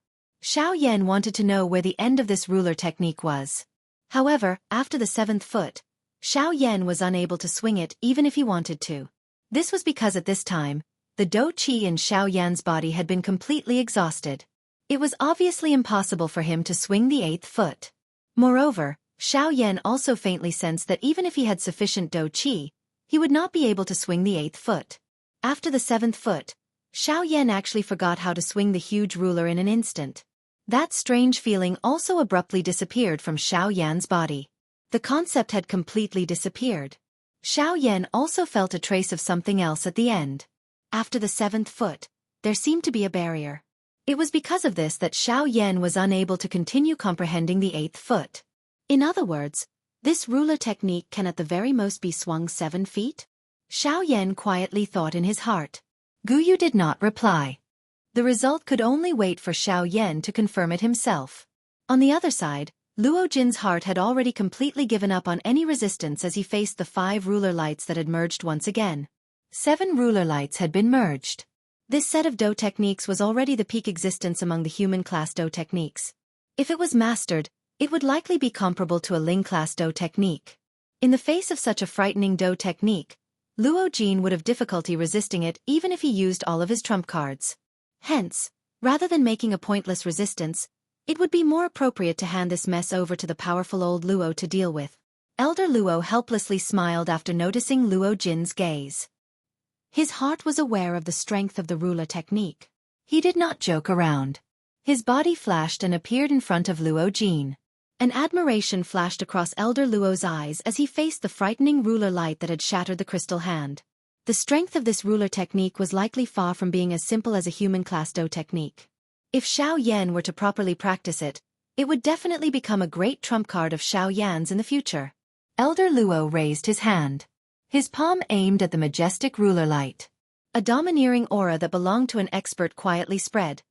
Xiao Yan wanted to know where the end of this ruler technique was. However, after the 7th foot, Xiao Yan was unable to swing it even if he wanted to. This was because at this time, the Do Chi in Xiao Yan's body had been completely exhausted. It was obviously impossible for him to swing the 8th foot. Moreover, Xiao Yan also faintly sensed that even if he had sufficient Do Chi, he would not be able to swing the 8th foot. After the 7th foot, Xiao Yan actually forgot how to swing the huge ruler in an instant. That strange feeling also abruptly disappeared from Xiao Yan's body. The concept had completely disappeared. Xiao Yan also felt a trace of something else at the end. After the 7th foot, there seemed to be a barrier. It was because of this that Xiao Yan was unable to continue comprehending the 8th foot. In other words, this ruler technique can at the very most be swung 7 feet? Xiao Yan quietly thought in his heart. Guyu did not reply. The result could only wait for Xiao Yan to confirm it himself. On the other side, Luo Jin's heart had already completely given up on any resistance as he faced the 5 ruler lights that had merged once again. 7 ruler lights had been merged. This set of Do techniques was already the peak existence among the human class Do techniques. If it was mastered, it would likely be comparable to a Ling class Do technique. In the face of such a frightening Do technique, Luo Jin would have difficulty resisting it even if he used all of his trump cards. Hence, rather than making a pointless resistance, it would be more appropriate to hand this mess over to the powerful old Luo to deal with. Elder Luo helplessly smiled after noticing Luo Jin's gaze. His heart was aware of the strength of the ruler technique. He did not joke around. His body flashed and appeared in front of Luo Jin. An admiration flashed across Elder Luo's eyes as he faced the frightening ruler light that had shattered the crystal hand. The strength of this ruler technique was likely far from being as simple as a human class Do technique. If Xiao Yan were to properly practice it, it would definitely become a great trump card of Xiao Yan's in the future. Elder Luo raised his hand. His palm aimed at the majestic ruler light. A domineering aura that belonged to an expert quietly spread,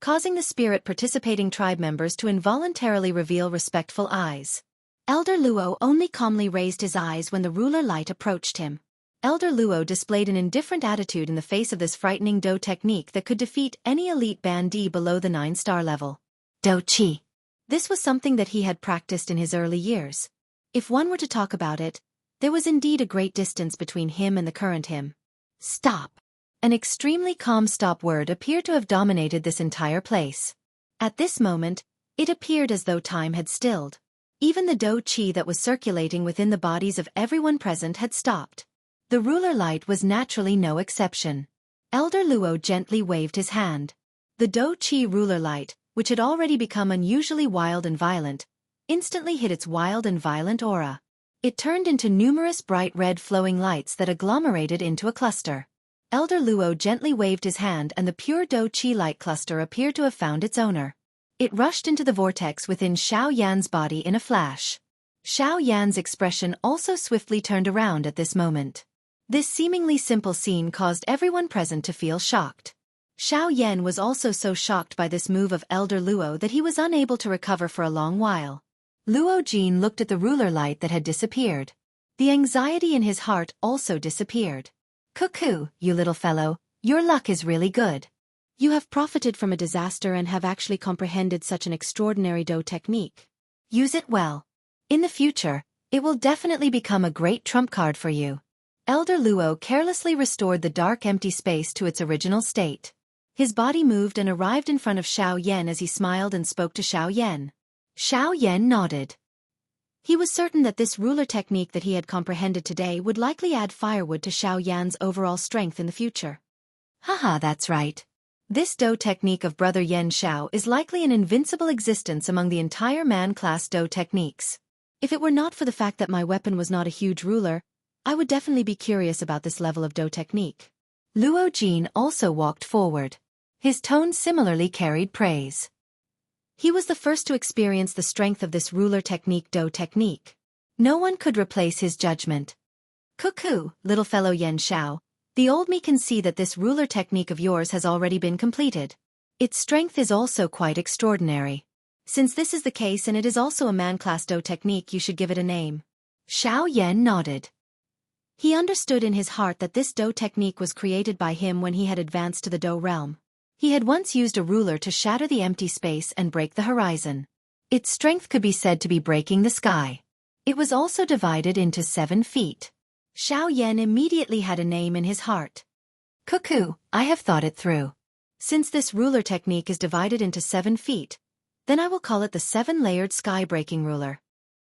causing the spirit participating tribe members to involuntarily reveal respectful eyes. Elder Luo only calmly raised his eyes when the ruler light approached him. Elder Luo displayed an indifferent attitude in the face of this frightening Do technique that could defeat any elite bandee below the 9-star level. Do Qi. This was something that he had practiced in his early years. If one were to talk about it, there was indeed a great distance between him and the current him. Stop. An extremely calm stop word appeared to have dominated this entire place. At this moment, it appeared as though time had stilled. Even the Do Qi that was circulating within the bodies of everyone present had stopped. The ruler light was naturally no exception. Elder Luo gently waved his hand. The Do Qi ruler light, which had already become unusually wild and violent, instantly hit its wild and violent aura. It turned into numerous bright red flowing lights that agglomerated into a cluster. Elder Luo gently waved his hand and the pure Do Qi light cluster appeared to have found its owner. It rushed into the vortex within Xiao Yan's body in a flash. Xiao Yan's expression also swiftly turned around at this moment. This seemingly simple scene caused everyone present to feel shocked. Xiao Yan was also so shocked by this move of Elder Luo that he was unable to recover for a long while. Luo Jin looked at the ruler light that had disappeared. The anxiety in his heart also disappeared. Cuckoo, you little fellow, your luck is really good. You have profited from a disaster and have actually comprehended such an extraordinary Do technique. Use it well. In the future, it will definitely become a great trump card for you. Elder Luo carelessly restored the dark empty space to its original state. His body moved and arrived in front of Xiao Yan as he smiled and spoke to Xiao Yan. Xiao Yan nodded. He was certain that this ruler technique that he had comprehended today would likely add firewood to Xiao Yan's overall strength in the future. Haha, that's right. This Do technique of Brother Yan Xiao is likely an invincible existence among the entire man-class Do techniques. If it were not for the fact that my weapon was not a huge ruler, I would definitely be curious about this level of Do technique. Luo Jin also walked forward. His tone similarly carried praise. He was the first to experience the strength of this ruler technique Do technique. No one could replace his judgment. Cuckoo, little fellow Yan Xiao, the old me can see that this ruler technique of yours has already been completed. Its strength is also quite extraordinary. Since this is the case and it is also a man-class Do technique, you should give it a name. Xiao Yan nodded. He understood in his heart that this Do technique was created by him when he had advanced to the Do realm. He had once used a ruler to shatter the empty space and break the horizon. Its strength could be said to be breaking the sky. It was also divided into 7 feet. Xiao Yan immediately had a name in his heart. Cuckoo, I have thought it through. Since this ruler technique is divided into 7 feet, then I will call it the 7-layered sky-breaking ruler.